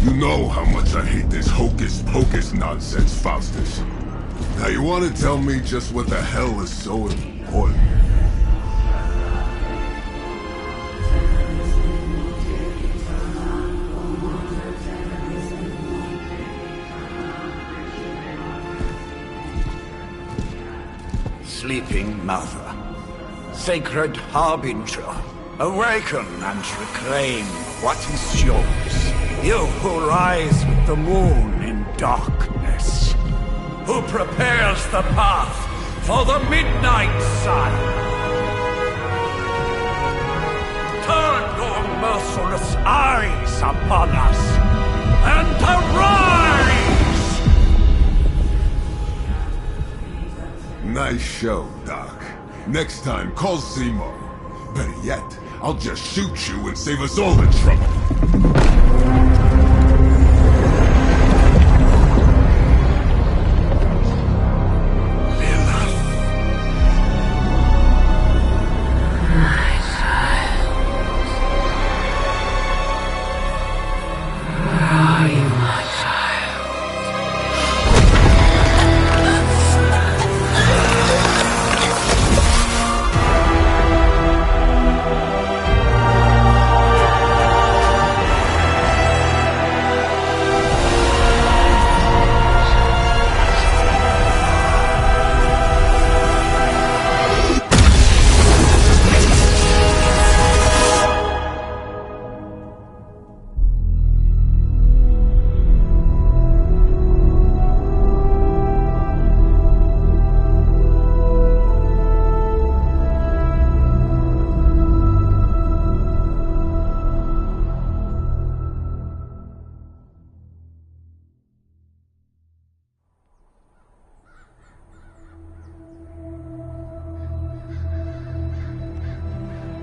You know how much I hate this hocus-pocus nonsense, Faustus. Now you want to tell me just what the hell is so important? Sleeping Mother, sacred harbinger, awaken and reclaim what is yours. You who rise with the moon in darkness, who prepares the path for the midnight sun. Turn your merciless eyes upon us, and arise! Nice show, Doc. Next time, call Seymour. Better yet, I'll just shoot you and save us all the trouble.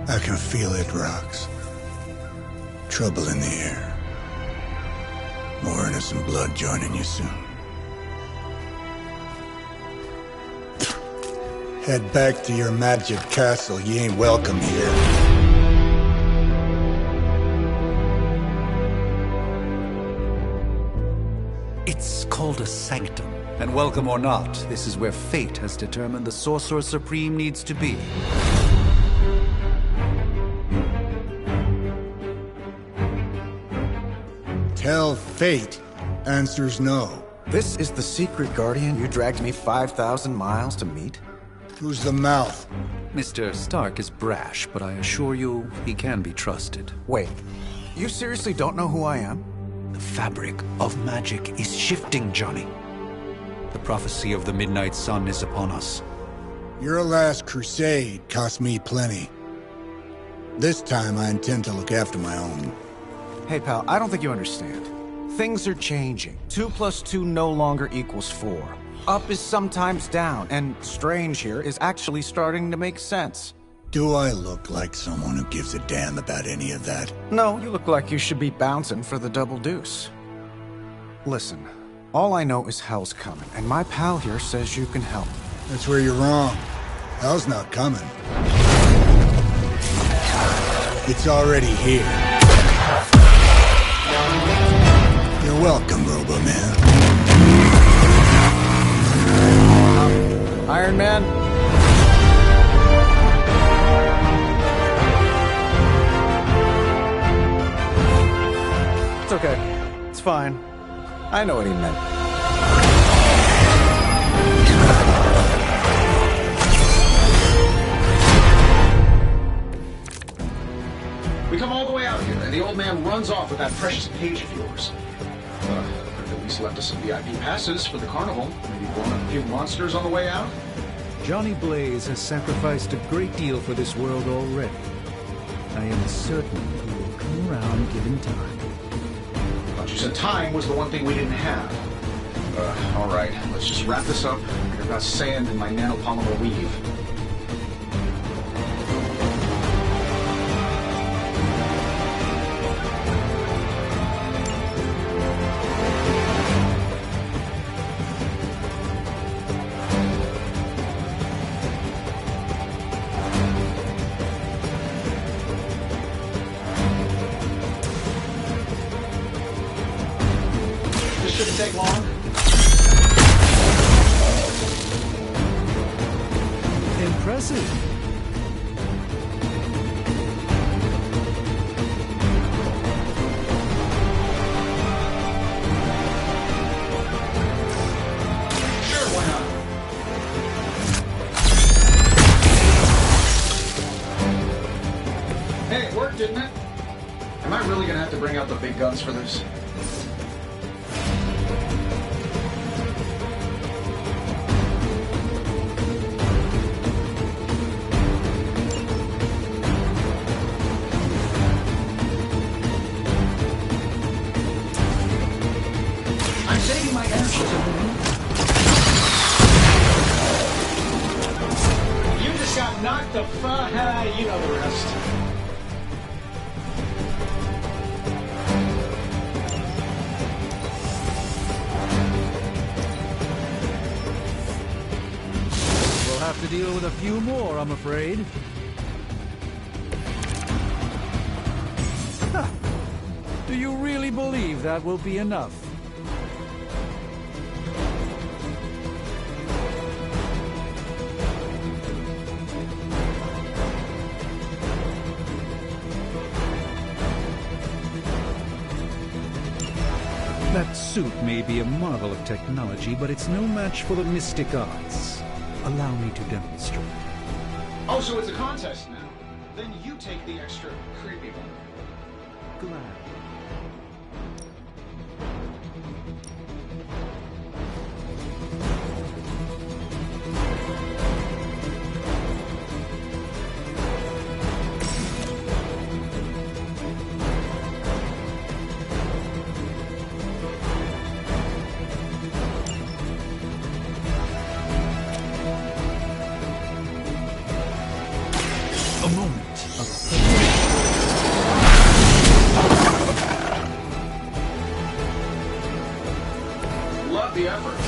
I can feel it, Rox. Trouble in the air. More innocent blood joining you soon. Head back to your magic castle. You ain't welcome here. It's called a sanctum. And welcome or not, this is where fate has determined the Sorcerer Supreme needs to be. Tell fate. Answers no. This is the secret guardian you dragged me 5,000 miles to meet? Who's the mouth? Mr. Stark is brash, but I assure you, he can be trusted. Wait, you seriously don't know who I am? The fabric of magic is shifting, Johnny. The prophecy of the Midnight Sun is upon us. Your last crusade cost me plenty. This time I intend to look after my own. Hey pal, I don't think you understand. Things are changing. 2 + 2 no longer equals 4. Up is sometimes down, and strange here is actually starting to make sense. Do I look like someone who gives a damn about any of that? No, you look like you should be bouncing for the double deuce. Listen, all I know is hell's coming, and my pal here says you can help. That's where you're wrong. Hell's not coming. It's already here. You're welcome, Robo-Man. Iron Man? It's okay. It's fine. I know what he meant. We come all the way out here, and the old man runs off with that precious page of yours. At least left us some VIP passes for the carnival. Maybe blown up a few monsters on the way out. Johnny Blaze has sacrificed a great deal for this world already. I am certain he will come around given time. Thought you said time was the one thing we didn't have. All right, let's just wrap this up. I've got sand in my nanopolymer weave. shouldn't take long. Impressive. Sure, why not? Hey, it worked, didn't it? Am I really gonna have to bring out the big guns for this? I'm saving my energy. You just got knocked the fuck out. You know the rest. We'll have to deal with a few more, I'm afraid. Huh. Do you really believe that will be enough? That suit may be a marvel of technology, but it's no match for the mystic arts. Allow me to demonstrate. Oh, so it's a contest now. Then you take the extra creepy one. Glad. A moment of Love the effort.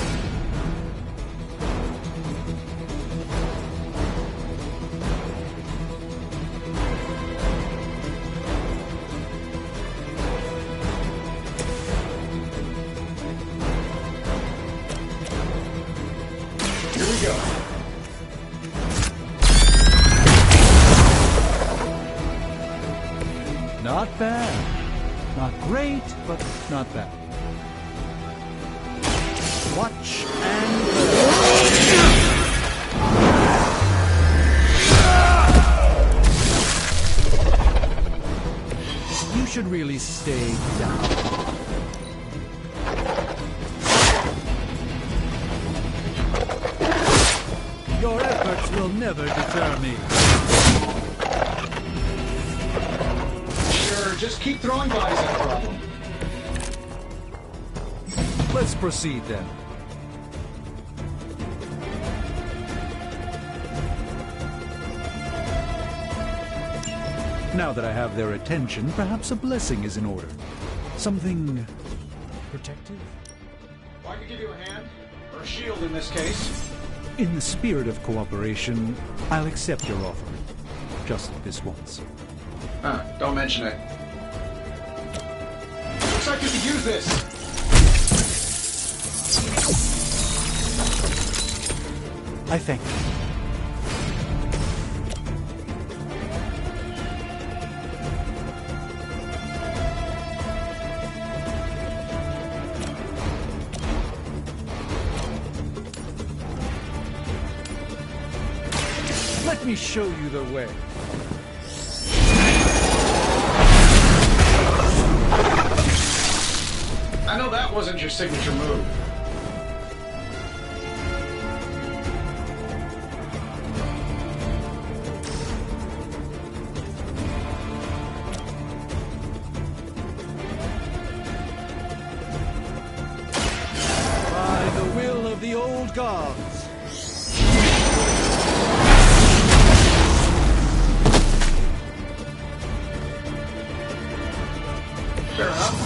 Here we go. Not bad. Not great, but not bad. Watch and learn. You should really stay down. Your efforts will never deter me. Just keep throwing bodies at the problem. Let's proceed then. Now that I have their attention, perhaps a blessing is in order. Something protective? Well, I could give you a hand, or a shield in this case. In the spirit of cooperation, I'll accept your offer. Just this once. Don't mention it. Looks like you could use this. I thank you. Let me show you the way. I know that wasn't your signature move. By the will of the old gods. Fair enough.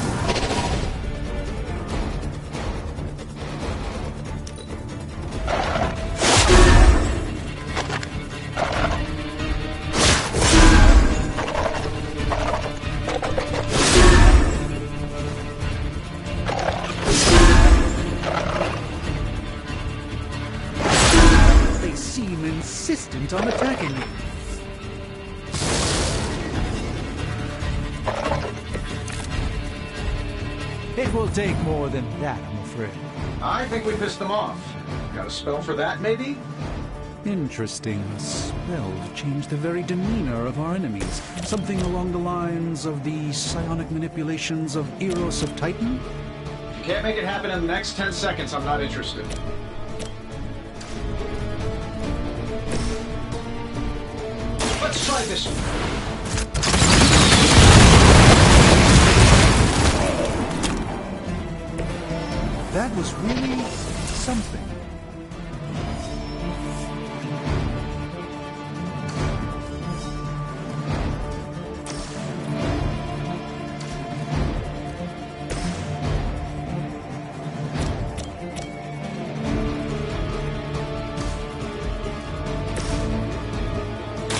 insistent on attacking me. It will take more than that, I'm afraid. I think we pissed them off. Got a spell for that, maybe? Interesting. A spell to change the very demeanor of our enemies. Something along the lines of the psionic manipulations of Eros of Titan? If you can't make it happen in the next 10 seconds, I'm not interested. Let's try this one. That was really something.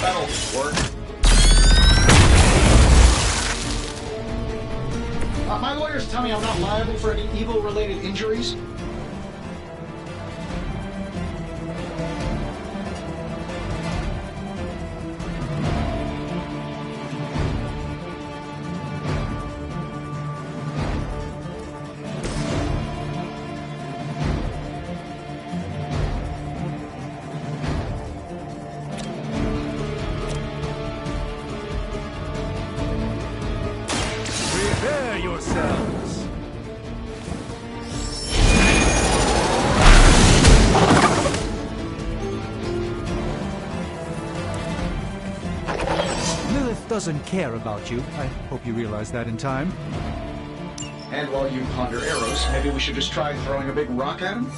That'll work. My lawyers tell me I'm not liable for any evil-related injuries. Prepare yourselves. Lilith doesn't care about you. I hope you realize that in time. And while you ponder arrows, maybe we should just try throwing a big rock at him?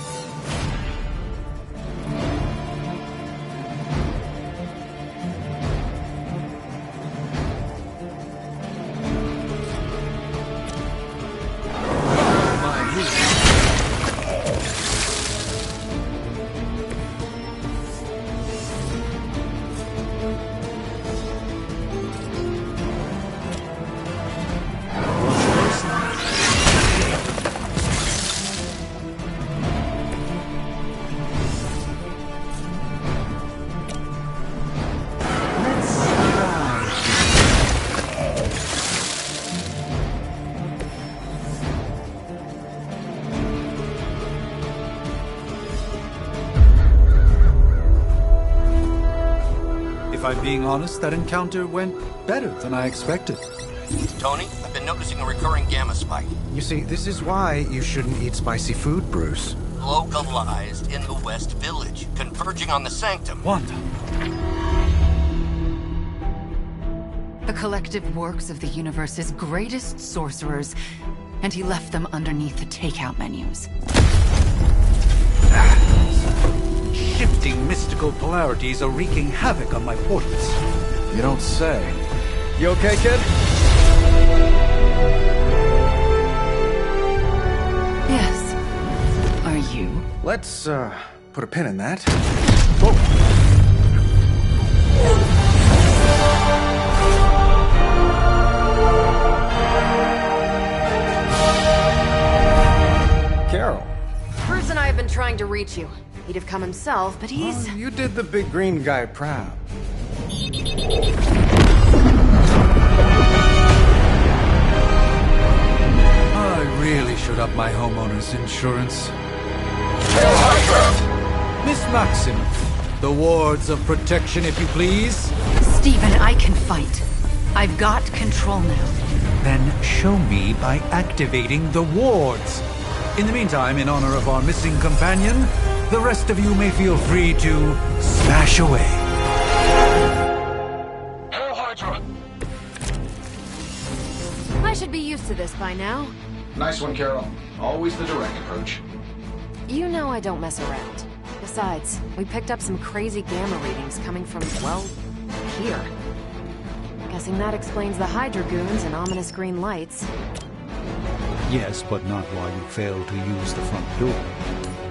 If I'm being honest, that encounter went better than I expected. Tony, I've been noticing a recurring gamma spike. You see, this is why you shouldn't eat spicy food, Bruce. Localized in the West Village, converging on the Sanctum. Wanda. The collective works of the universe's greatest sorcerers, and he left them underneath the takeout menus. Shifting mystical polarities are wreaking havoc on my portals. You don't say. You okay, kid? Yes. Are you? Let's, put a pin in that. Carol. Bruce and I have been trying to reach you. He'd have come himself, but he's... You did the big green guy proud. I really should up my homeowner's insurance. Miss Maximoff, the wards of protection, if you please. Stephen, I can fight. I've got control now. Then show me by activating the wards. In the meantime, in honor of our missing companion, the rest of you may feel free to smash away. Hail Hydra! I should be used to this by now. Nice one, Carol. Always the direct approach. You know I don't mess around. Besides, we picked up some crazy gamma readings coming from, well, here. Guessing that explains the Hydra goons and ominous green lights. Yes, but not while you fail to use the front door.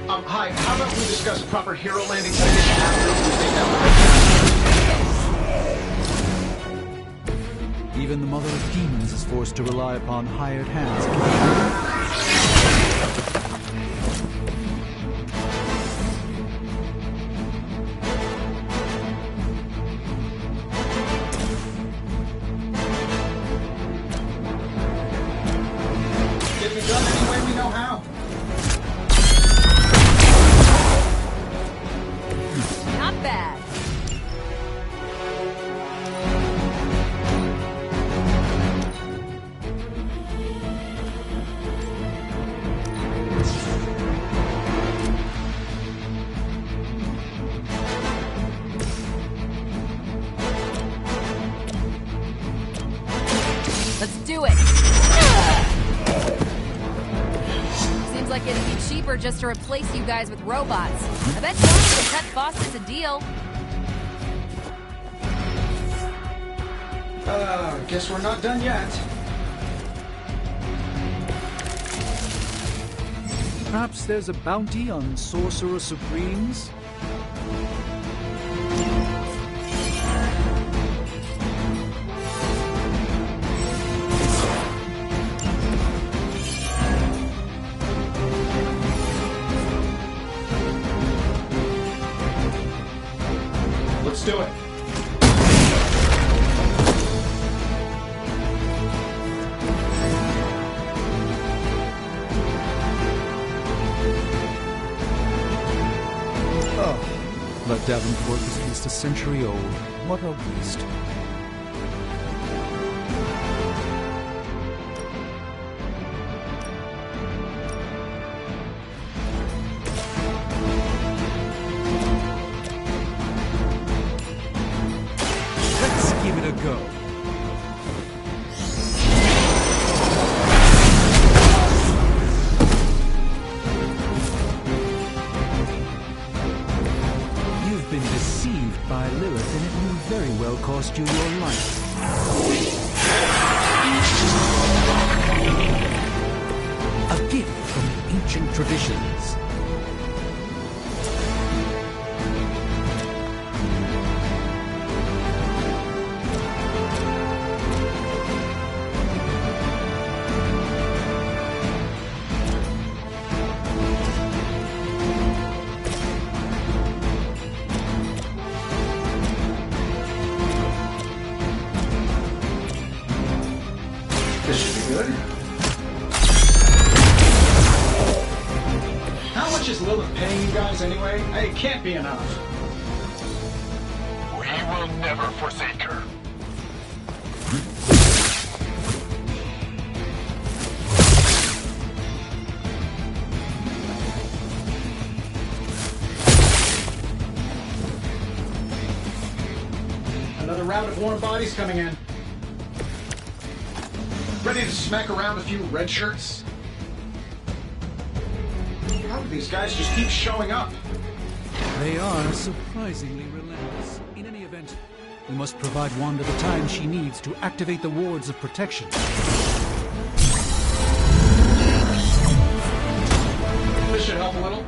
Hi, how about we discuss proper hero landing technique after we take down? Even the Mother of Demons is forced to rely upon hired hands. really know how. Not bad. Let's do it. Seems like it'd be cheaper just to replace you guys with robots. I bet you could cut Fawcett's a deal. Guess we're not done yet. Perhaps there's a bounty on Sorcerer Supremes? Let's do it. But Davenport is at least a century old. What a waste. Let's give it a go. You've been deceived by Lilith, and it will very well cost you your life. A gift from ancient traditions. This should be good. How much is Lilith paying you guys anyway? Hey, it can't be enough. We will never forsake her. Another round of warm bodies coming in. Ready to smack around a few red shirts? How do these guys just keep showing up? They are surprisingly relentless. In any event, we must provide Wanda the time she needs to activate the wards of protection. This should help a little.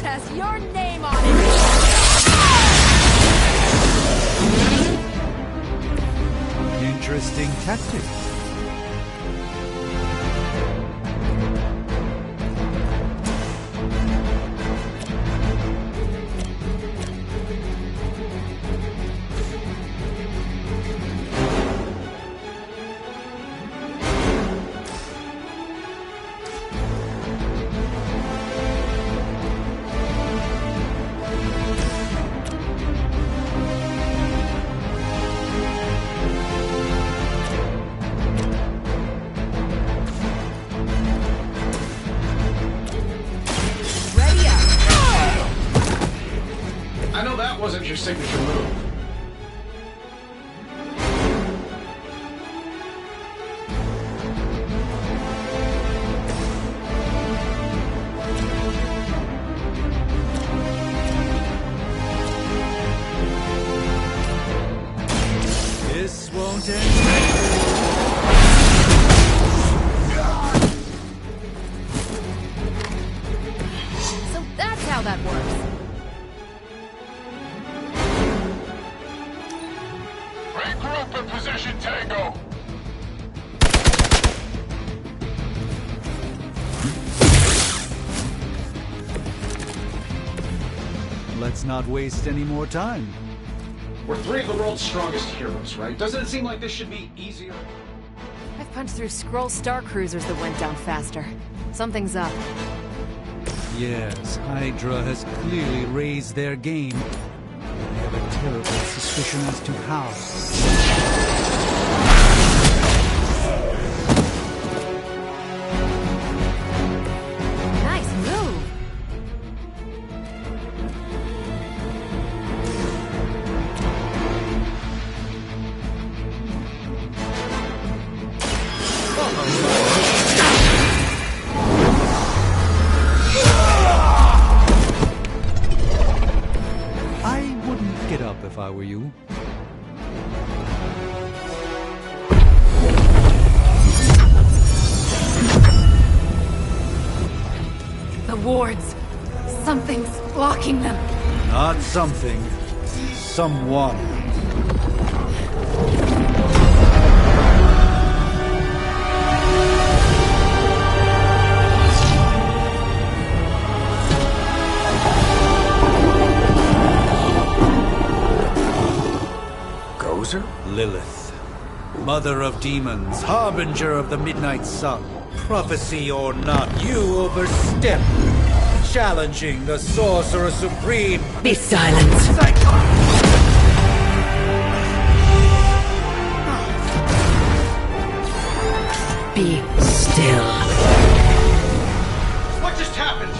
Has your name on it. Interesting tactic. Wasn't your signature move. let's not waste any more time. We're three of the world's strongest heroes, right? Doesn't it seem like this should be easier? I've punched through Skrull star cruisers that went down faster. Something's up. Yes, Hydra has clearly raised their game. I have a terrible suspicion as to how. Nice move! I wouldn't get up if I were you. The wards. Something's blocking them. Not something. Someone. Gozer? Lilith. Mother of demons, harbinger of the midnight sun. Prophecy or not, you overstep. Challenging the Sorcerer Supreme. Be silent. Be still. What just happened?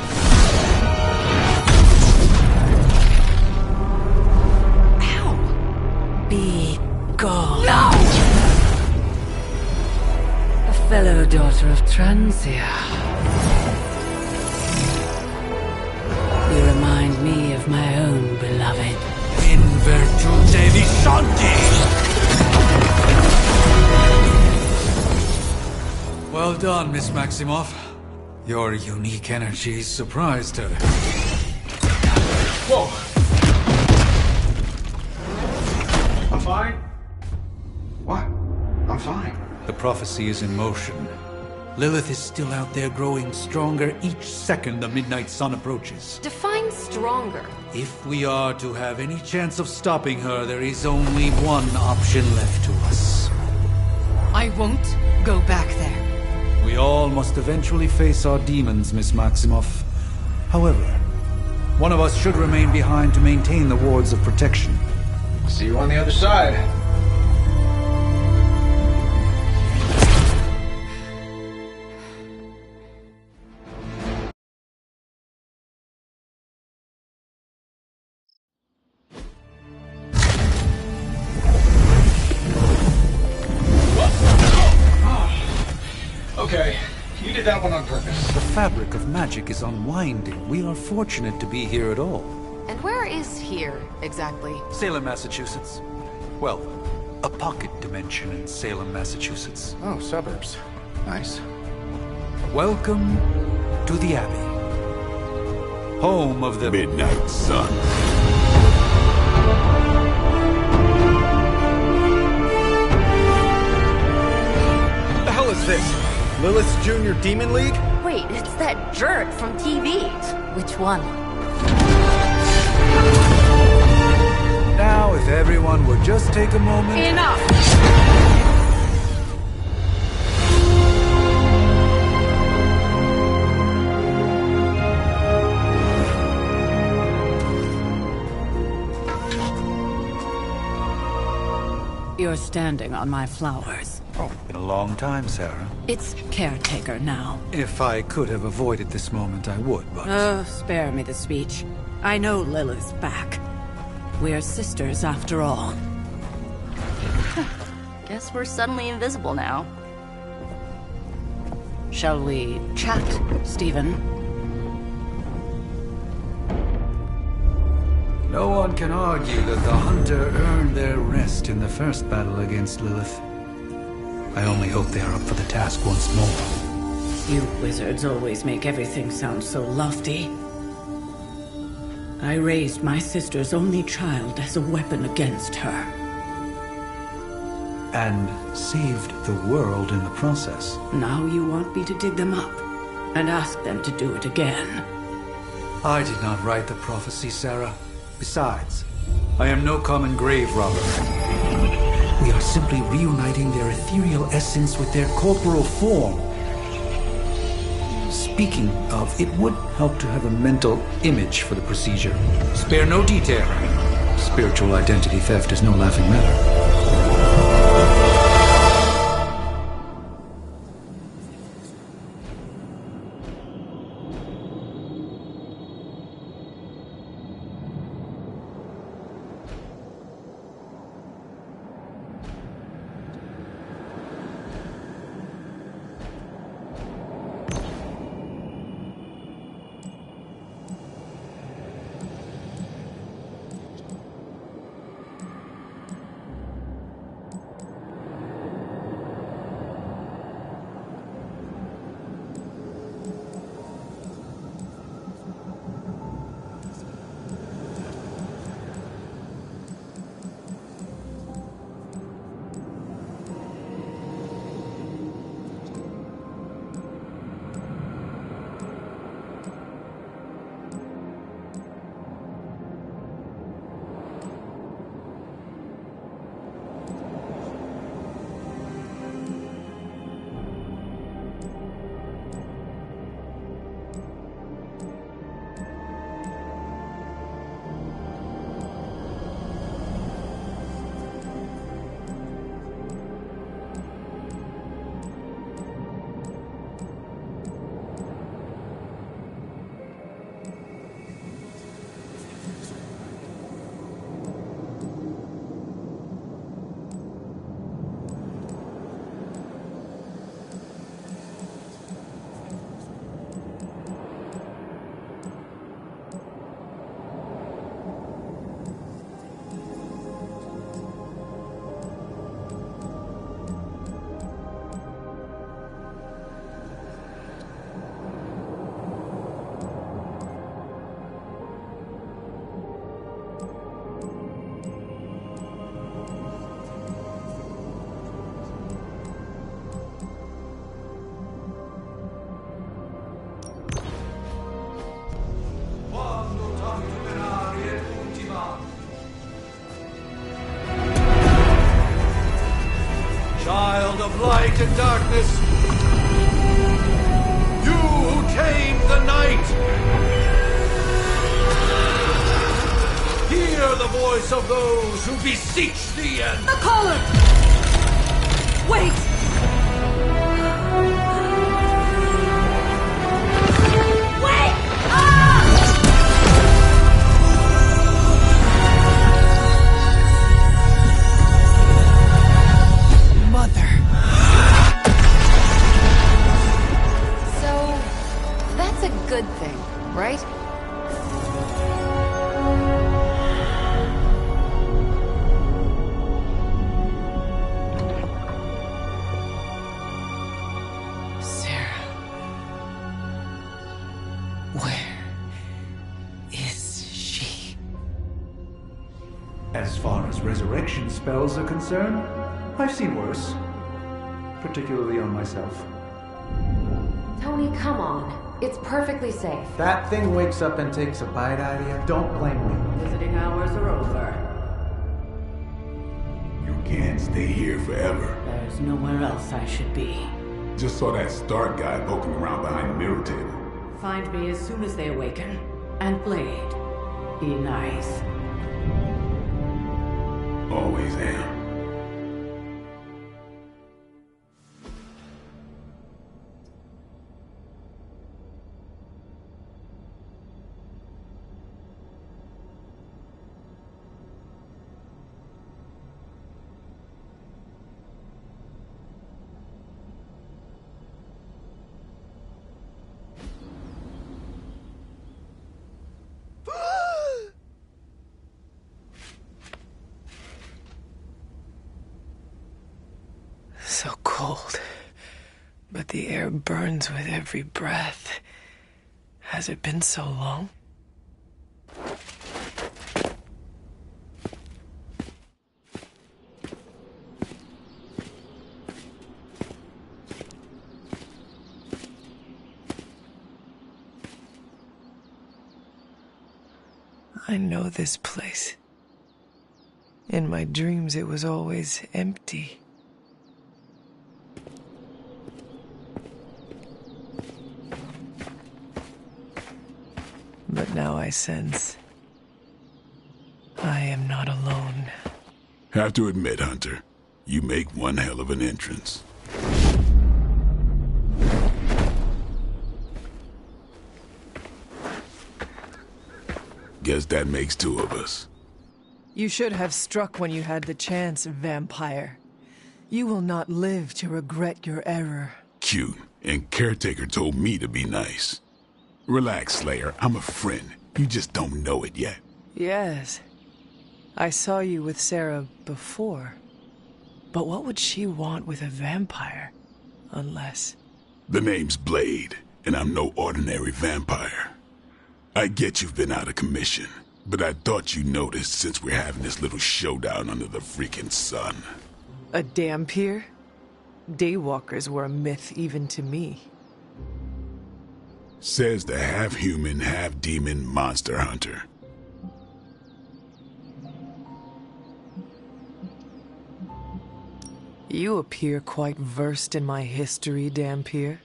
Be gone. No! A fellow daughter of Transia. You remind me of my own beloved. In virtute vishanti! Well done, Miss Maximoff. Your unique energies surprised her. Whoa! I'm fine. What? I'm fine. The prophecy is in motion. Lilith is still out there growing stronger each second the midnight sun approaches. Define stronger. If we are to have any chance of stopping her, there is only one option left to us. I won't go back there. We all must eventually face our demons, Miss Maximoff. However, one of us should remain behind to maintain the wards of protection. See you on the other side. Okay, you did that one on purpose. The fabric of magic is unwinding. We are fortunate to be here at all. And where is here, exactly? Salem, Massachusetts. Well, a pocket dimension in Salem, Massachusetts. Oh, suburbs. Nice. Welcome to the Abbey. Home of the Midnight Sun. What the hell is this? Lilith's Junior Demon League? Wait, it's that jerk from TV. Which one? Now, if everyone would just take a moment... Enough! You're standing on my flowers. Oh, been a long time, Sarah. It's caretaker now. If I could have avoided this moment, I would, but... Oh, spare me the speech. I know Lilith's back. We're sisters after all. Guess we're suddenly invisible now. Shall we chat, Stephen? No one can argue that the Hunter earned their rest in the first battle against Lilith. I only hope they are up for the task once more. You wizards always make everything sound so lofty. I raised my sister's only child as a weapon against her. And saved the world in the process. Now you want me to dig them up and ask them to do it again. I did not write the prophecy, Sarah. Besides, I am no common grave robber. We are simply reuniting their ethereal essence with their corporal form. Speaking of, it would help to have a mental image for the procedure. Spare no detail. Spiritual identity theft is no laughing matter. Of light and darkness, you who tame the night, hear the voice of those who beseech the end. The caller! Wait! Wait! Mother. So, that's a good thing, right? Sarah. Where is she? As far as resurrection spells are concerned, I've seen worse. Particularly on myself. Tony, come on. It's perfectly safe. That thing wakes up and takes a bite out of you. Don't blame me. Visiting hours are over. You can't stay here forever. There's nowhere else I should be. Just saw that Stark guy poking around behind the mirror table. Find me as soon as they awaken. And Blade, be nice. Always am. So cold, but the air burns with every breath. Has it been so long? I know this place. In my dreams, it was always empty. But now I sense I am not alone. Have to admit, Hunter, you make one hell of an entrance. Guess that makes two of us. You should have struck when you had the chance, vampire. You will not live to regret your error. Cute, and Caretaker told me to be nice. Relax, Slayer, I'm a friend. You just don't know it yet. Yes. I saw you with Sarah before. But what would she want with a vampire? Unless... The name's Blade, and I'm no ordinary vampire. I get you've been out of commission, but I thought you noticed since we're having this little showdown under the freaking sun. A dampier? Daywalkers were a myth even to me. Says the half-human, half-demon monster hunter. You appear quite versed in my history, Dampier.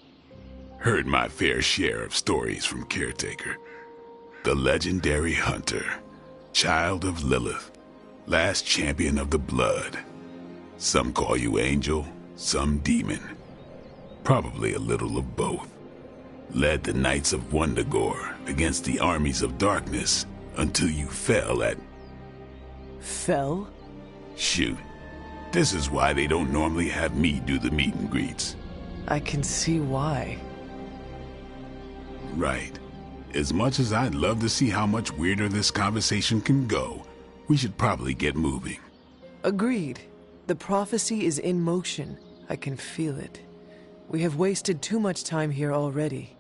Heard my fair share of stories from Caretaker. The legendary hunter, child of Lilith, last champion of the blood. Some call you angel, some demon. Probably a little of both. Led the Knights of Wundagore against the armies of darkness until you fell at... Fell? Shoot. This is why they don't normally have me do the meet and greets. I can see why. Right. As much as I'd love to see how much weirder this conversation can go, we should probably get moving. Agreed. The prophecy is in motion. I can feel it. We have wasted too much time here already.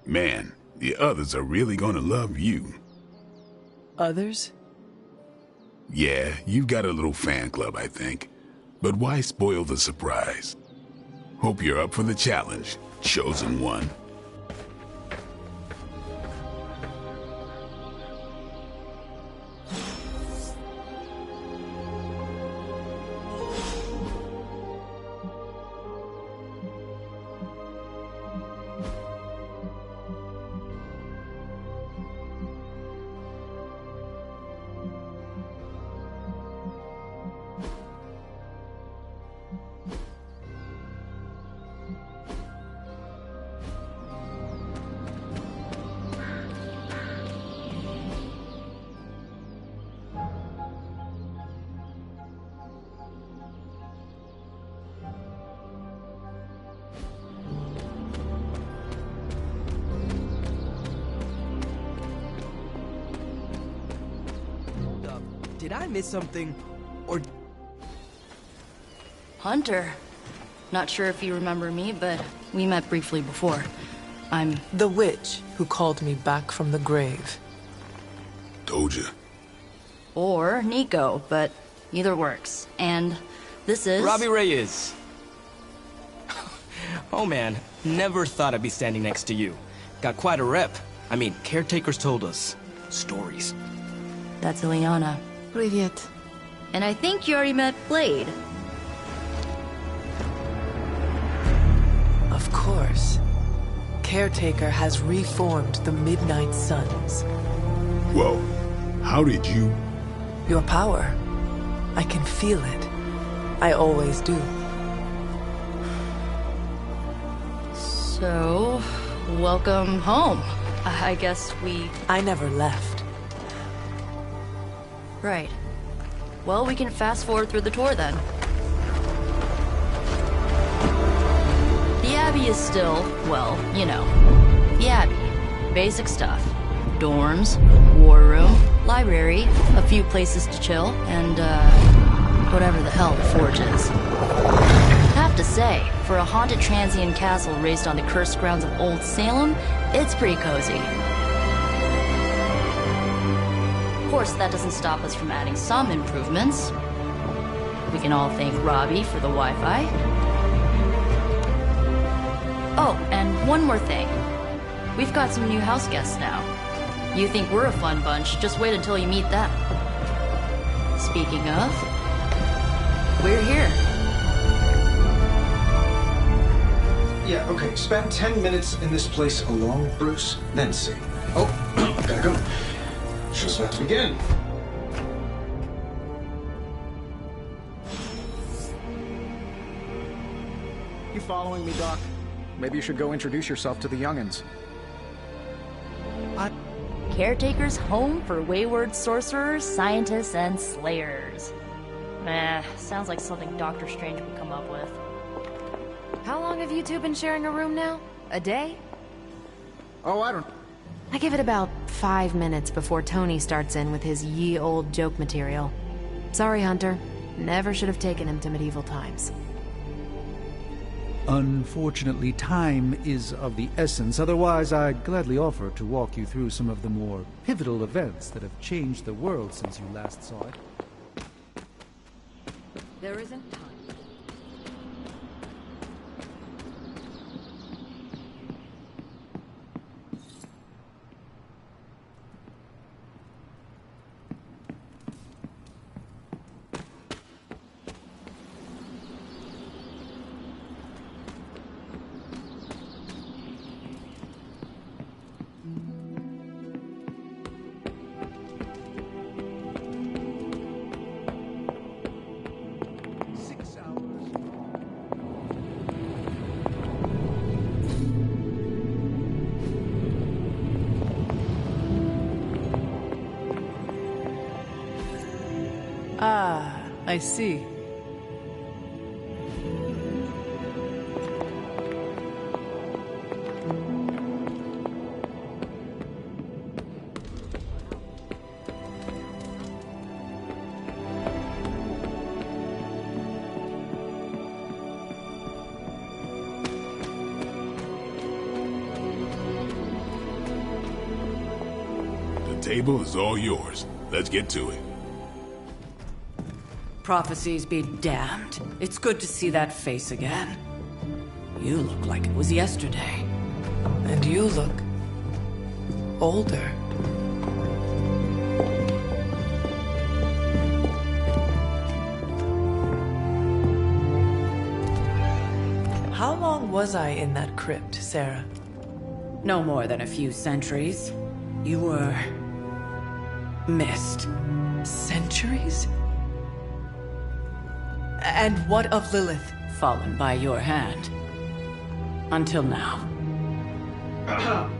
Man, the others are really gonna love you. Others? Yeah, you've got a little fan club, I think. But why spoil the surprise? Hope you're up for the challenge, Chosen One. Did I miss something? Or... Hunter. Not sure if you remember me, but we met briefly before. I'm... The witch who called me back from the grave. Told you. Or Nico, but either works. And this is... Robbie Reyes. Oh man, never thought I'd be standing next to you. Got quite a rep. I mean, caretakers told us stories. That's Ileana. Привет. And I think you already met Blade. Of course. Caretaker has reformed the Midnight Suns. Whoa. How did you... Your power. I can feel it. I always do. So... welcome home. I guess we... I never left. Right. Well, we can fast forward through the tour then. The Abbey is still, well, you know, the Abbey. Basic stuff. Dorms, war room, library, a few places to chill, and, whatever the hell the Forge is. Have to say, for a haunted transient castle raised on the cursed grounds of Old Salem, it's pretty cozy. Of course, that doesn't stop us from adding some improvements. We can all thank Robbie for the Wi-Fi. Oh, and one more thing. We've got some new house guests now. You think we're a fun bunch, just wait until you meet them. Speaking of, we're here. Yeah, okay. Spend 10 minutes in this place alone, Bruce, then see. Oh, gotta go. Show's about to begin. You following me, Doc? Maybe you should go introduce yourself to the youngins. Caretaker's home for wayward sorcerers, scientists, and slayers. Sounds like something Doctor Strange would come up with. How long have you two been sharing a room now? A day? Oh, I don't... I give it about 5 minutes before Tony starts in with his ye old joke material. Sorry, Hunter. Never should have taken him to medieval times. Unfortunately, time is of the essence. Otherwise, I'd gladly offer to walk you through some of the more pivotal events that have changed the world since you last saw it. There isn't time. Ah, I see. The table is all yours. Let's get to it. Prophecies be damned. It's good to see that face again. You look like it was yesterday. And you look... older. How long was I in that crypt, Sarah? No more than a few centuries. You were... missed. Centuries? And what of Lilith? Fallen by your hand. Until now.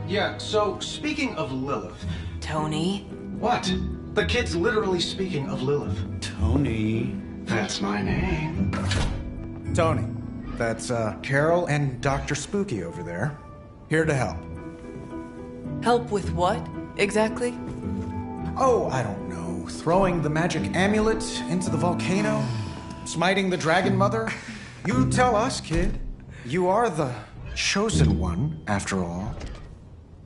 Yeah, so speaking of Lilith... Tony? What? The kid's literally speaking of Lilith. Tony... That's my name. Tony. That's, Carol and Dr. Spooky over there. Here to help. Help with what, exactly? Oh, I don't know. Throwing the magic amulet into the volcano? Smiting the Dragon Mother? You tell us, kid. You are the chosen one, after all.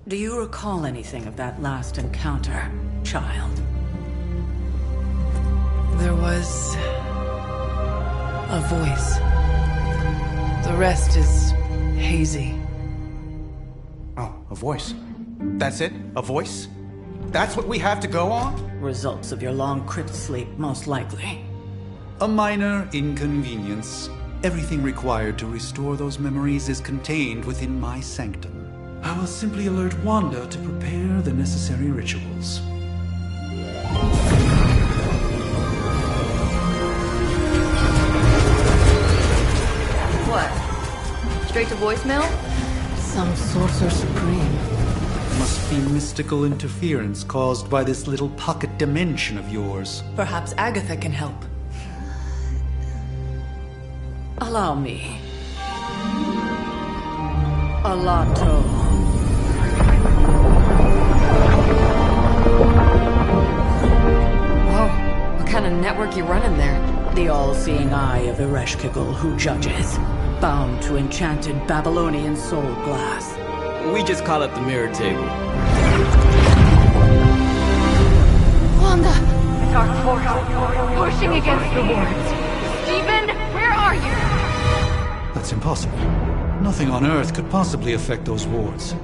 Do you recall anything of that last encounter, child? There was... a voice. The rest is hazy. Oh, a voice. That's it? A voice? That's what we have to go on? Results of your long crypt sleep, most likely. A minor inconvenience. Everything required to restore those memories is contained within my sanctum. I will simply alert Wanda to prepare the necessary rituals. What? Straight to voicemail? Some sorcerer supreme. Must be mystical interference caused by this little pocket dimension of yours. Perhaps Agatha can help. Allow me. Alato. Whoa, what kind of network you running there? The all-seeing eye of Ereshkigal who judges, bound to enchanted Babylonian soul glass. We just call it the mirror table. Wanda! Dark force, pushing against the wards. Stephen, where are you? That's impossible. Nothing on Earth could possibly affect those wards.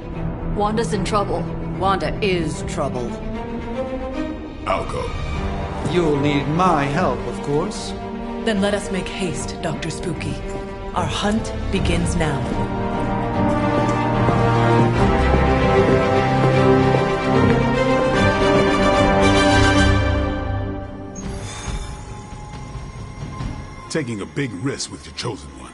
Wanda's in trouble. Wanda is trouble. I'll go. You'll need my help, of course. Then let us make haste, Dr. Spooky. Our hunt begins now. Taking a big risk with your chosen one.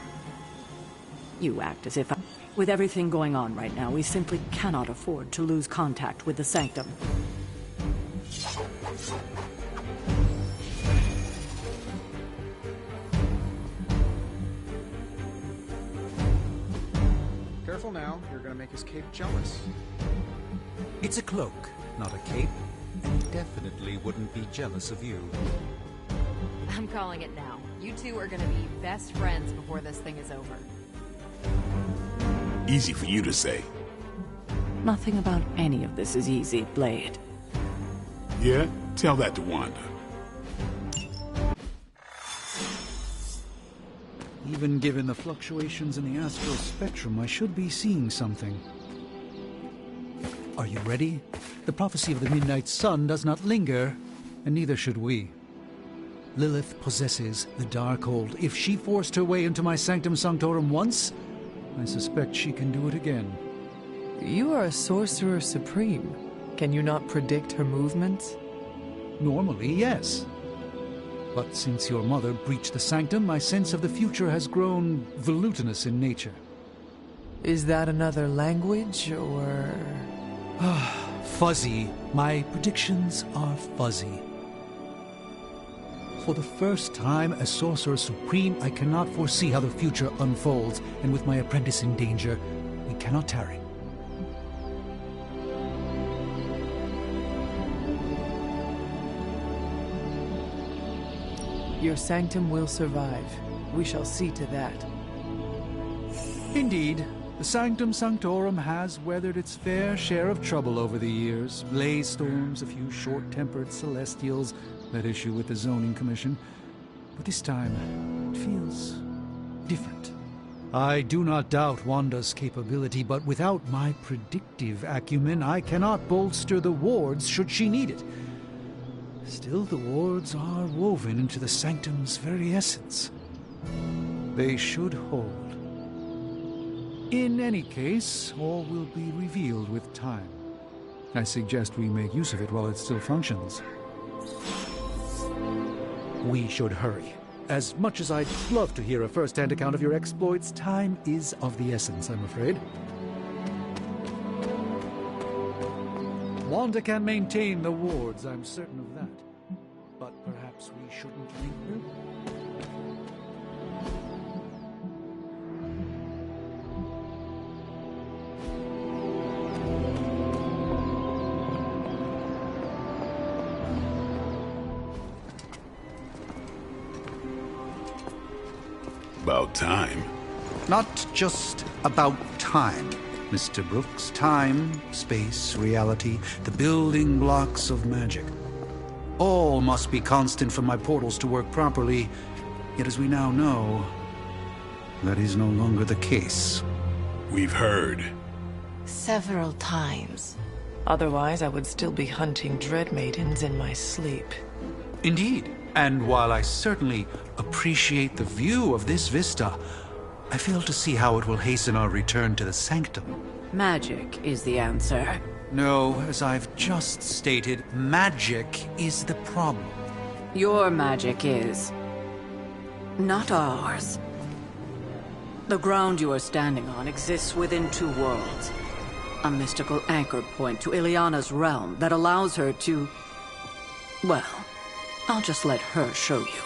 You act as if... With everything going on right now, we simply cannot afford to lose contact with the Sanctum. Careful now, you're gonna make his cape jealous. It's a cloak, not a cape. And he definitely wouldn't be jealous of you. I'm calling it now. You two are gonna be best friends before this thing is over. Easy for you to say. Nothing about any of this is easy, Blade. Yeah? Tell that to Wanda. Even given the fluctuations in the astral spectrum, I should be seeing something. Are you ready? The prophecy of the Midnight Sun does not linger, and neither should we. Lilith possesses the Darkhold. If she forced her way into my Sanctum Sanctorum once, I suspect she can do it again. You are a sorcerer supreme. Can you not predict her movements? Normally, yes. But since your mother breached the Sanctum, my sense of the future has grown volutinous in nature. Is that another language, or...? Fuzzy. My predictions are fuzzy. For the first time as Sorcerer Supreme, I cannot foresee how the future unfolds, and with my apprentice in danger, we cannot tarry. Your sanctum will survive. We shall see to that. Indeed, the Sanctum Sanctorum has weathered its fair share of trouble over the years. Blaze storms, a few short-tempered celestials, that issue with the Zoning Commission. But this time, it feels different. I do not doubt Wanda's capability, but without my predictive acumen, I cannot bolster the wards should she need it. Still, the wards are woven into the Sanctum's very essence. They should hold. In any case, all will be revealed with time. I suggest we make use of it while it still functions. We should hurry. As much as I'd love to hear a first-hand account of your exploits, time is of the essence, I'm afraid. Wanda can maintain the wards, I'm certain of that. But perhaps we shouldn't linger? About time. Not just about time, Mr. Brooks. Time, space, reality, the building blocks of magic. All must be constant for my portals to work properly, yet as we now know, that is no longer the case. We've heard. Several times. Otherwise, I would still be hunting Dread Maidens in my sleep. Indeed. And while I certainly appreciate the view of this vista, I fail to see how it will hasten our return to the Sanctum. Magic is the answer. No, as I've just stated, magic is the problem. Your magic is... not ours. The ground you are standing on exists within two worlds. A mystical anchor point to Ileana's realm that allows her to... well, I'll just let her show you.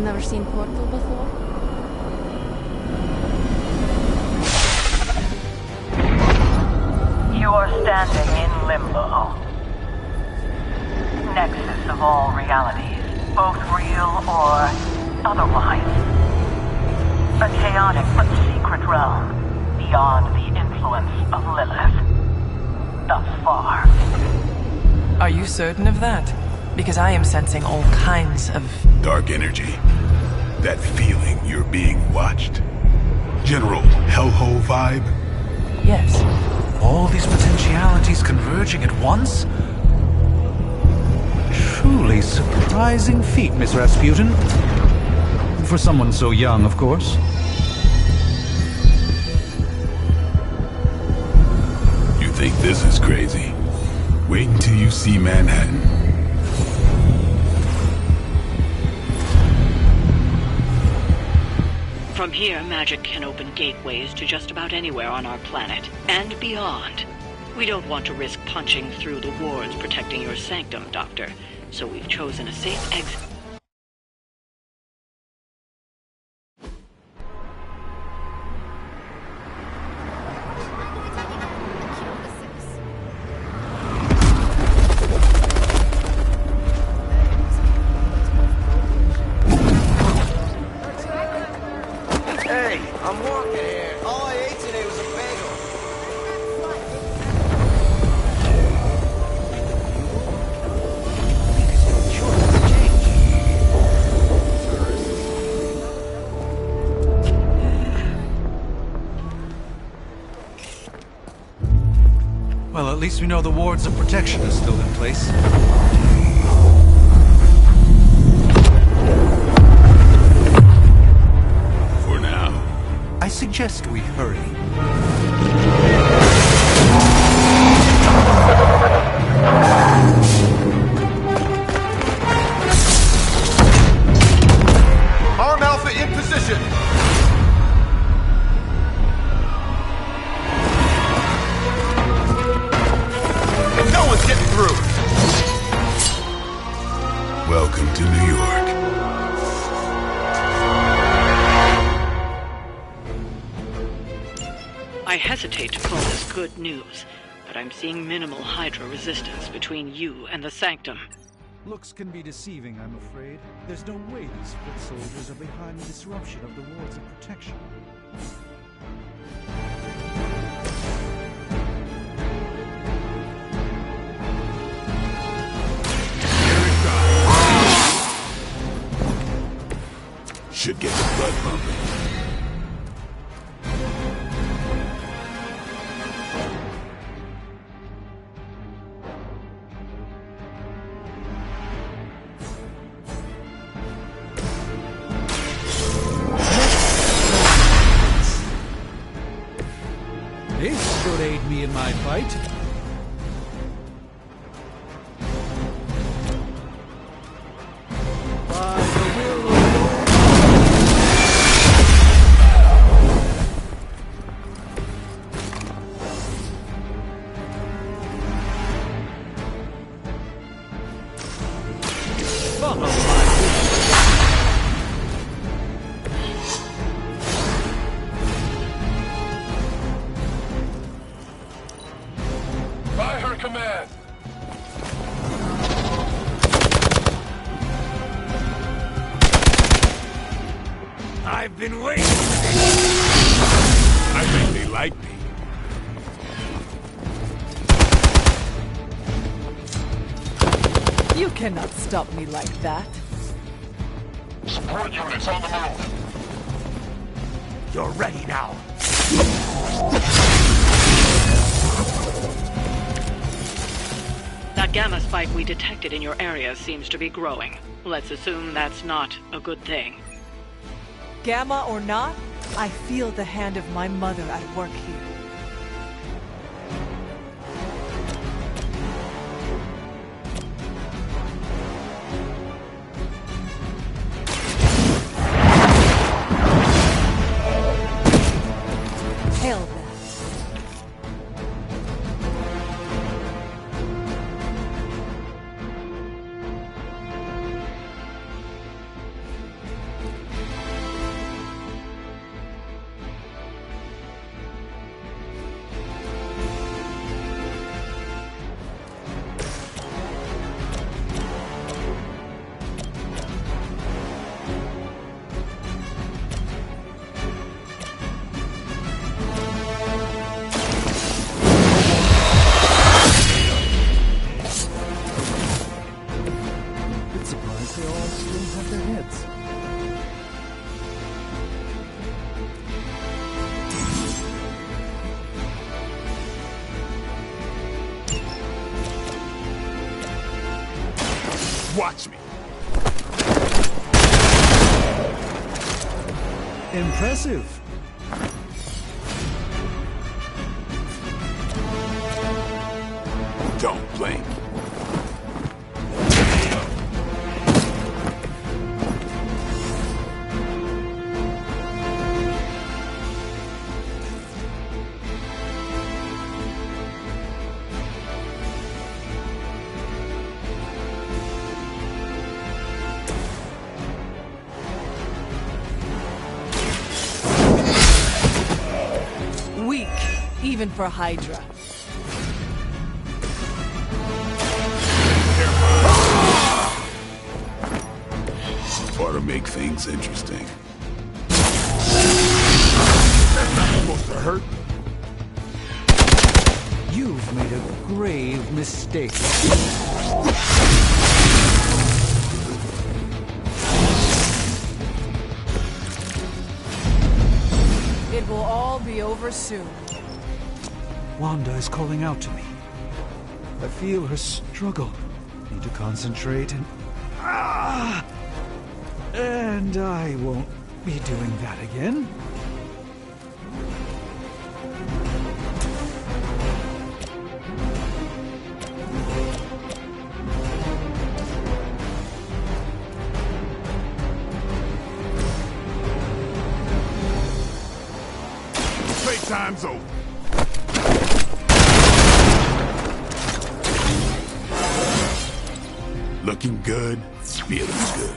Never seen Portal before? You are standing in Limbo. Nexus of all realities, both real or otherwise. A chaotic but secret realm, beyond the influence of Lilith. Thus far. Are you certain of that? Because I am sensing all kinds of... dark energy. That feeling you're being watched. General hellhole vibe? Yes. All these potentialities converging at once? Truly surprising feat, Miss Rasputin. For someone so young, of course. You think this is crazy? Wait until you see Manhattan. From here, magic can open gateways to just about anywhere on our planet, and beyond. We don't want to risk punching through the wards protecting your sanctum, Doctor, so we've chosen a safe exit. Hey, I'm walking here. All I ate today was a bagel. Well, at least we know the wards of protection are still in place. For now. I suggest we hurry. Arm Alpha in position. No one's getting through. Welcome to New York. I hesitate to call this good news, but I'm seeing minimal Hydra resistance between you and the Sanctum. Looks can be deceiving, I'm afraid. There's no way these foot soldiers are behind the disruption of the wards of protection. Should get the blood pumping. This should aid me in my fight. By her command. I've been waiting. I think they like me. You cannot stop me like that. Support units on the move. You're ready now. That gamma spike we detected in your area seems to be growing. Let's assume that's not a good thing. Gamma or not, I feel the hand of my mother at work here. Hail that. surprised they all still have their heads. Watch me. Impressive. Don't blink. Weak, even for Hydra. Ought to make things interesting. That's not supposed to hurt. You've made a grave mistake. It will all be over soon. Wanda is calling out to me. I feel her struggle. Need to concentrate and... And I won't be doing that again. Playtime's over. Looking good, feeling good.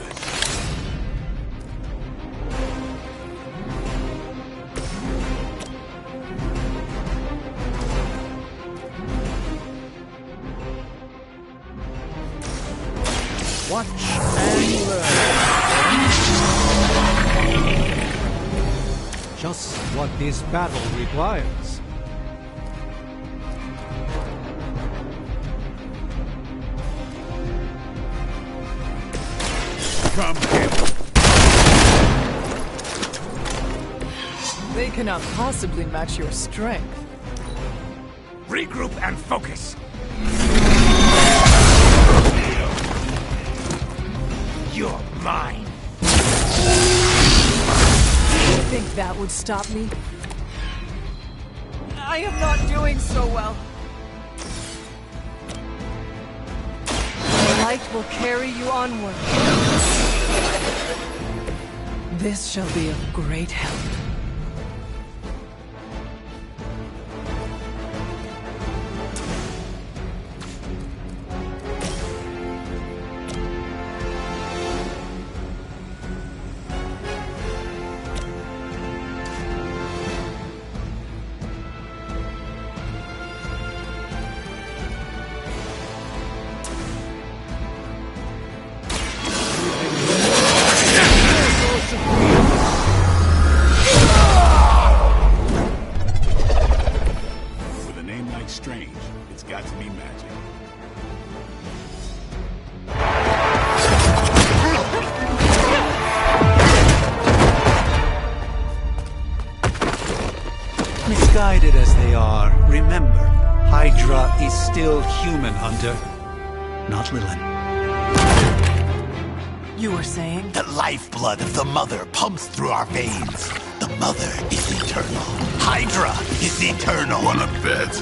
Watch and learn. Just what this battle requires. Come get it. They cannot possibly match your strength. Regroup and focus. You're mine. You think that would stop me? I am not doing so well. The light will carry you onward. This shall be of great help. With a name like Strange, it's got to be magic. Misguided as they are, remember, Hydra is still human, Hunter. Not Lilith. You were saying? The lifeblood of the Mother pumps through our veins. The Mother is eternal. Hydra is eternal. Wanna bet?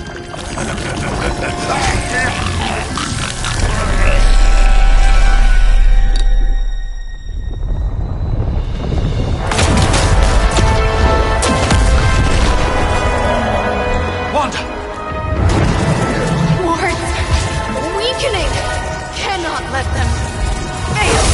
Wanda! Wards! Weakening! Cannot let them fail!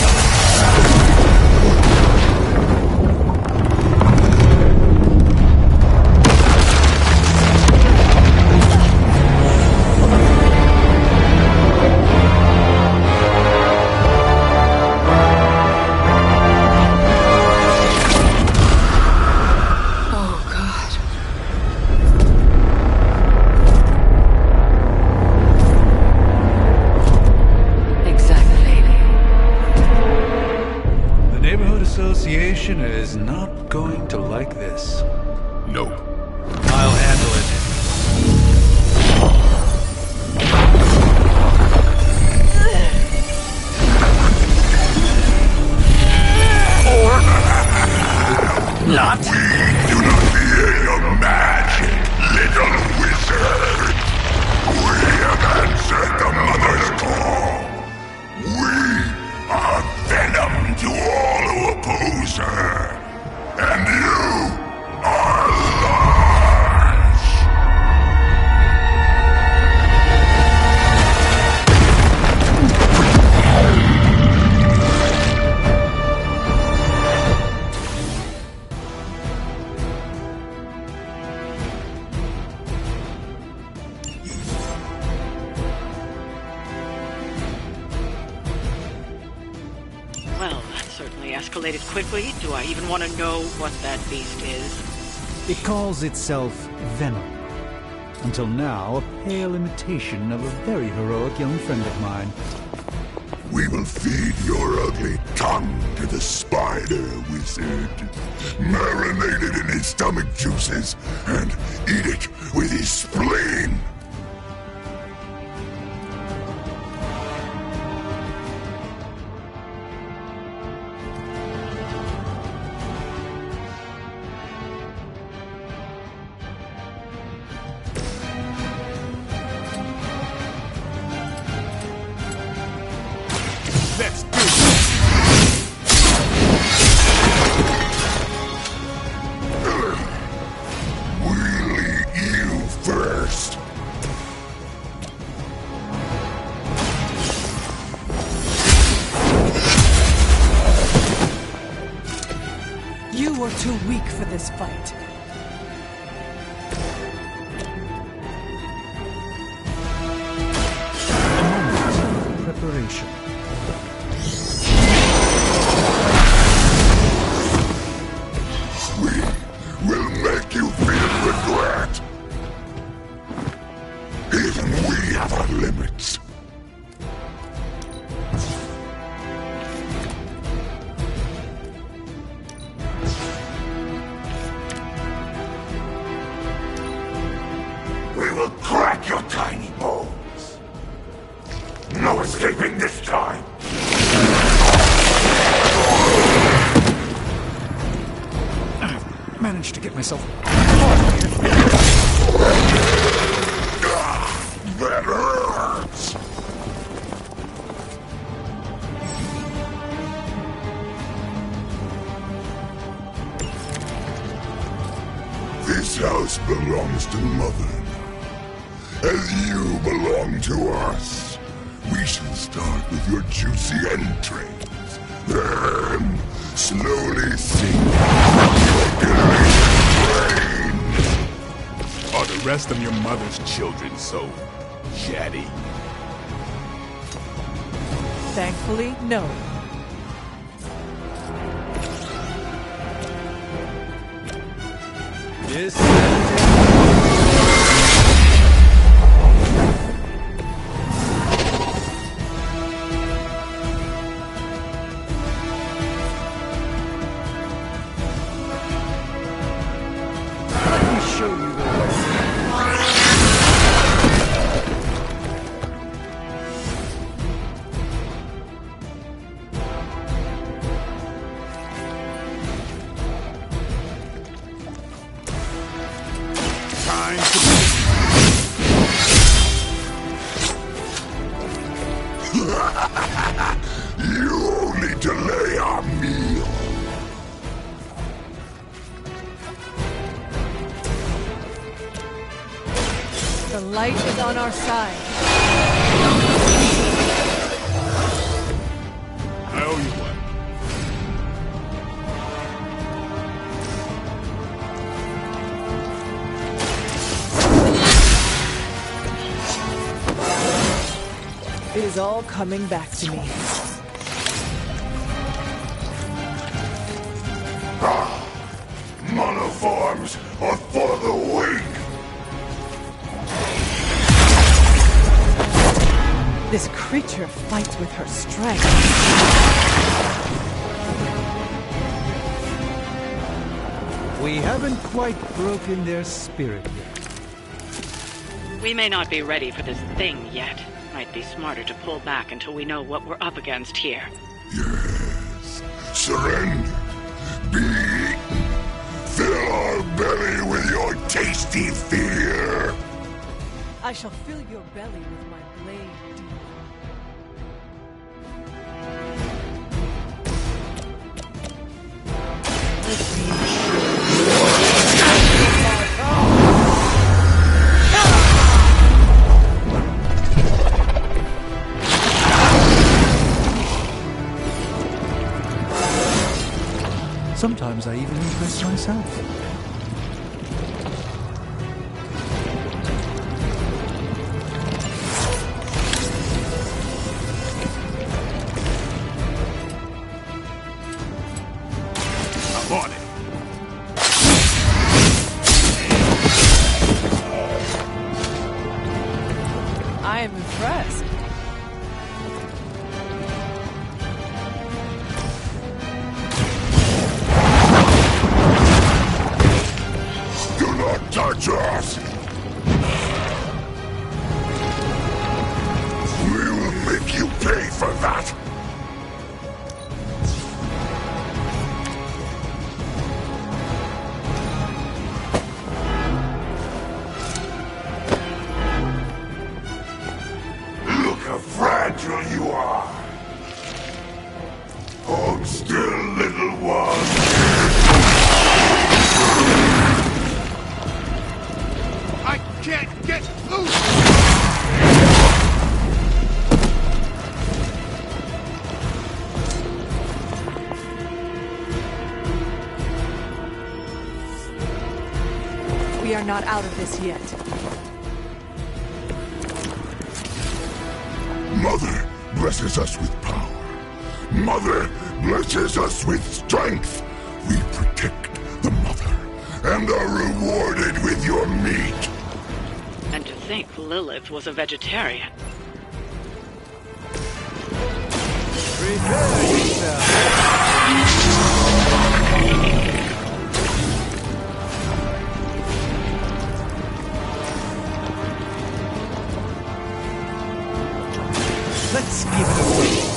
Exactly. Initiation is not going to like this. Nope. I'll handle it. Not. We do not fear your magic, little wizard. We have answered the Mother's call. We are venom to all who oppose her. And you are large. Well, that certainly escalated quickly. Do I even want to know what that beast is? It calls itself Venom. Until now, a pale imitation of a very heroic young friend of mine. We will feed your ugly tongue to the spider wizard. Marinate it in his stomach juices and eat it with his spleen. Let's do this! We'll eat you first. You were too weak for this fight. Preparation. We will make you feel regret. Even we have our limits. We will crack your tiny bones. No escaping this time. Managed to get myself. That hurts. This house belongs to Mother now. As you belong to us, we shall start with your juicy entrails, then slowly sink your delicious brains. Are the rest of your mother's children so chatty? Thankfully, no. This You only delay our meal. The light is on our side. I owe you one. It is all coming back to me. Monoforms are for the weak. This creature fights with her strength. We haven't quite broken their spirit yet. We may not be ready for this thing yet. Might be smarter to pull back until we know what we're up against here. Yes. Surrender. Be eaten. Fill our belly with your tasty fear. I shall fill your belly with my blade, demon. Sometimes I even impress myself. I'm on it. I am impressed. Do not touch us! We will make you pay for that! Look how fragile you are! Hold still, little one! I can't get loose! We are not out of this yet. Mother blesses us with power. Mother blesses us with strength. We protect the mother and are rewarded with your meat. And to think Lilith was a vegetarian. Prepare yourself. Let's give it a whirl.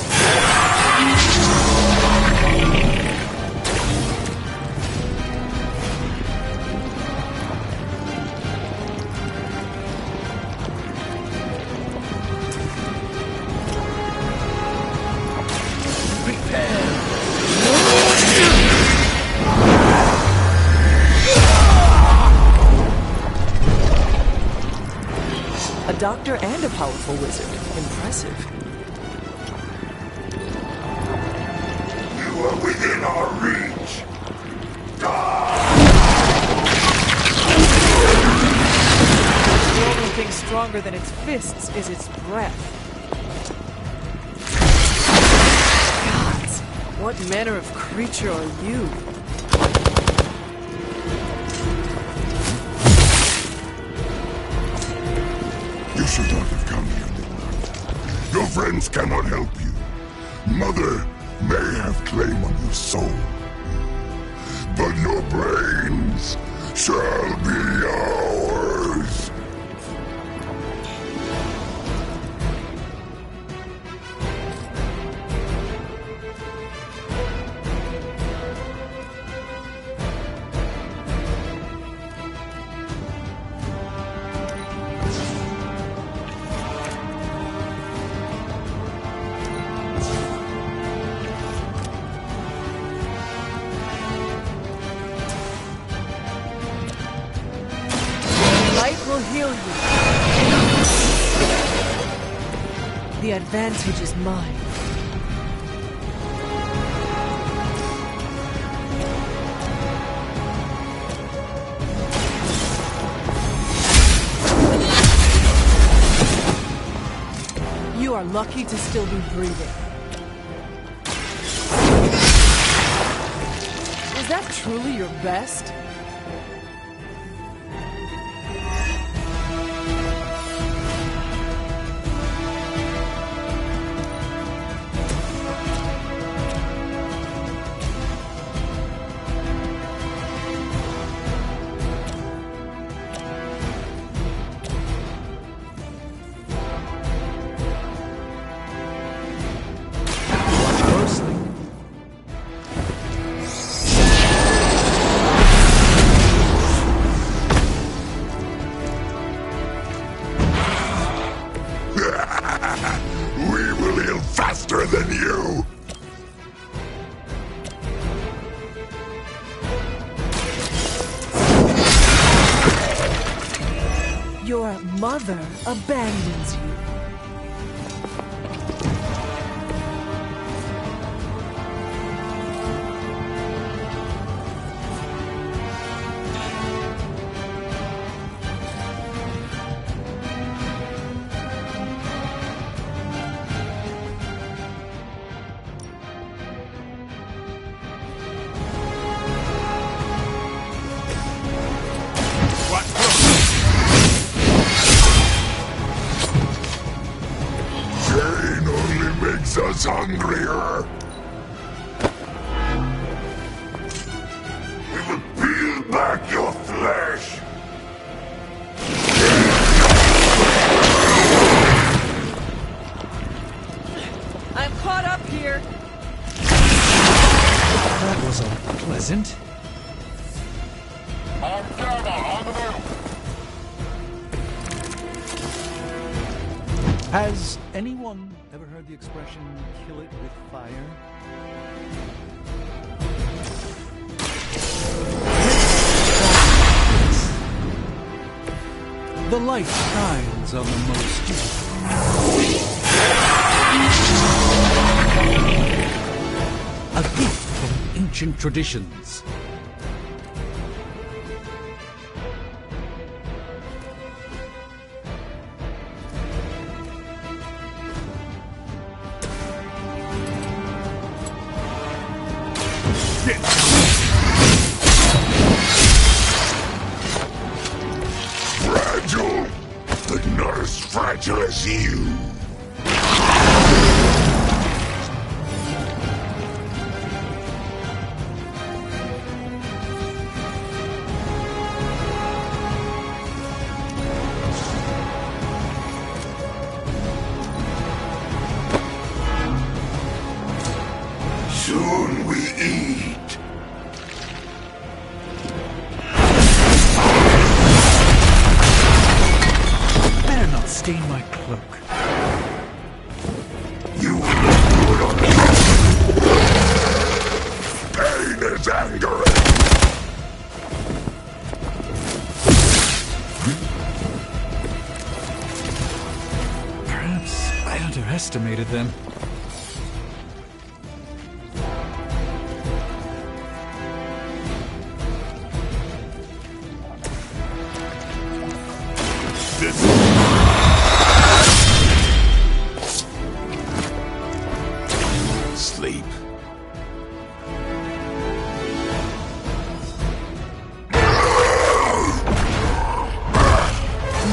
A doctor and a powerful wizard. Impressive. You are within our reach. The only thing stronger than its fists is its breath. Gods, what manner of creature are you? You should not have come here, little one. Your friends cannot help you. Mother may have claim on your soul, but your brains shall be ours. Light will heal you. The advantage is mine. You are lucky to still be breathing. Is that truly your best? you! Your mother abandons you. Pain only makes us hungrier. We will peel back your flesh. I'm caught up here. That was unpleasant. Has anyone ever heard the expression, kill it with fire? The light shines on the most beautiful. A gift from ancient traditions. Fragile, but not as fragile as you. Soon we eat. Better not stain my cloak. You will look good on the pain is angering. Perhaps I underestimated them. Sleep.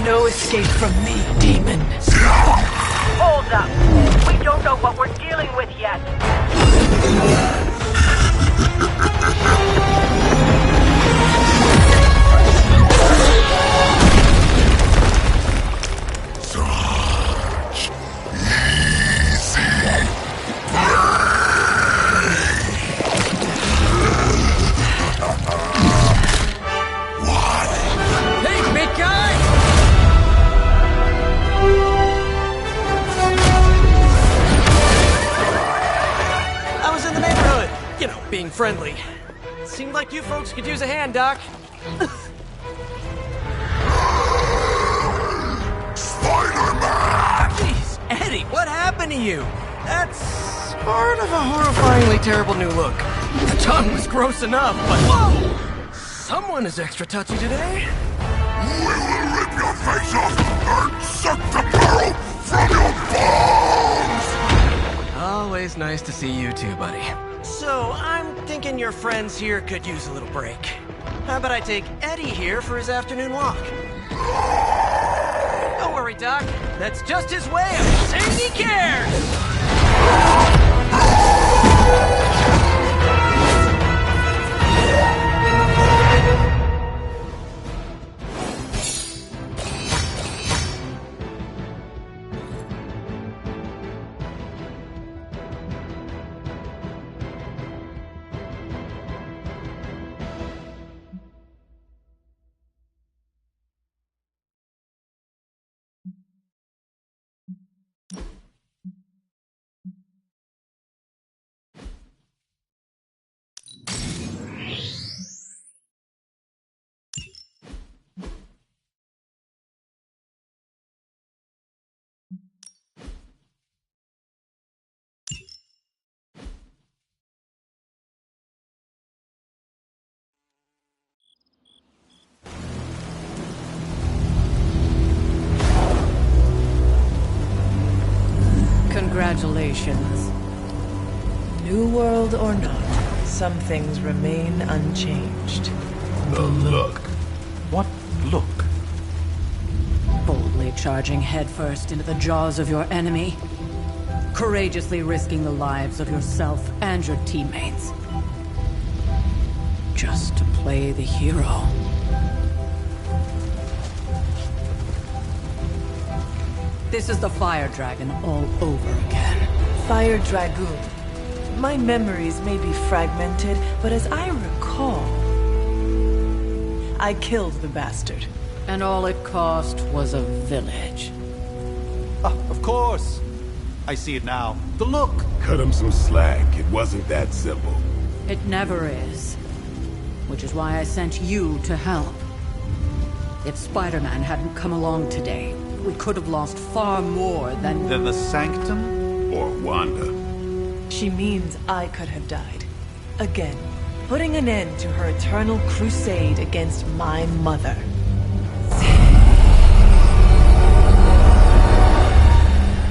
No escape from me, demon. Hold up. We don't know what we're dealing with yet. Such easy Hey, big guy! I was in the neighborhood, you know, being friendly. Seemed like you folks could use a hand, Doc. Spider-Man! Jeez, Eddie, what happened to you? That's sort of a horrifyingly terrible new look. The tongue was gross enough, but whoa! Someone is extra touchy today. We will rip your face off and suck the marrow from your bones! Always nice to see you too, buddy. So, I'm thinking your friends here could use a little break. How about I take Eddie here for his afternoon walk? Don't worry, Doc. That's just his way of saying he cares! expectations. New world or not, some things remain unchanged. The look. What look? Boldly charging headfirst into the jaws of your enemy. Courageously risking the lives of yourself and your teammates. Just to play the hero. This is the Fire Dragon all over again. Fire Dragoon. My memories may be fragmented, but as I recall, I killed the bastard. And all it cost was a village. Ah, of course. I see it now. The look. Cut him some slack. It wasn't that simple. It never is. Which is why I sent you to help. If Spider-Man hadn't come along today, we could have lost far more than... Than the Sanctum? Or Wanda. She means I could have died. Again, putting an end to her eternal crusade against my mother.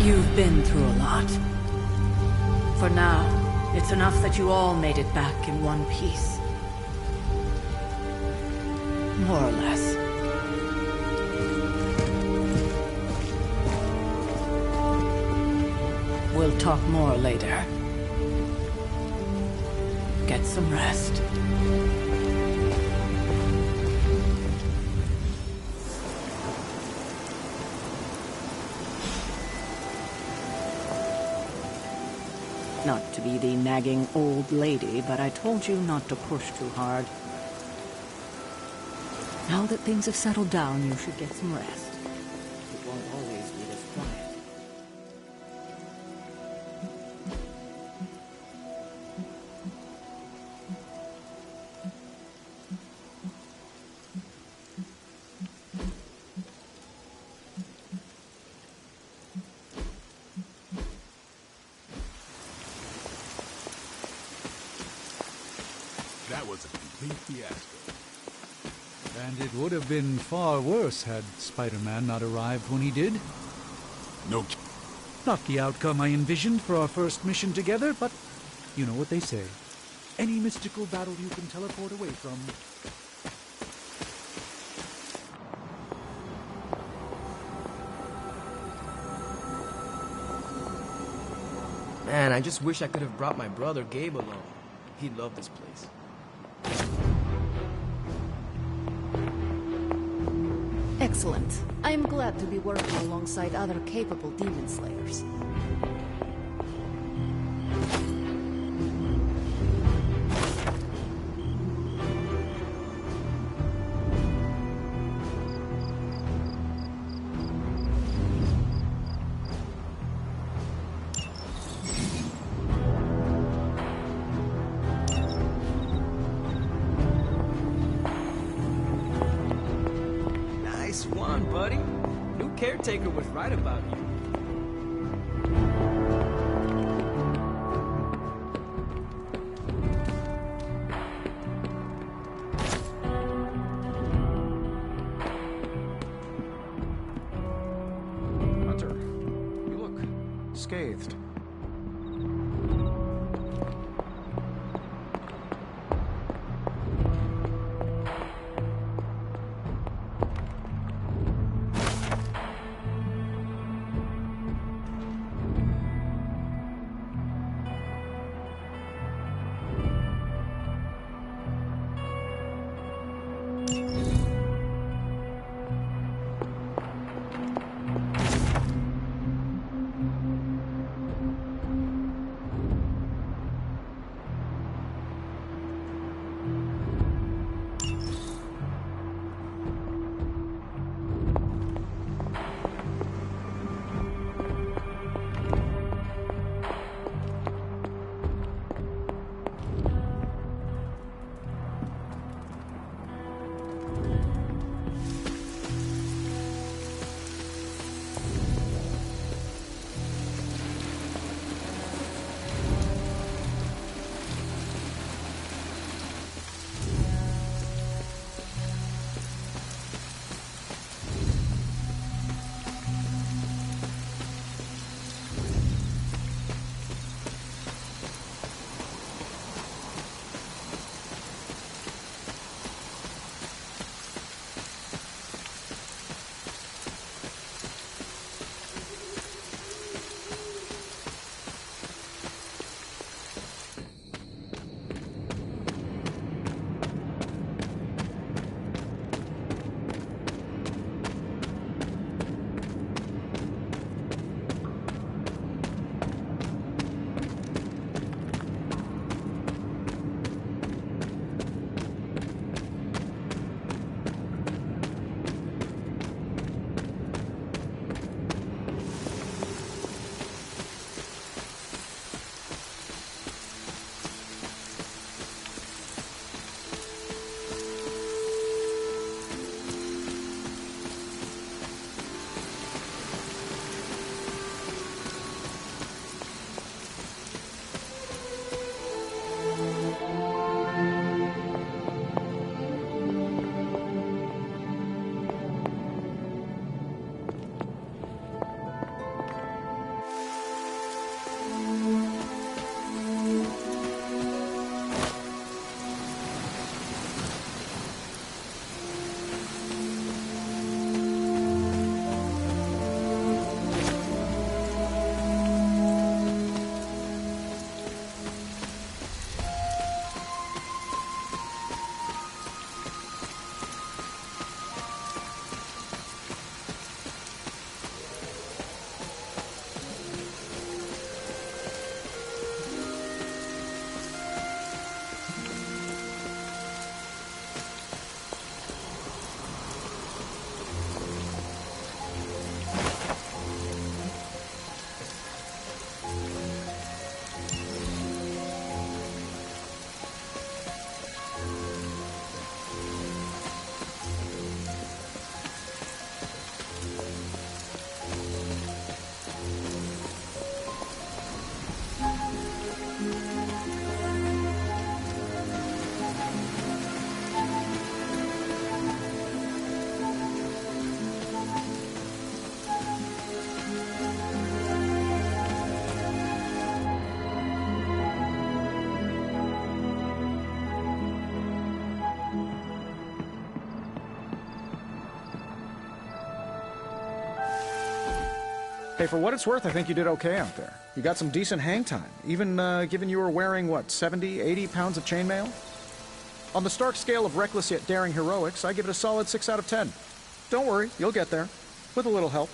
You've been through a lot. For now, it's enough that you all made it back in one piece. More or less. We'll talk more later. Get some rest. Not to be the nagging old lady, but I told you not to push too hard. Now that things have settled down, you should get some rest. It won't always be this quiet. That was a complete fiasco. And it would have been far worse had Spider-Man not arrived when he did. No. Not the outcome I envisioned for our first mission together, but you know what they say. Any mystical battle you can teleport away from. Man, I just wish I could have brought my brother Gabe along. He'd love this place. Excellent. I am glad to be working alongside other capable demon slayers. Nice one, buddy. New caretaker was right about you. Hunter, you look scathed. Hey, for what it's worth, I think you did okay out there. You got some decent hang time, even given you were wearing, what, 70, 80 pounds of chainmail? On the Stark scale of reckless yet daring heroics, I give it a solid 6 out of 10. Don't worry, you'll get there. With a little help.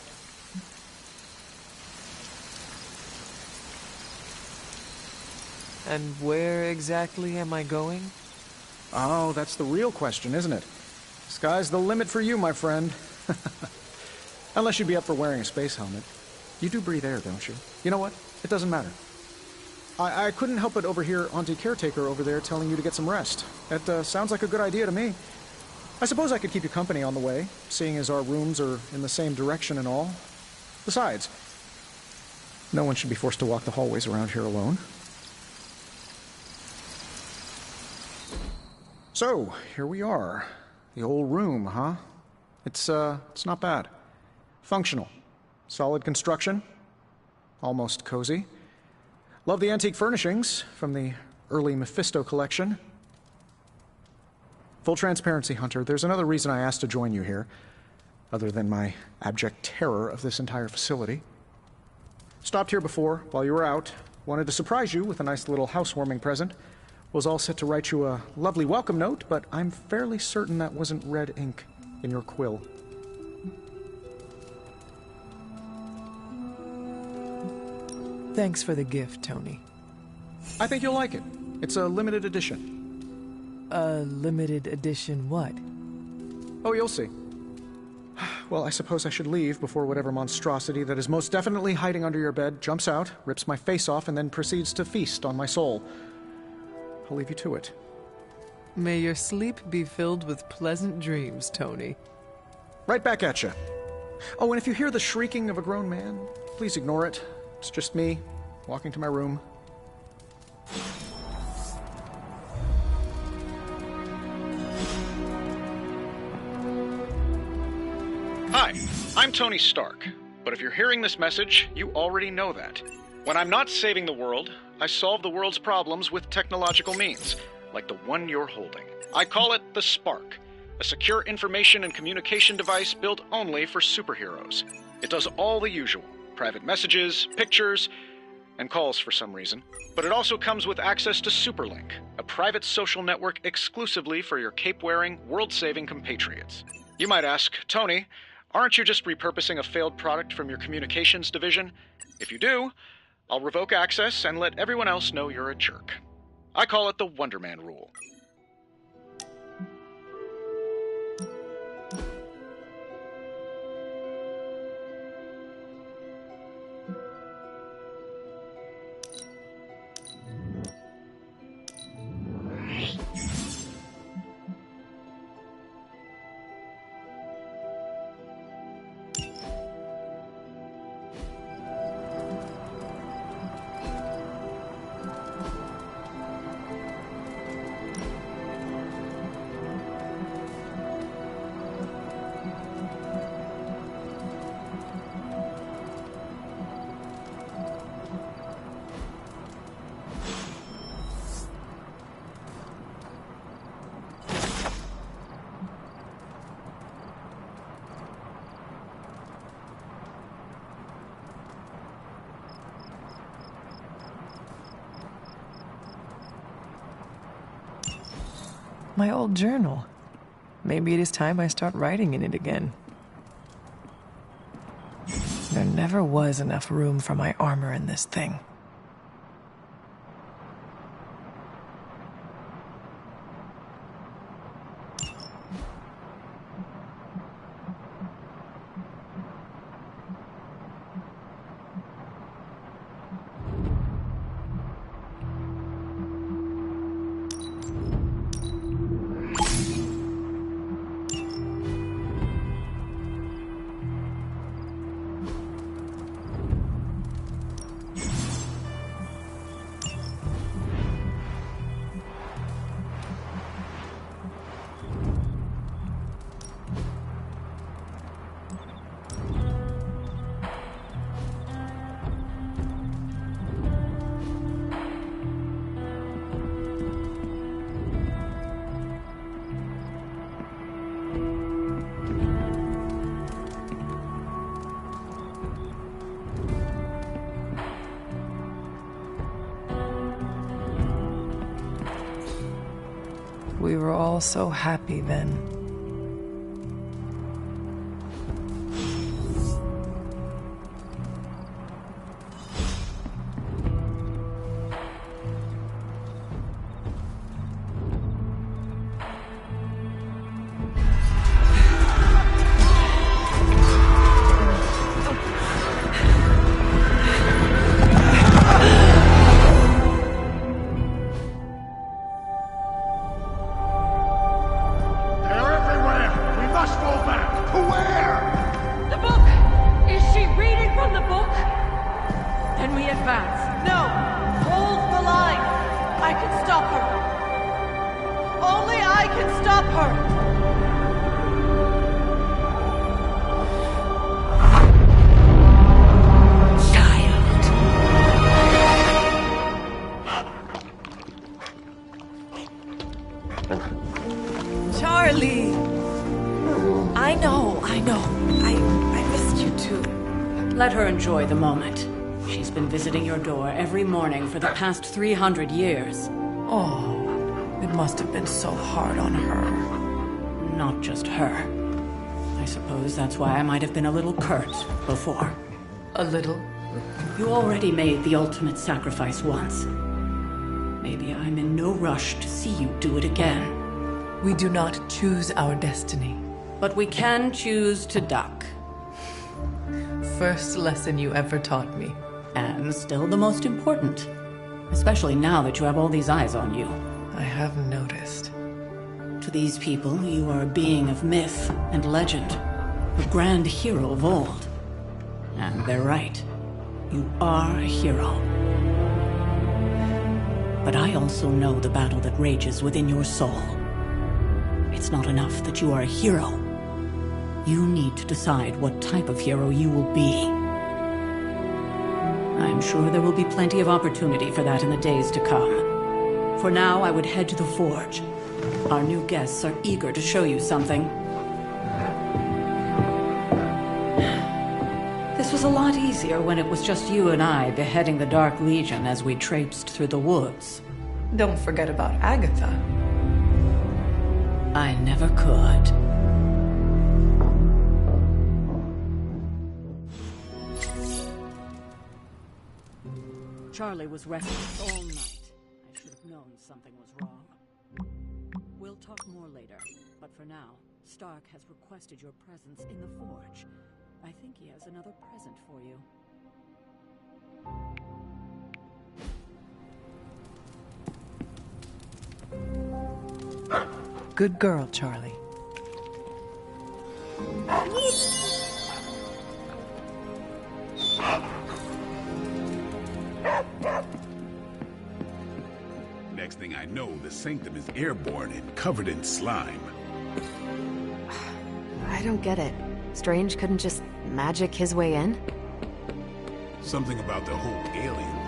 And where exactly am I going? Oh, that's the real question, isn't it? Sky's the limit for you, my friend. Unless you'd be up for wearing a space helmet. You do breathe air, don't you? You know what? It doesn't matter. I couldn't help but overhear Auntie Caretaker over there telling you to get some rest. That sounds like a good idea to me. I suppose I could keep you company on the way, seeing as our rooms are in the same direction and all. Besides, no one should be forced to walk the hallways around here alone. So, here we are. The old room, huh? It's not bad. Functional. Solid construction. Almost cozy. Love the antique furnishings from the early Mephisto collection. Full transparency, Hunter, there's another reason I asked to join you here, other than my abject terror of this entire facility. Stopped here before, while you were out. Wanted to surprise you with a nice little housewarming present. Was all set to write you a lovely welcome note, but I'm fairly certain that wasn't red ink in your quill. Thanks for the gift, Tony. I think you'll like it. It's a limited edition. A limited edition what? Oh, you'll see. Well, I suppose I should leave before whatever monstrosity that is most definitely hiding under your bed jumps out, rips my face off, and then proceeds to feast on my soul. I'll leave you to it. May your sleep be filled with pleasant dreams, Tony. Right back at you. Oh, and if you hear the shrieking of a grown man, please ignore it. It's just me, walking to my room. Hi, I'm Tony Stark, but if you're hearing this message, you already know that. When I'm not saving the world, I solve the world's problems with technological means, like the one you're holding. I call it the Spark, a secure information and communication device built only for superheroes. It does all the usual, private messages, pictures, and calls for some reason. But it also comes with access to Superlink, a private social network exclusively for your cape-wearing, world-saving compatriots. You might ask, Tony, aren't you just repurposing a failed product from your communications division? If you do, I'll revoke access and let everyone else know you're a jerk. I call it the Wonder Man rule. My old journal. Maybe it is time I start writing in it again. There never was enough room for my armor in this thing. We were all so happy then. Charlie! I know. I missed you too. Let her enjoy the moment. She's been visiting your door every morning for the past 300 years. Oh, it must have been so hard on her. Not just her. I suppose that's why I might have been a little curt before. A little? You already made the ultimate sacrifice once. Maybe I'm in no rush to see you do it again. We do not choose our destiny. But we can choose to duck. First lesson you ever taught me. And still the most important. Especially now that you have all these eyes on you. I have noticed. To these people, you are a being of myth and legend. A grand hero of old. And they're right. You are a hero. But I also know the battle that rages within your soul. It's not enough that you are a hero. You need to decide what type of hero you will be. I'm sure there will be plenty of opportunity for that in the days to come. For now, I would head to the Forge. Our new guests are eager to show you something. This was a lot easier when it was just you and I beheading the Dark Legion as we traipsed through the woods. Don't forget about Agatha. I never could. Charlie was restless all night. I should have known something was wrong. We'll talk more later, but for now, Stark has requested your presence in the Forge. I think he has another present for you. Good girl, Charlie. Next thing I know, the Sanctum is airborne and covered in slime. I don't get it. Strange couldn't just magic his way in? Something about the whole alien thing.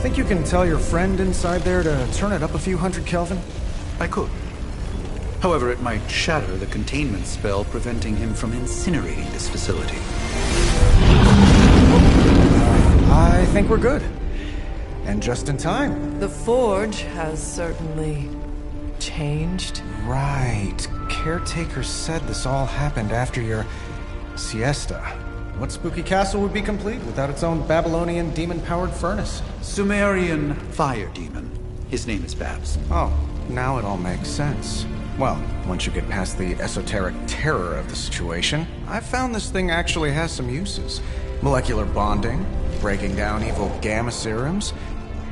Think you can tell your friend inside there to turn it up a few hundred Kelvin? I could. However, it might shatter the containment spell preventing him from incinerating this facility. I think we're good. And just in time. The Forge has certainly changed. Right. Caretaker said this all happened after your siesta. What spooky castle would be complete without its own Babylonian demon-powered furnace? Sumerian fire demon. His name is Babs. Oh, now it all makes sense. Well, once you get past the esoteric terror of the situation, I've found this thing actually has some uses. Molecular bonding, breaking down evil gamma serums,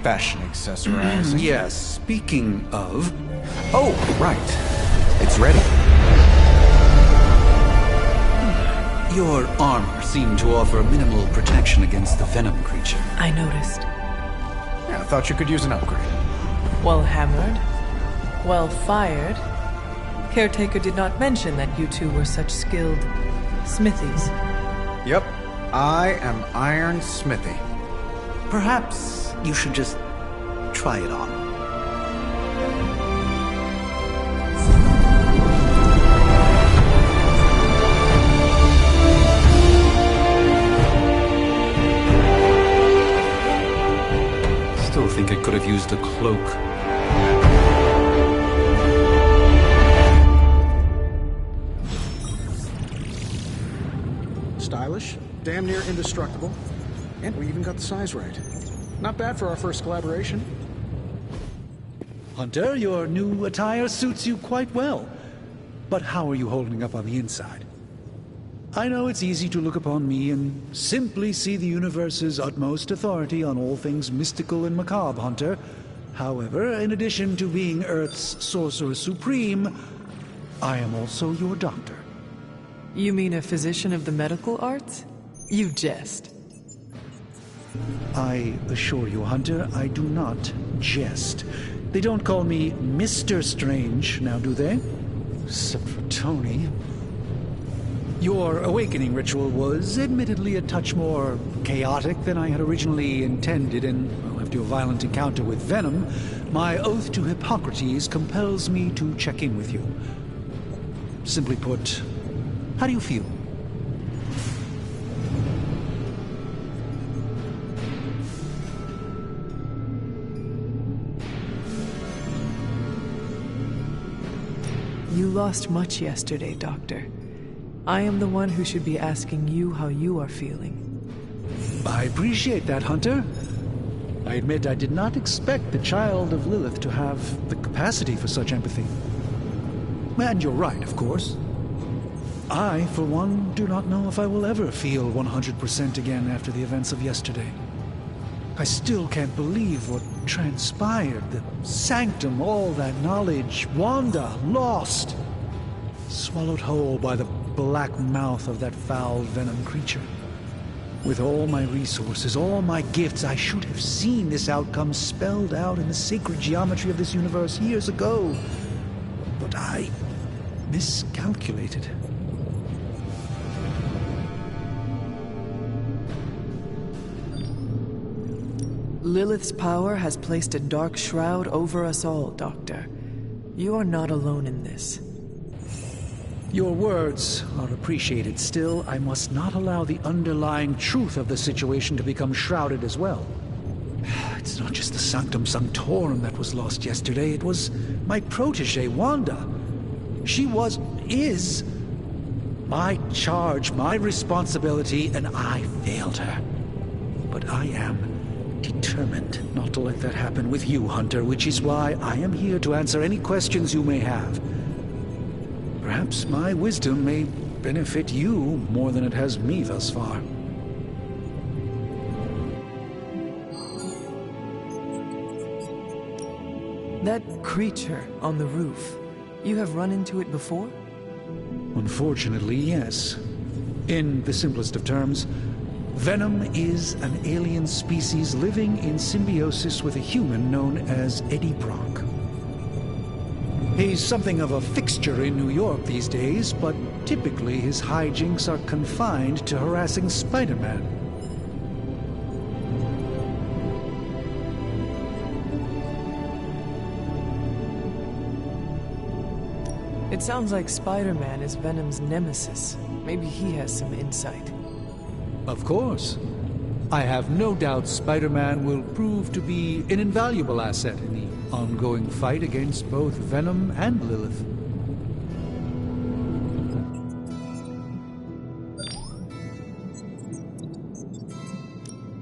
fashion accessorizing. Yes, speaking of... Oh, right. It's ready. Your armor seemed to offer minimal protection against the venom creature. I noticed. Yeah, I thought you could use an upgrade. Well hammered, well fired, Caretaker did not mention that you two were such skilled smithies. Yep, I am Iron Smithy. Perhaps you should just try it on. Still think I could have used a cloak. Stylish, damn near indestructible, and we even got the size right. Not bad for our first collaboration. Hunter, your new attire suits you quite well. But how are you holding up on the inside? I know it's easy to look upon me and simply see the universe's utmost authority on all things mystical and macabre, Hunter. However, in addition to being Earth's Sorcerer Supreme, I am also your doctor. You mean a physician of the medical arts? You jest. I assure you, Hunter, I do not jest. They don't call me Mr. Strange, now do they? Except for Tony. Your awakening ritual was admittedly a touch more chaotic than I had originally intended, and well, after your violent encounter with Venom, my oath to Hippocrates compels me to check in with you. Simply put, how do you feel? You lost much yesterday, Doctor. I am the one who should be asking you how you are feeling. I appreciate that, Hunter. I admit I did not expect the child of Lilith to have the capacity for such empathy. And you're right, of course. I, for one, do not know if I will ever feel 100% again after the events of yesterday. I still can't believe what transpired. The Sanctum, all that knowledge, Wanda, lost. Swallowed whole by the black mouth of that foul venom creature. With all my resources, all my gifts, I should have seen this outcome spelled out in the sacred geometry of this universe years ago. But I miscalculated. Lilith's power has placed a dark shroud over us all, Doctor. You are not alone in this. Your words are appreciated. Still, I must not allow the underlying truth of the situation to become shrouded as well. It's not just the Sanctum Sanctorum that was lost yesterday. It was my protege, Wanda. She is my charge, my responsibility, and I failed her. But I am determined not to let that happen with you, Hunter, which is why I am here to answer any questions you may have. Perhaps my wisdom may benefit you more than it has me thus far. That creature on the roof, you have run into it before? Unfortunately, yes. In the simplest of terms, Venom is an alien species living in symbiosis with a human known as Eddie Brock. He's something of a fixture in New York these days, but typically his hijinks are confined to harassing Spider-Man. It sounds like Spider-Man is Venom's nemesis. Maybe he has some insight. Of course. I have no doubt Spider-Man will prove to be an invaluable asset in the ongoing fight against both Venom and Lilith.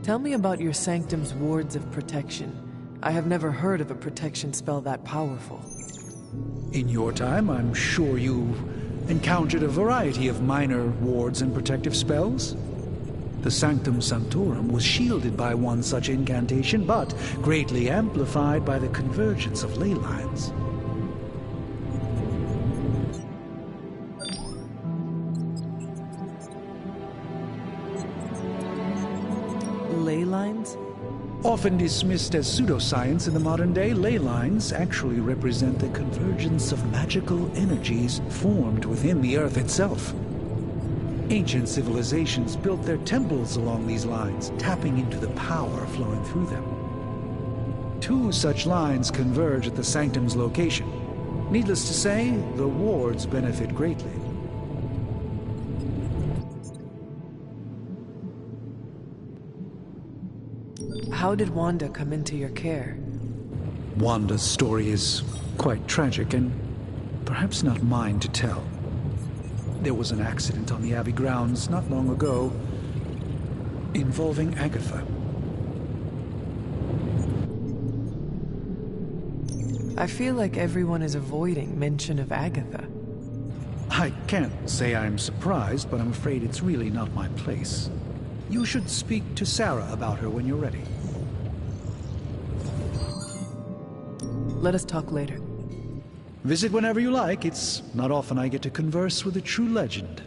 Tell me about your Sanctum's wards of protection. I have never heard of a protection spell that powerful. In your time, I'm sure you encountered a variety of minor wards and protective spells. The Sanctum Sanctorum was shielded by one such incantation, but greatly amplified by the convergence of ley lines. Ley lines? Often dismissed as pseudoscience in the modern day, ley lines actually represent the convergence of magical energies formed within the Earth itself. Ancient civilizations built their temples along these lines, tapping into the power flowing through them. 2 such lines converge at the Sanctum's location. Needless to say, the wards benefit greatly. How did Wanda come into your care? Wanda's story is quite tragic and perhaps not mine to tell. There was an accident on the Abbey grounds not long ago involving Agatha. I feel like everyone is avoiding mention of Agatha. I can't say I'm surprised, but I'm afraid it's really not my place. You should speak to Sarah about her when you're ready. Let us talk later. Visit whenever you like. It's not often I get to converse with a true legend.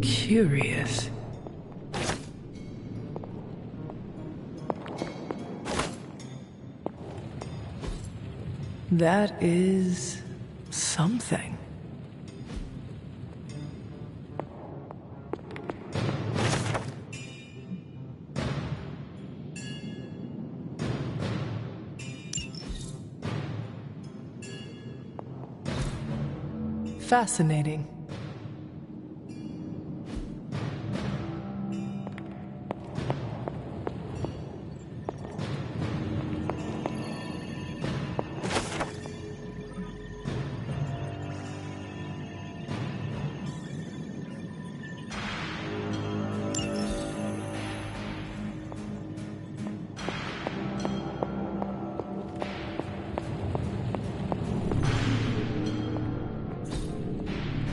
Curious. That is something. Fascinating.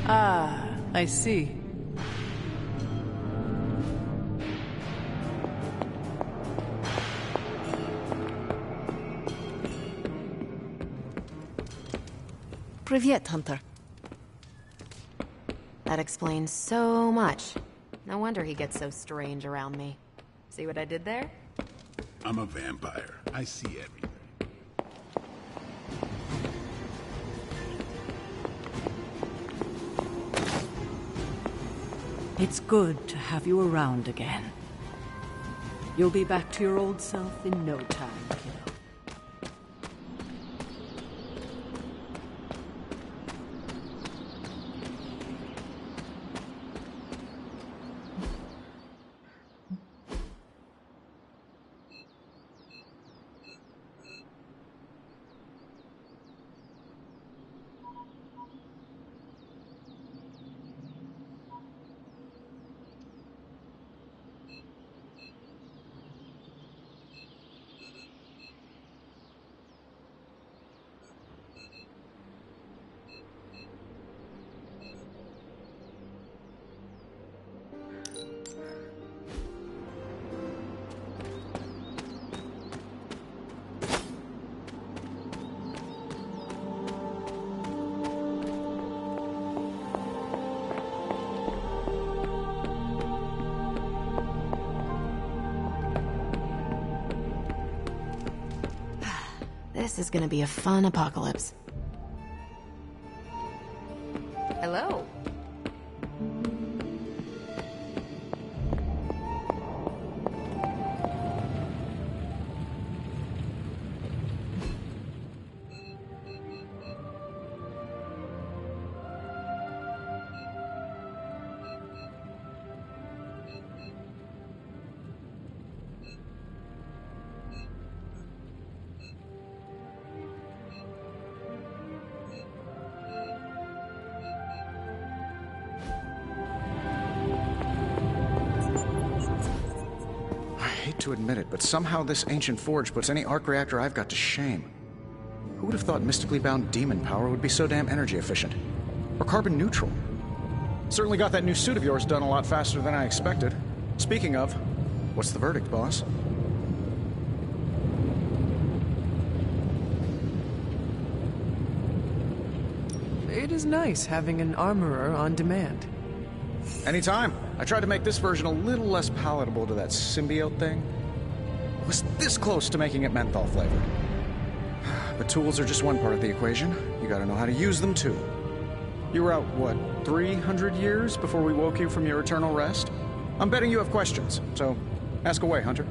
Ah, I see. Privyet, Hunter. That explains so much. No wonder he gets so strange around me. See what I did there? I'm a vampire. I see everything. It's good to have you around again. You'll be back to your old self in no time, kiddo. This is gonna be a fun apocalypse. Hello. To admit it, but somehow this ancient forge puts any arc reactor I've got to shame. Who would have thought mystically bound demon power would be so damn energy efficient? Or carbon neutral? Certainly got that new suit of yours done a lot faster than I expected. Speaking of, what's the verdict, boss? is nice having an armorer on demand. Anytime. I tried to make this version a little less palatable to that symbiote thing. It was this close to making it menthol flavored. But tools are just one part of the equation. You gotta know how to use them too. You were out, what, 300 years before we woke you from your eternal rest? I'm betting you have questions, so ask away, Hunter.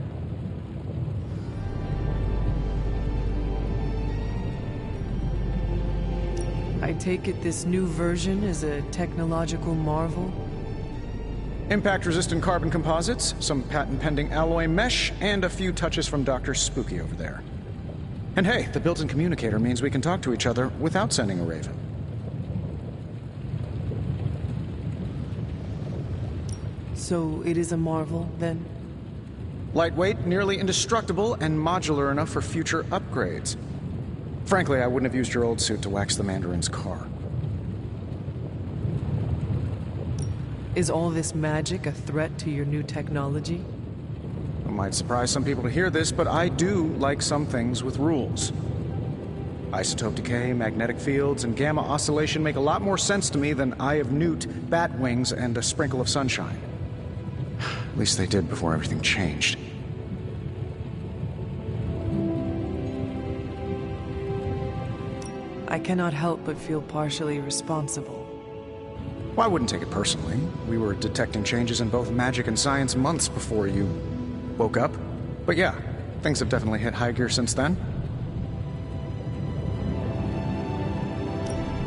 I take it this new version is a technological marvel? Impact-resistant carbon composites, some patent-pending alloy mesh, and a few touches from Dr. Spooky over there. And hey, the built-in communicator means we can talk to each other without sending a raven. So it is a marvel, then? Lightweight, nearly indestructible, and modular enough for future upgrades. Frankly, I wouldn't have used your old suit to wax the Mandarin's car. Is all this magic a threat to your new technology? It might surprise some people to hear this, but I do like some things with rules. Isotope decay, magnetic fields, and gamma oscillation make a lot more sense to me than Eye of Newt, bat wings, and a sprinkle of sunshine. At least they did before everything changed. I cannot help but feel partially responsible. Well, I wouldn't take it personally. We were detecting changes in both magic and science months before you woke up. But yeah, things have definitely hit high gear since then.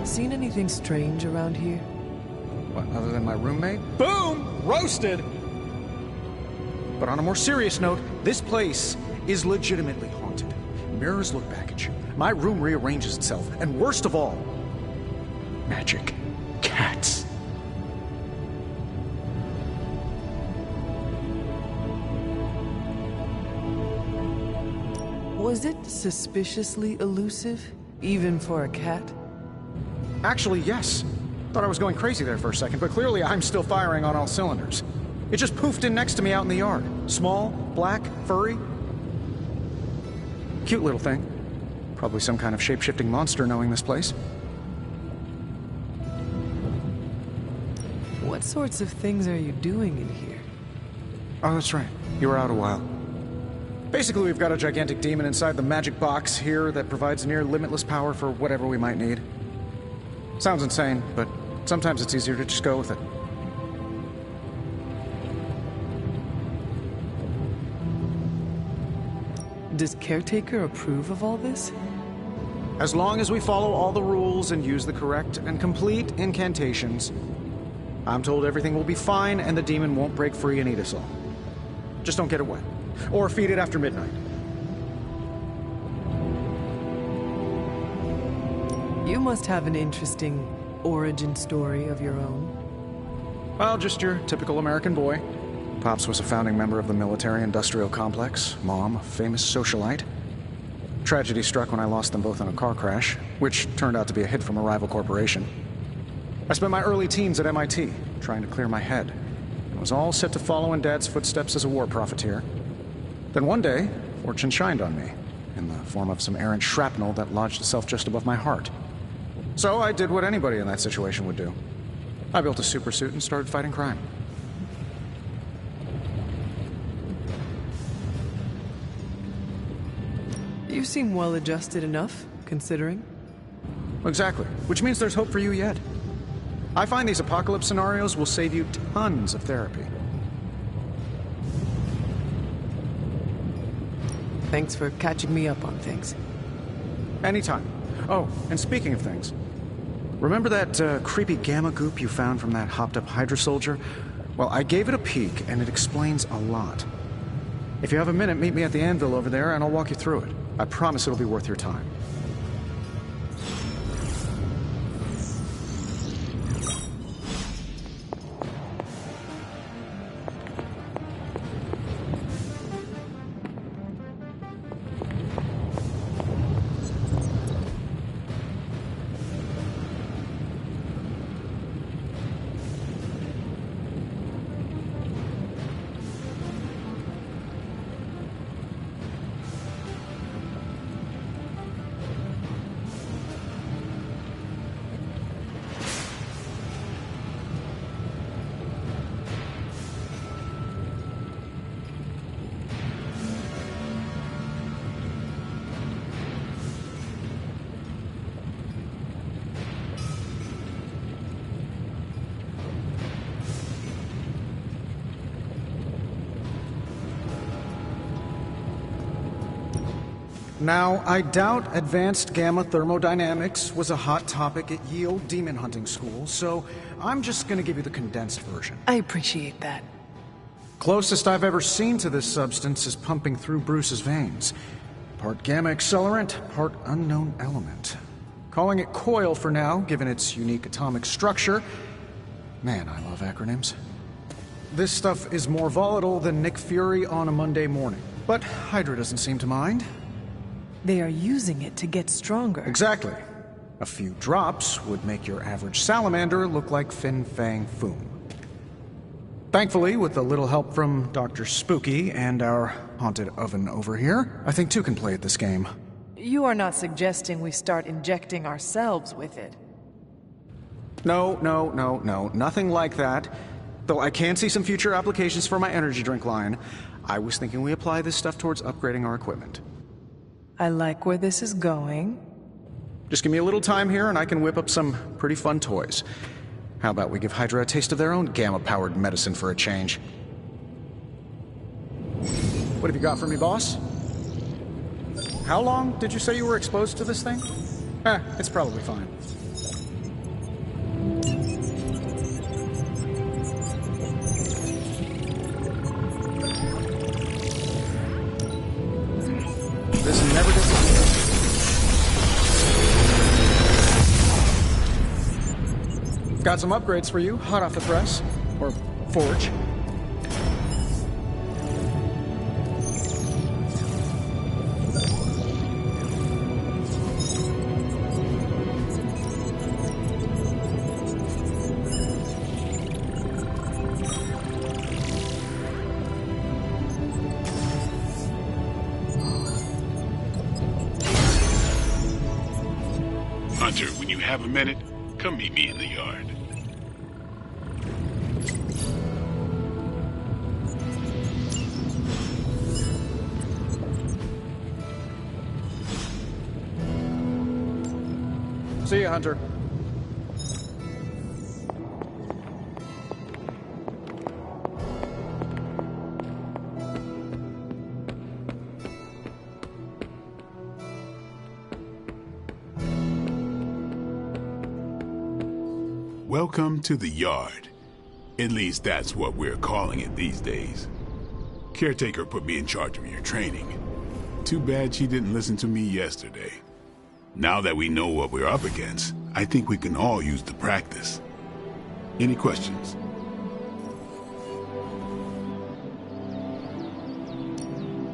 Seen anything strange around here? What, other than my roommate? Boom! Roasted! But on a more serious note, this place is legitimately haunted. Mirrors look back at you. My room rearranges itself. And worst of all, magic cats. Was it suspiciously elusive, even for a cat? Actually, yes. Thought I was going crazy there for a second, but clearly I'm still firing on all cylinders. It just poofed in next to me out in the yard. Small, black, furry. Cute little thing. Probably some kind of shape-shifting monster knowing this place. What sorts of things are you doing in here? Oh, that's right. You were out a while. Basically, we've got a gigantic demon inside the magic box here that provides near limitless power for whatever we might need. Sounds insane, but sometimes it's easier to just go with it. Does Caretaker approve of all this? As long as we follow all the rules and use the correct and complete incantations, I'm told everything will be fine and the demon won't break free and eat us all. Just don't get it wet. Or feed it after midnight. You must have an interesting origin story of your own. Well, just your typical American boy. Pops was a founding member of the military-industrial complex. Mom, a famous socialite. Tragedy struck when I lost them both in a car crash, which turned out to be a hit from a rival corporation. I spent my early teens at MIT, trying to clear my head, and was all set to follow in Dad's footsteps as a war profiteer. Then one day, fortune shined on me, in the form of some errant shrapnel that lodged itself just above my heart. So I did what anybody in that situation would do. I built a supersuit and started fighting crime. You seem well-adjusted enough, considering. Exactly, which means there's hope for you yet. I find these apocalypse scenarios will save you tons of therapy. Thanks for catching me up on things. Anytime. Oh, and speaking of things, remember that creepy gamma goop you found from that hopped-up Hydra soldier? Well, I gave it a peek, and it explains a lot. If you have a minute, meet me at the anvil over there, and I'll walk you through it. I promise it'll be worth your time. Now, I doubt advanced gamma thermodynamics was a hot topic at Yield Demon Hunting School, so I'm just gonna give you the condensed version. I appreciate that. Closest I've ever seen to this substance is pumping through Bruce's veins. Part gamma accelerant, part unknown element. Calling it coil for now, given its unique atomic structure. Man, I love acronyms. This stuff is more volatile than Nick Fury on a Monday morning, but Hydra doesn't seem to mind. They are using it to get stronger. Exactly. A few drops would make your average salamander look like Fin Fang Foom. Thankfully, with a little help from Dr. Spooky and our haunted oven over here, I think two can play at this game. You are not suggesting we start injecting ourselves with it. No, nothing like that. Though I can see some future applications for my energy drink line. I was thinking we apply this stuff towards upgrading our equipment. I like where this is going. Just give me a little time here and I can whip up some pretty fun toys. How about we give Hydra a taste of their own gamma-powered medicine for a change? What have you got for me, boss? How long did you say you were exposed to this thing? It's probably fine. This never disappears. Got some upgrades for you, hot off the press. Or forge. Hunter, when you have a minute, come meet me in the yard. See ya, Hunter. Welcome to the yard. At least that's what we're calling it these days. Caretaker put me in charge of your training. Too bad she didn't listen to me yesterday. Now that we know what we're up against, I think we can all use the practice. Any questions?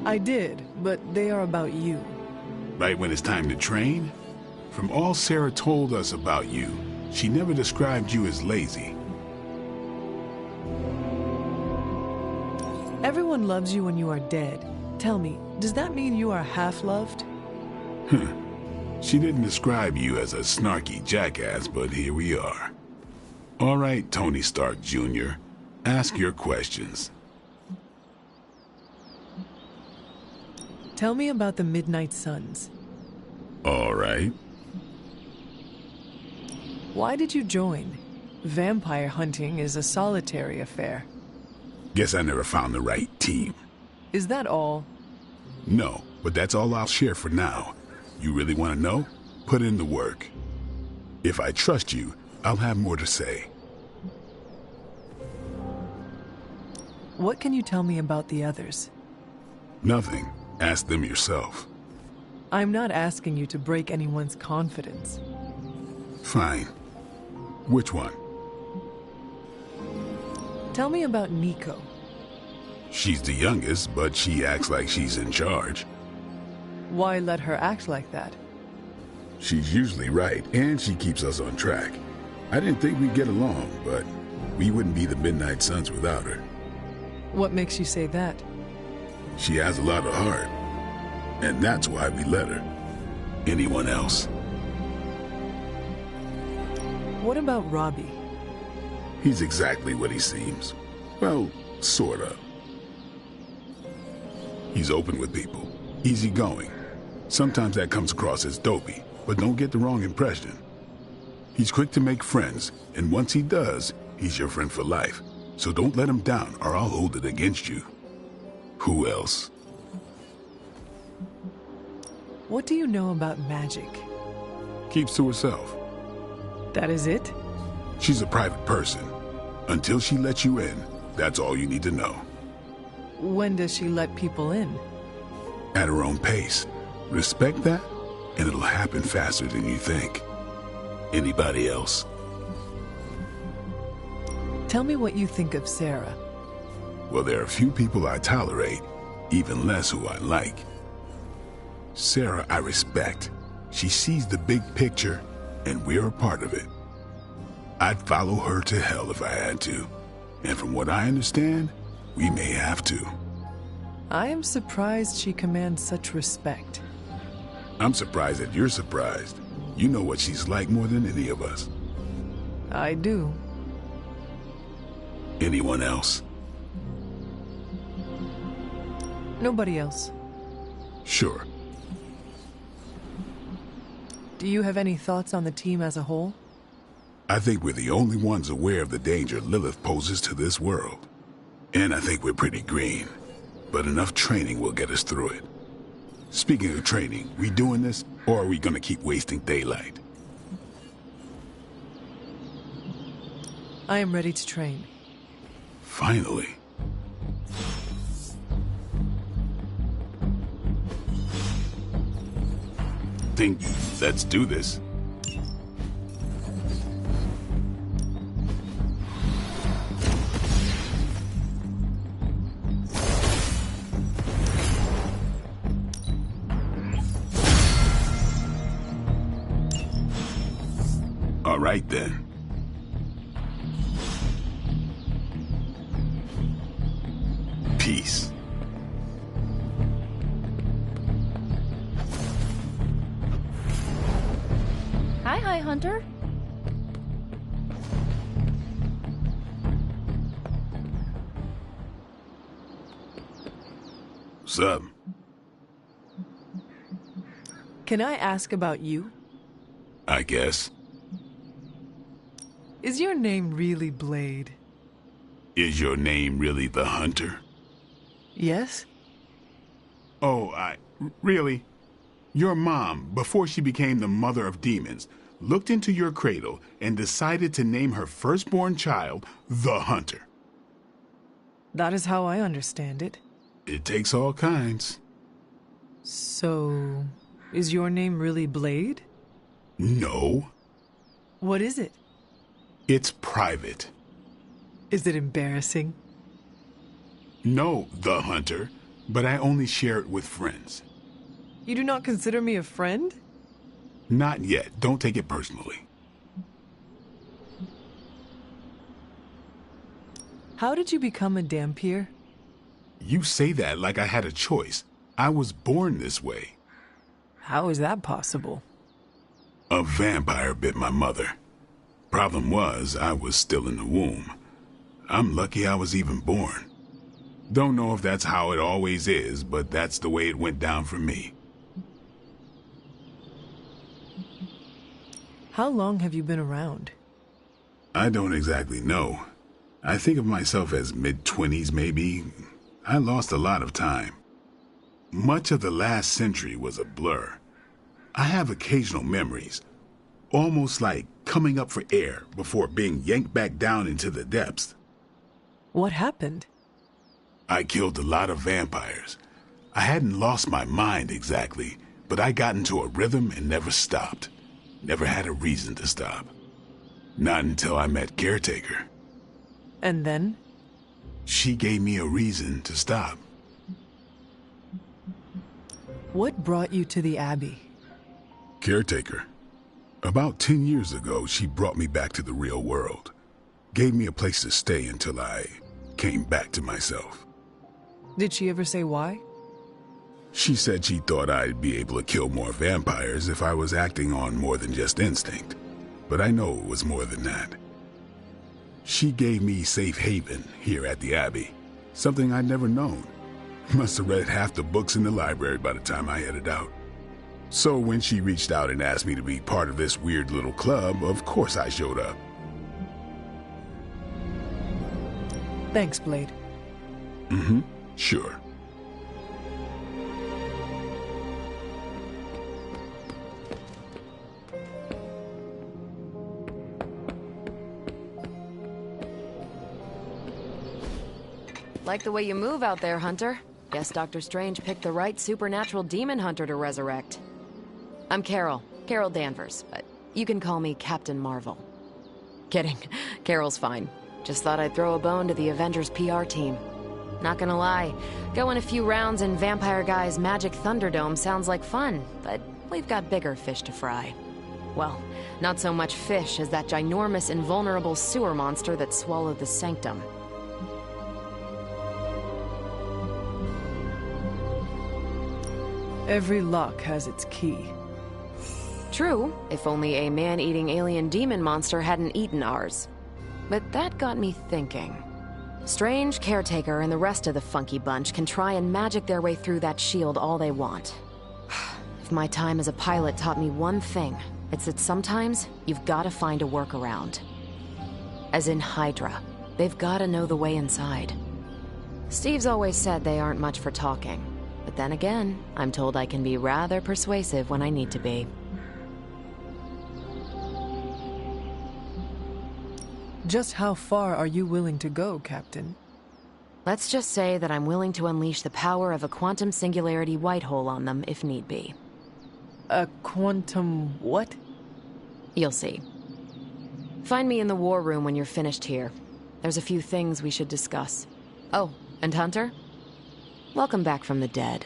I did, but they are about you. Right when it's time to train? From all Sarah told us about you, she never described you as lazy. Everyone loves you when you are dead. Tell me, does that mean you are half-loved? She didn't describe you as a snarky jackass, but here we are. All right, Tony Stark Jr., ask your questions. Tell me about the Midnight Suns. All right. Why did you join? Vampire hunting is a solitary affair. Guess I never found the right team. Is that all? No, but that's all I'll share for now. You really want to know? Put in the work. If I trust you, I'll have more to say. What can you tell me about the others? Nothing. Ask them yourself. I'm not asking you to break anyone's confidence. Fine. Which one? Tell me about Nico. She's the youngest, but she acts like she's in charge. Why let her act like that? She's usually right, and she keeps us on track. I didn't think we'd get along, but we wouldn't be the Midnight Suns without her. What makes you say that? She has a lot of heart, and that's why we let her. Anyone else? What about Robbie? He's exactly what he seems. Well, sorta. He's open with people, easygoing. Sometimes that comes across as dopey, but don't get the wrong impression. He's quick to make friends, and once he does, he's your friend for life. So don't let him down, or I'll hold it against you. Who else? What do you know about magic? Keeps to herself. That is it? She's a private person. Until she lets you in, that's all you need to know. When does she let people in? At her own pace. Respect that, and it'll happen faster than you think. Anybody else? Tell me what you think of Sarah. Well, there are a few people I tolerate, even less who I like. Sarah, I respect. She sees the big picture, and we're a part of it. I'd follow her to hell if I had to. And from what I understand, we may have to. I am surprised she commands such respect. I'm surprised that you're surprised. You know what she's like more than any of us. I do. Anyone else? Nobody else. Sure. Do you have any thoughts on the team as a whole? I think we're the only ones aware of the danger Lilith poses to this world. And I think we're pretty green. But enough training will get us through it. Speaking of training, we doing this, or are we gonna keep wasting daylight? I am ready to train. Finally. Let's do this. All right, then. Peace. Hi, Hunter. What's up? Can I ask about you? I guess. Is your name really Blade? Is your name really the Hunter? Yes? Oh, really? Your mom, before she became the mother of demons, looked into your cradle and decided to name her firstborn child the Hunter. That is how I understand it. It takes all kinds. So, is your name really Blade? No. What is it? It's private. Is it embarrassing? No, the Hunter, but I only share it with friends. You do not consider me a friend? Not yet. Don't take it personally. How did you become a Dampier? You say that like I had a choice. I was born this way. How is that possible? A vampire bit my mother. Problem was, I was still in the womb. I'm lucky I was even born. Don't know if that's how it always is, but that's the way it went down for me. How long have you been around? I don't exactly know. I think of myself as mid-20s, maybe. I lost a lot of time. Much of the last century was a blur. I have occasional memories, almost like coming up for air before being yanked back down into the depths. What happened? I killed a lot of vampires. I hadn't lost my mind exactly, but I got into a rhythm and never stopped. Never had a reason to stop. Not until I met Caretaker. And then? She gave me a reason to stop. What brought you to the Abbey? Caretaker. About 10 years ago, she brought me back to the real world. Gave me a place to stay until I came back to myself. Did she ever say why? She said she thought I'd be able to kill more vampires if I was acting on more than just instinct. But I know it was more than that. She gave me safe haven here at the Abbey, something I'd never known. Must have read half the books in the library by the time I headed out. So when she reached out and asked me to be part of this weird little club, of course I showed up. Thanks, Blade. Sure. Like the way you move out there, Hunter. Guess Dr. Strange picked the right supernatural demon hunter to resurrect. I'm Carol Danvers, but you can call me Captain Marvel. Kidding, Carol's fine. Just thought I'd throw a bone to the Avengers PR team. Not gonna lie, going a few rounds in Vampire Guy's Magic Thunderdome sounds like fun, but we've got bigger fish to fry. Well, not so much fish as that ginormous invulnerable sewer monster that swallowed the Sanctum. Every lock has its key. True, if only a man-eating alien demon monster hadn't eaten ours. But that got me thinking. Strange, Caretaker, and the rest of the funky bunch can try and magic their way through that shield all they want. If my time as a pilot taught me one thing, it's that sometimes you've gotta find a workaround. As in Hydra, they've gotta know the way inside. Steve's always said they aren't much for talking. But then again, I'm told I can be rather persuasive when I need to be. Just how far are you willing to go, Captain? Let's just say that I'm willing to unleash the power of a quantum singularity white hole on them if need be. A quantum what? You'll see. Find me in the war room when you're finished here. There's a few things we should discuss. Oh, and Hunter? Welcome back from the dead.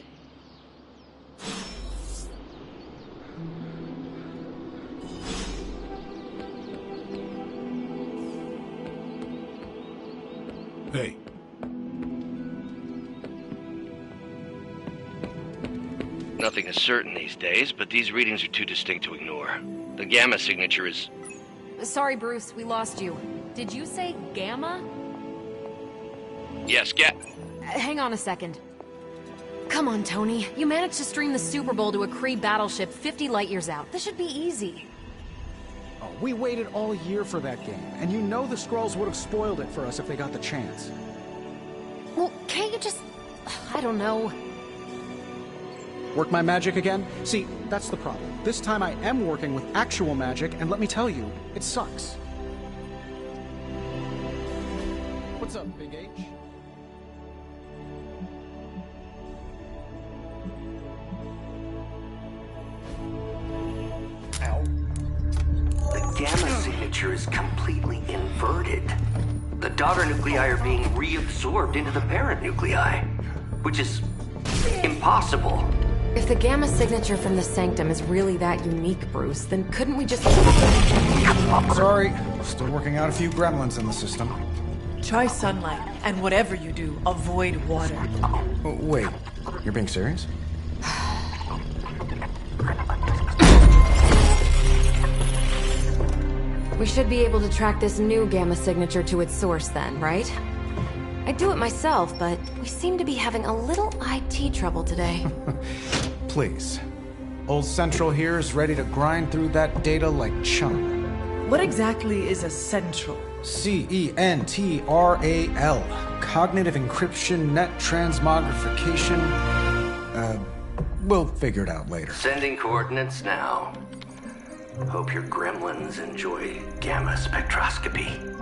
Hey. Nothing is certain these days, but these readings are too distinct to ignore. The gamma signature is... Sorry, Bruce, we lost you. Did you say Gamma? Yes, Hang on a second. Come on, Tony. You managed to stream the Super Bowl to a Kree battleship 50 light-years out. This should be easy. Oh, we waited all year for that game, and you know the Skrulls would have spoiled it for us if they got the chance. Well, can't you just... I don't know. Work my magic again? See, that's the problem. This time I am working with actual magic, and let me tell you, it sucks. What's up, Big H? Ow. The gamma signature is completely inverted. The daughter nuclei are being reabsorbed into the parent nuclei, which is impossible. If the gamma signature from the Sanctum is really that unique, Bruce, then couldn't we just... Sorry, still working out a few gremlins in the system. Try sunlight, and whatever you do, avoid water. Oh, wait, you're being serious? We should be able to track this new gamma signature to its source then, right? I'd do it myself, but we seem to be having a little IT trouble today. Please. Old Central here is ready to grind through that data like chum. What exactly is a central? CENTRAL. Cognitive Encryption Net Transmogrification. We'll figure it out later. Sending coordinates now. Hope your gremlins enjoy gamma spectroscopy.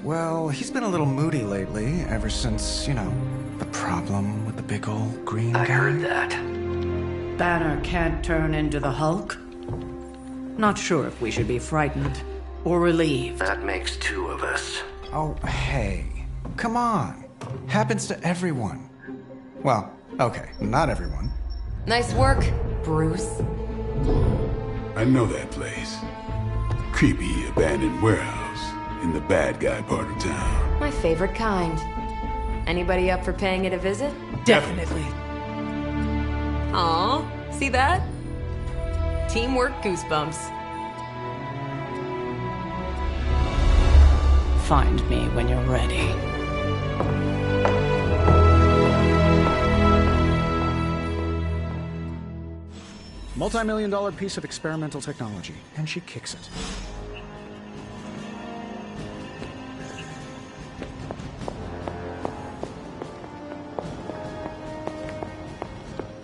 Well, he's been a little moody lately, ever since, you know, the problem with the big old green guy. I heard that. Banner can't turn into the Hulk? Not sure if we should be frightened or relieved. That makes two of us. Oh, hey. Come on. Happens to everyone. Well, okay, not everyone. Nice work, Bruce. I know that place. Creepy abandoned warehouse in the bad guy part of town. My favorite kind. Anybody up for paying it a visit? Definitely. Aw, see that? Teamwork goosebumps. Find me when you're ready. Multi-million-dollar piece of experimental technology, and she kicks it.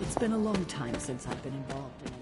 It's been a long time since I've been involved in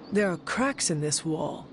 There are cracks in this wall.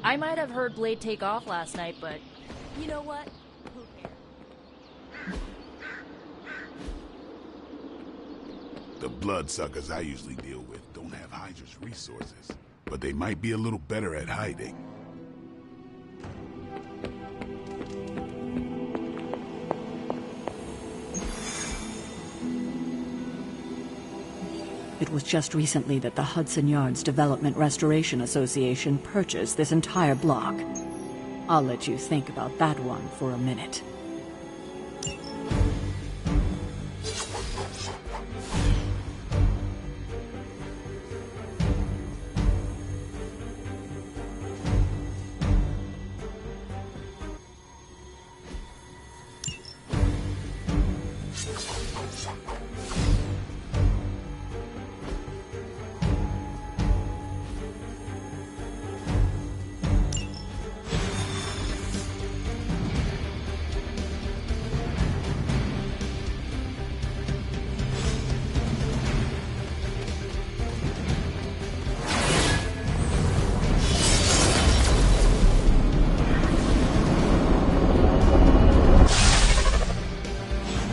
I might have heard Blade take off last night, but you know what? Who cares? The bloodsuckers I usually deal with don't have Hydra's resources, but they might be a little better at hiding. It was just recently that the Hudson Yards Development Restoration Association purchased this entire block. I'll let you think about that one for a minute.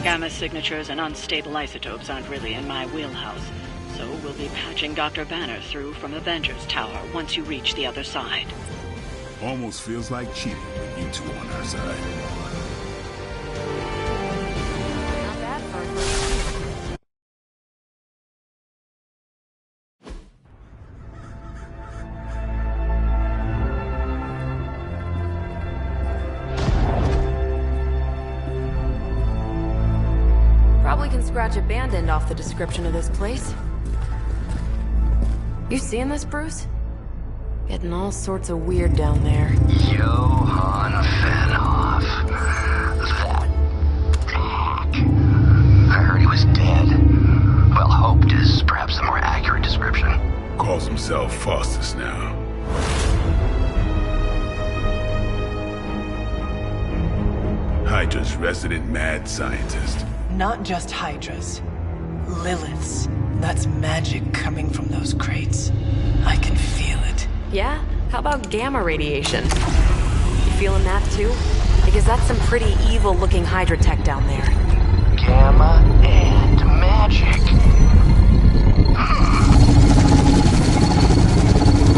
Gamma signatures and unstable isotopes aren't really in my wheelhouse, so we'll be patching Dr. Banner through from Avengers Tower once you reach the other side. Almost feels like cheating with you two on our side. Not bad for a Probably can scratch a band end off the description of this place. You seeing this, Bruce? Getting all sorts of weird down there. Johann Fenhoff. That hack. I heard he was dead. Well, hoped is perhaps a more accurate description. Calls himself yourself Faustus now. Hydra's resident mad scientist. Not just Hydra's. Lilith's. That's magic coming from those crates. I can feel it. Yeah? How about gamma radiation? You feeling that too? Because that's some pretty evil-looking Hydra tech down there. Gamma and magic.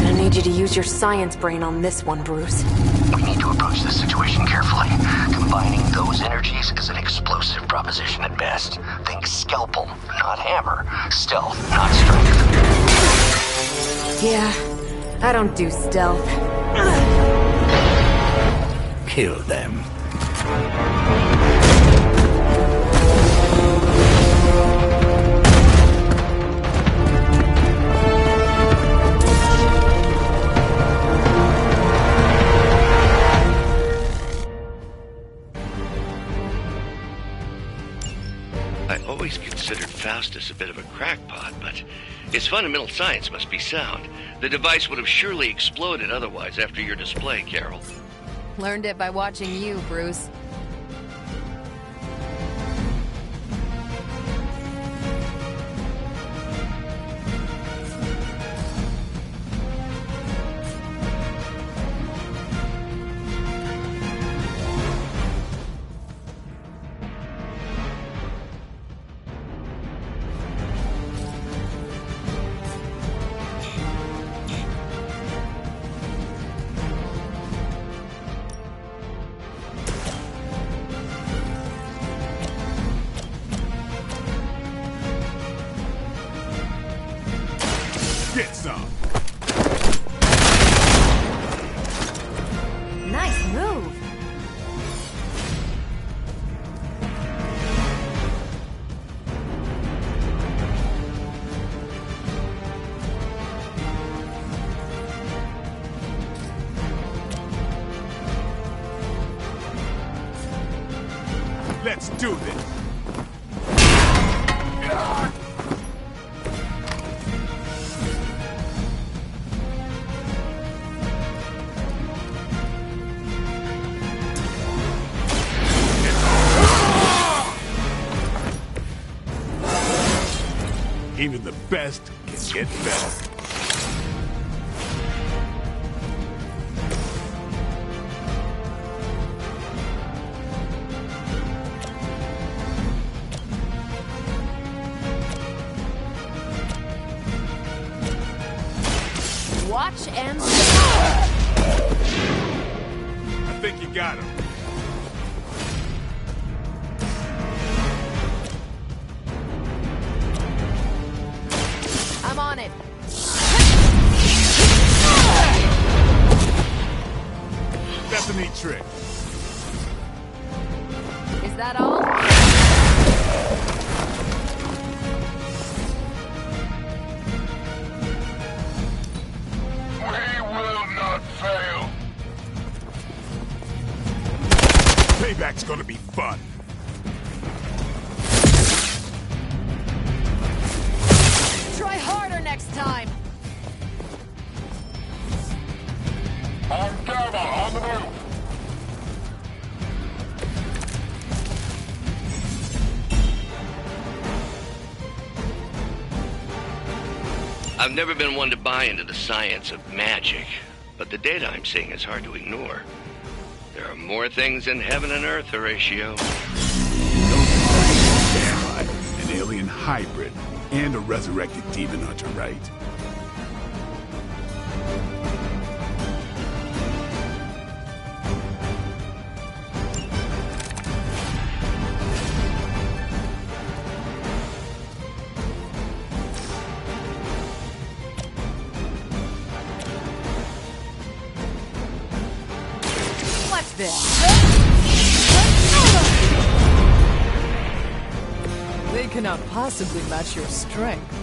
I need you to use your science brain on this one, Bruce. We need to approach this situation carefully. Combining those energies is an explosive proposition at best. Think scalpel, not hammer. Stealth, not strength. Yeah, I don't do stealth. Kill them. I always considered Faustus a bit of a crackpot, but his fundamental science must be sound. The device would have surely exploded otherwise after your display, Carol. Learned it by watching you, Bruce. Get some. Nice move. Let's do this. Even the best can get better. Watch and I think you got him. I'm on it. That's a neat trick. Is that all? We will not fail. Payback's gonna be fun. Try harder next time. On Gamma, on the move. I've never been one to buy into the science of magic, but the data I'm seeing is hard to ignore. There are more things in heaven and earth, Horatio. Vampire, an alien hybrid, and a resurrected demon hunter, right? What's this? They cannot possibly match your strength.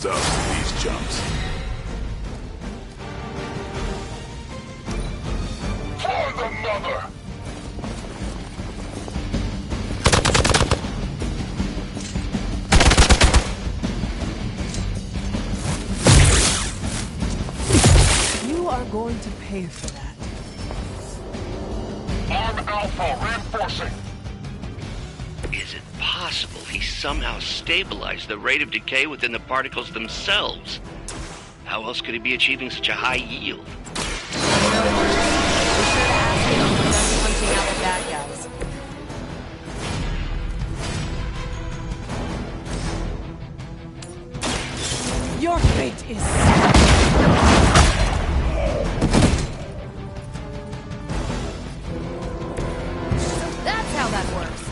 up to these jumps. For the mother! You are going to pay for that. On Alpha, reinforcing. Is it possible he somehow stabilized the rate of decay within the particles themselves? How else could he be achieving such a high yield? Punching out the bad guys. Your fate is sealed. That's how that works.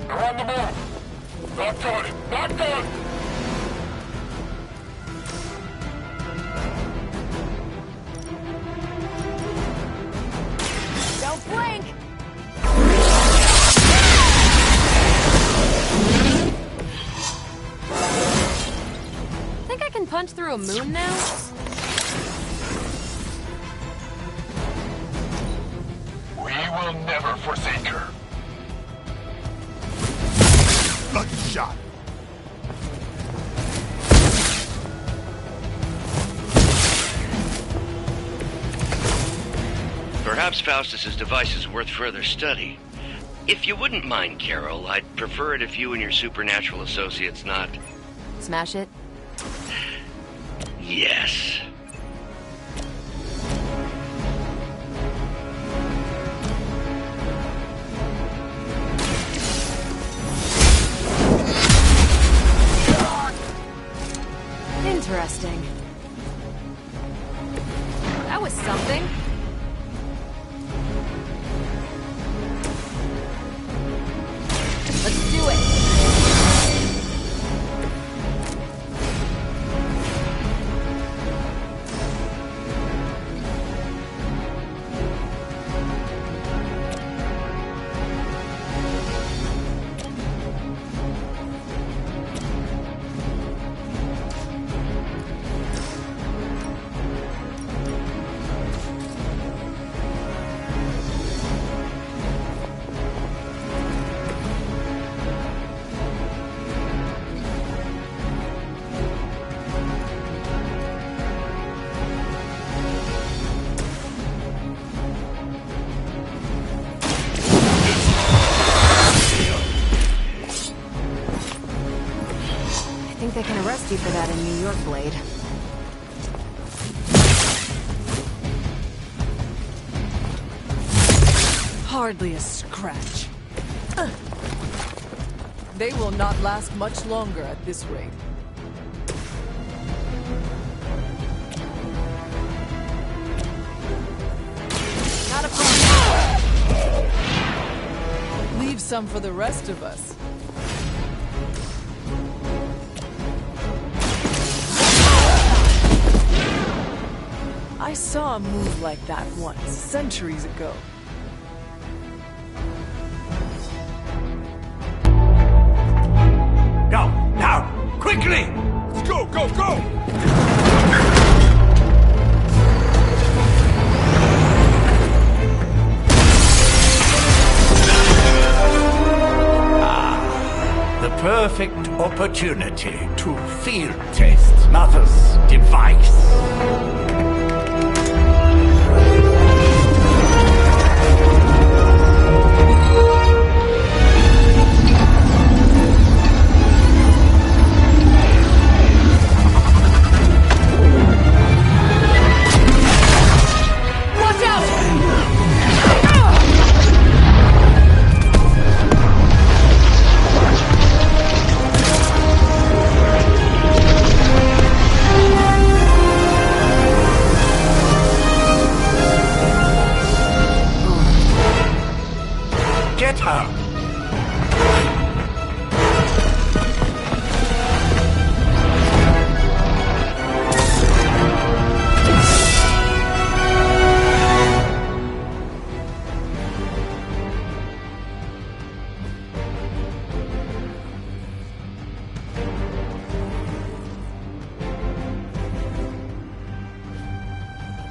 They're on the move! Not good! Not good! Don't blink! Think I can punch through a moon now? We will never forsake her. Lucky shot. Perhaps Faustus's device is worth further study. If you wouldn't mind, Carol, I'd prefer it if you and your supernatural associates not... Smash it? Yes. Interesting. That was something. Let's do it. I think they can arrest you for that in New York, Blade. Hardly a scratch. They will not last much longer at this rate. Not a problem. Leave some for the rest of us. I saw a move like that once, centuries ago. Go, now, quickly! Let's go, go, go! The perfect opportunity to field test Mother's device.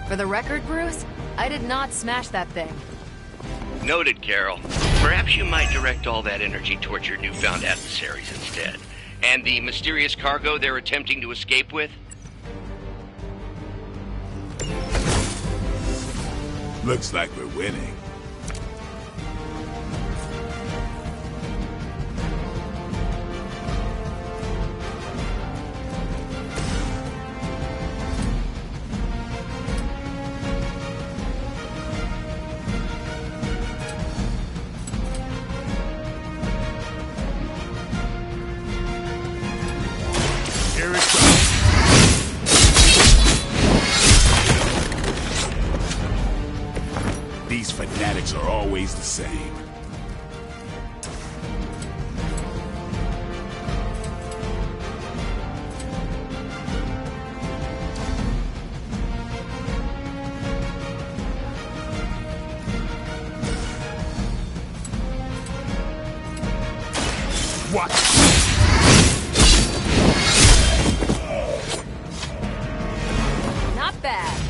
For the record, Bruce, I did not smash that thing. Noted, Carol. Perhaps you might direct all that energy towards your newfound adversaries instead. And the mysterious cargo they're attempting to escape with? Looks like we're winning. Here it comes. These fanatics are always the same. What? Not bad.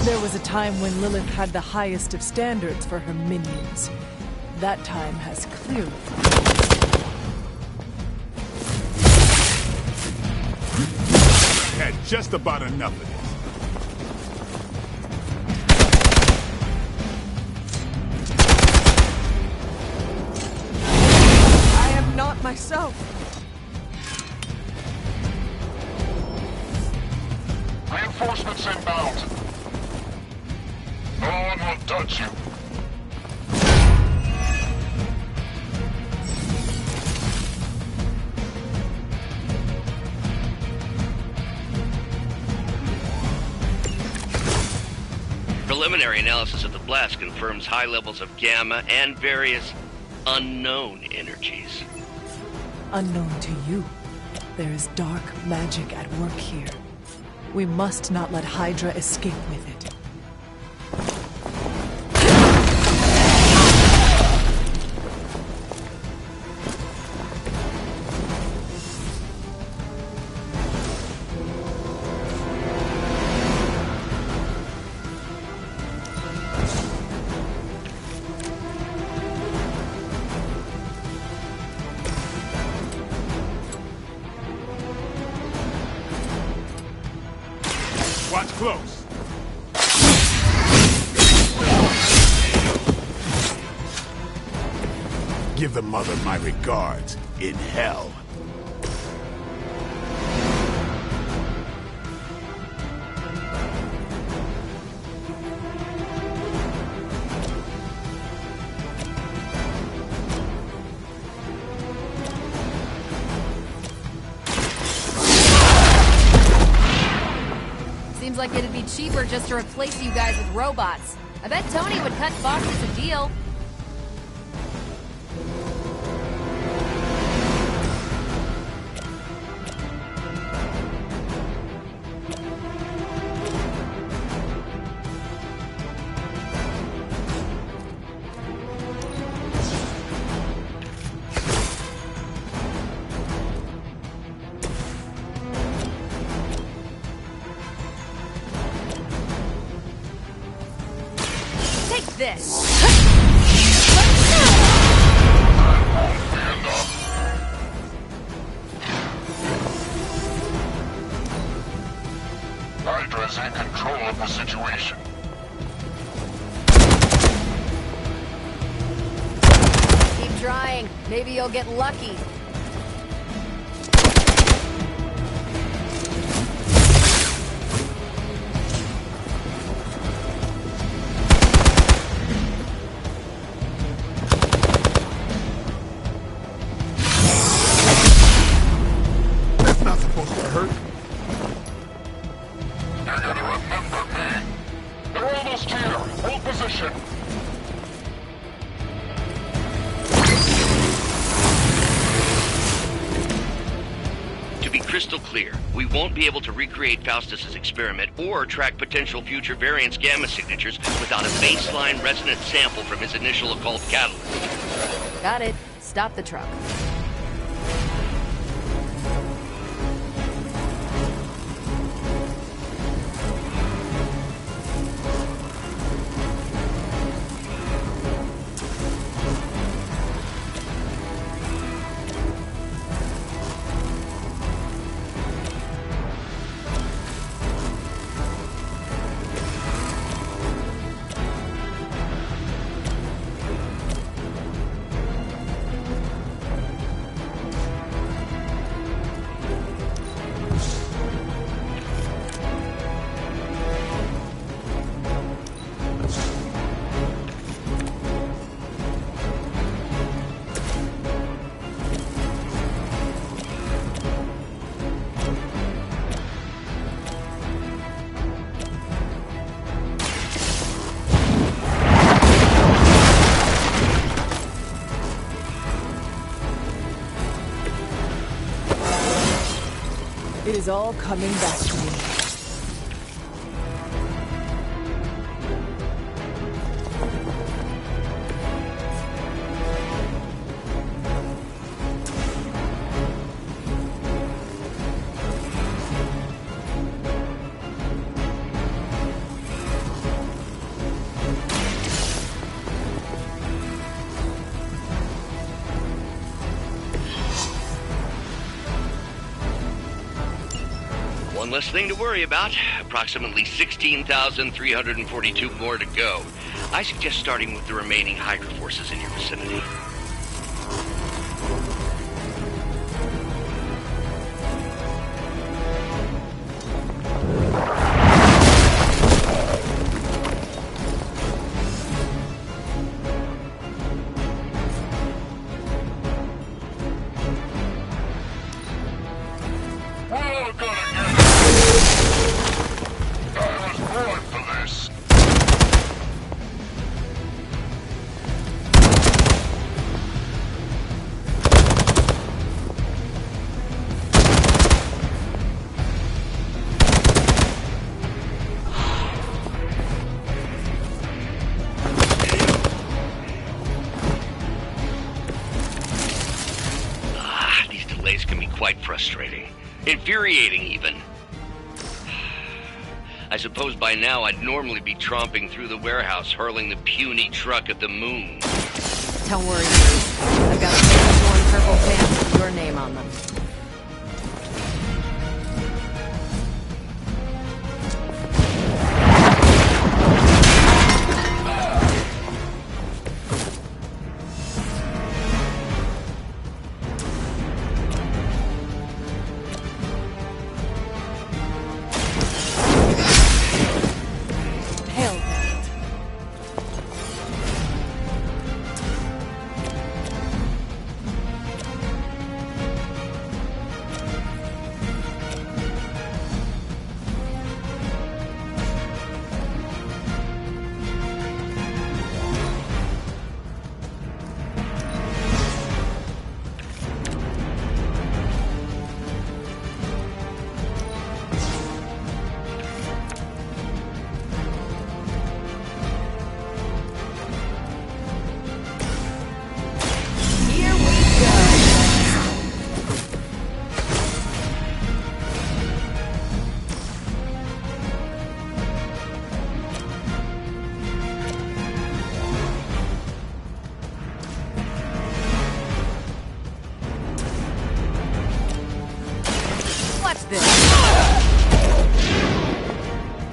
There was a time when Lilith had the highest of standards for her minions. That time has clearly... Had just about enough of this. I am not myself. Reinforcements inbound. No one will touch you. Preliminary analysis of the blast confirms high levels of gamma and various unknown energies. Unknown to you, there is dark magic at work here. We must not let Hydra escape with it. Watch close. Give the mother my regards in hell. Seems like it'd be cheaper just to replace you guys with robots. I bet Tony would cut bosses a deal. This. Hydra's in control of the situation. Keep trying. Maybe you'll get lucky. crystal clear. We won't be able to recreate Faustus's experiment or track potential future variance gamma signatures without a baseline resonance sample from his initial occult catalyst. Got it. Stop the truck. It is all coming back to me. One less thing to worry about. Approximately 16,342 more to go. I suggest starting with the remaining Hydra forces in your vicinity. Frustrating. Infuriating, even. I suppose by now I'd normally be tromping through the warehouse, hurling the puny truck at the moon. Don't worry, I've got torn purple pants with your name on them.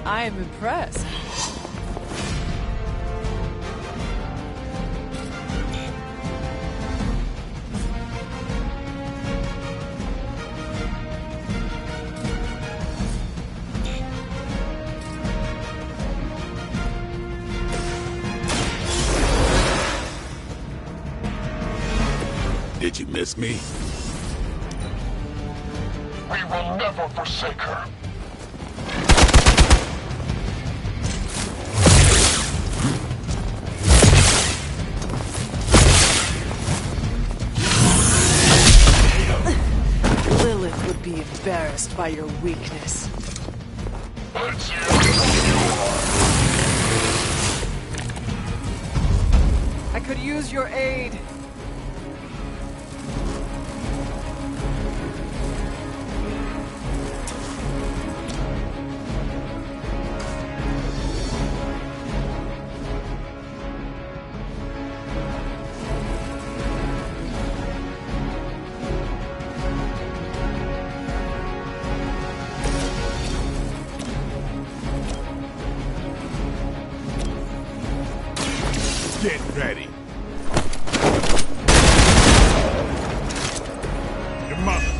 I am impressed. Did you miss me? We will never forsake her. Lilith would be a better perplexed by your weakness. I could use your aid. Get ready. Your mother.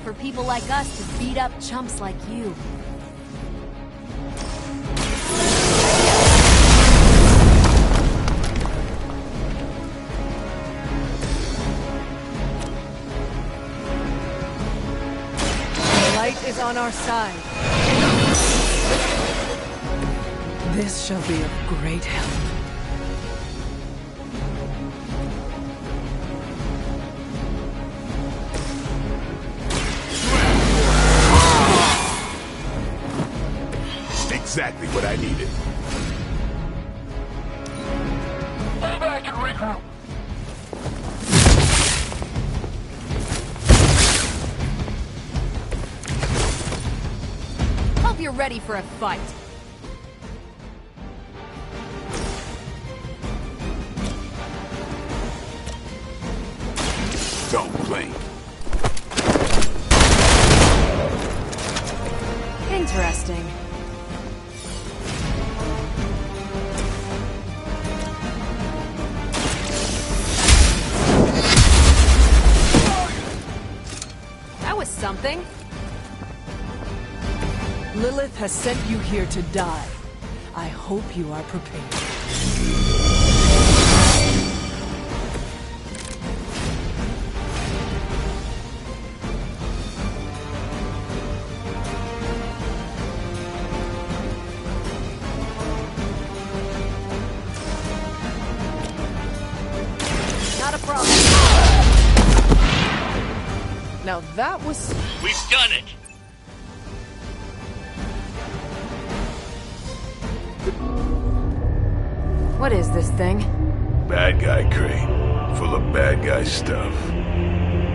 For people like us to beat up chumps like you. The light is on our side. This shall be of great help. Exactly what I needed. Stay back and regroup. Hope you're ready for a fight. Don't blink. Interesting. Something? Lilith has sent you here to die. I hope you are prepared. Not a problem. Now that was... We've done it! What is this thing? Bad guy crate. Full of bad guy stuff.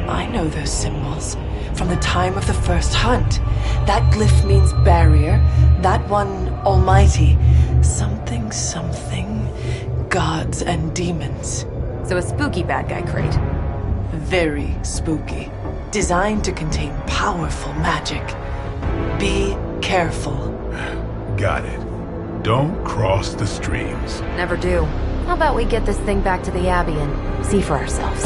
I know those symbols. From the time of the first hunt. That glyph means barrier. That one, almighty. Something, something. Gods and demons. So a spooky bad guy crate. Very spooky. Designed to contain powerful magic. Be careful. Got it. Don't cross the streams. Never do. How about we get this thing back to the Abbey and see for ourselves?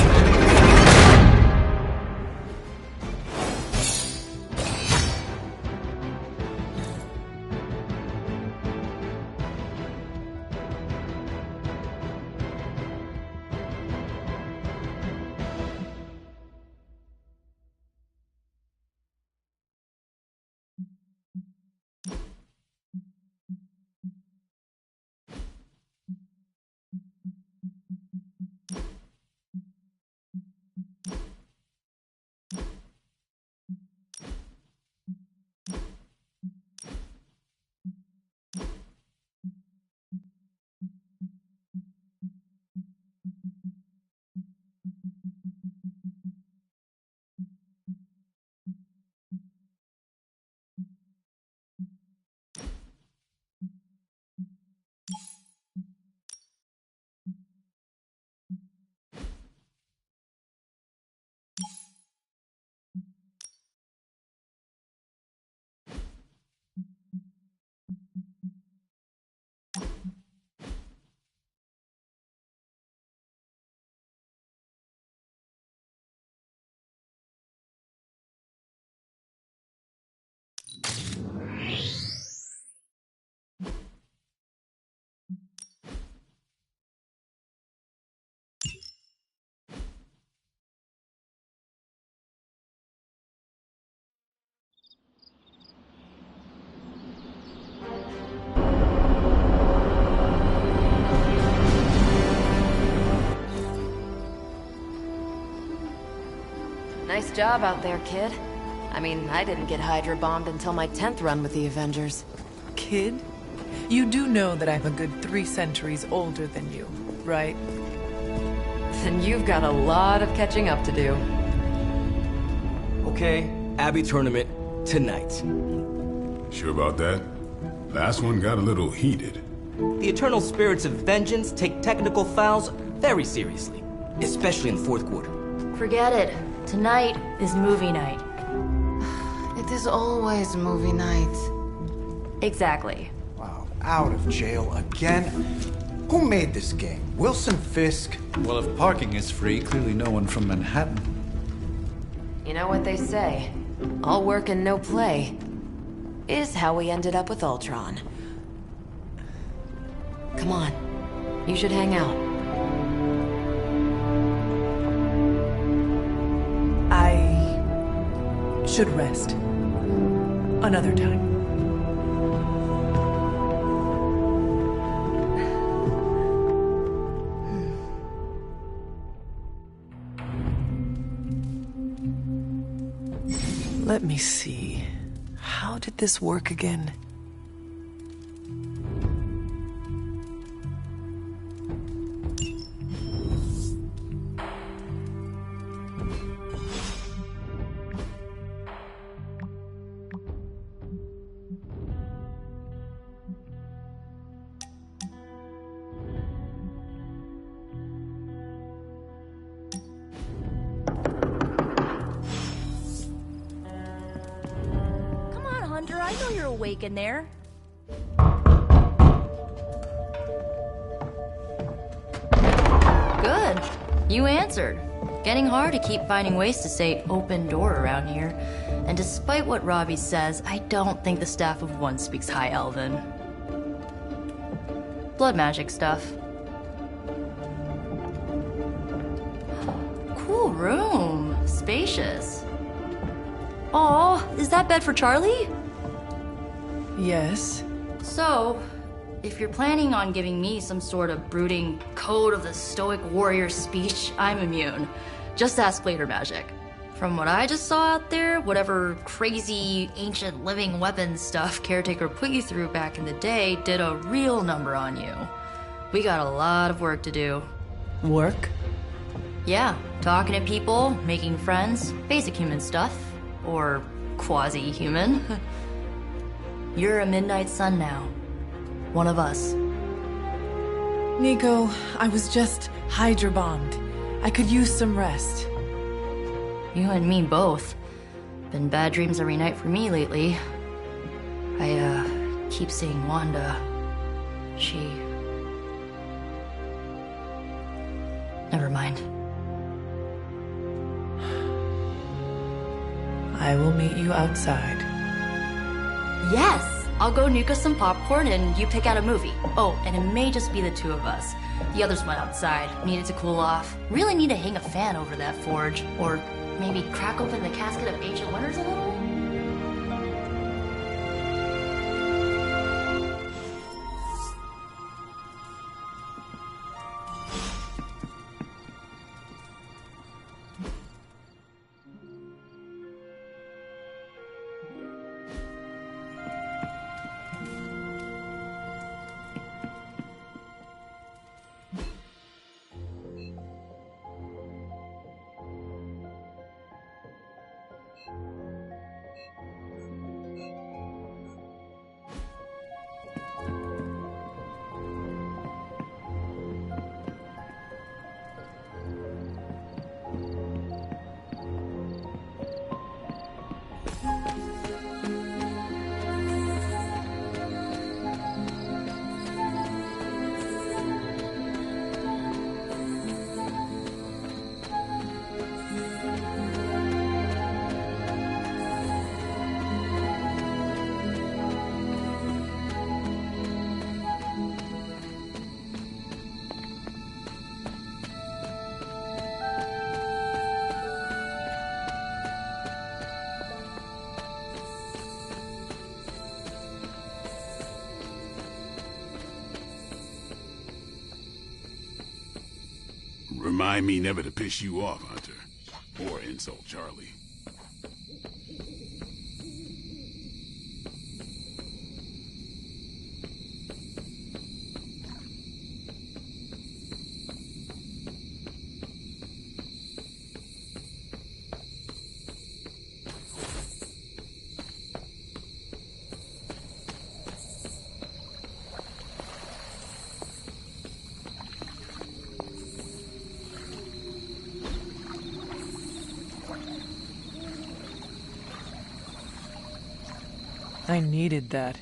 Nice job out there, kid. I mean, I didn't get Hydra bombed until my 10th run with the Avengers. Kid? You do know that I'm a good 3 centuries older than you, right? Then you've got a lot of catching up to do. Okay, Abbey tournament tonight. Sure about that? Last one got a little heated. The eternal spirits of vengeance take technical fouls very seriously, especially in the fourth quarter. Forget it. Tonight is movie night. It is always movie night. Exactly. Wow, out of jail again? Who made this game? Wilson Fisk? Well, if parking is free, clearly no one from Manhattan. You know what they say? All work and no play is how we ended up with Ultron. Come on. You should hang out. I should rest. Another time. Let me see. How did this work again? I know you're awake in there. Good. You answered. Getting hard to keep finding ways to say open door around here. And despite what Robbie says, I don't think the staff of One speaks High Elven. Blood magic stuff. Cool room. Spacious. Aw, is that bed for Charlie? Yes. So, if you're planning on giving me some sort of brooding code of the stoic warrior speech, I'm immune. Just ask later, Magic. From what I just saw out there, whatever crazy ancient living weapons stuff Caretaker put you through back in the day did a real number on you. We got a lot of work to do. Work? Yeah, talking to people, making friends, basic human stuff. Or quasi-human. You're a Midnight Sun now. One of us. Nico, I was just Hydra bombed. I could use some rest. You and me both. Been bad dreams every night for me lately. I, keep seeing Wanda. She... Never mind. I will meet you outside. Yes! I'll go nuke us some popcorn and you pick out a movie. Oh, and it may just be the two of us. The others went outside, needed to cool off. Really need to hang a fan over that forge. Or maybe crack open the casket of ancient wonders a little? Remind me never to piss you off, Hunter. Or insult, Charlie. I needed that.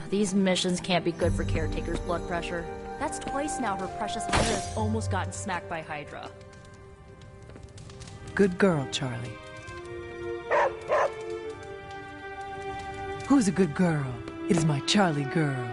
These missions can't be good for Caretaker's blood pressure. That's twice now her precious Hunter has almost gotten smacked by Hydra. Good girl, Charlie. Who's a good girl? It is my Charlie girl.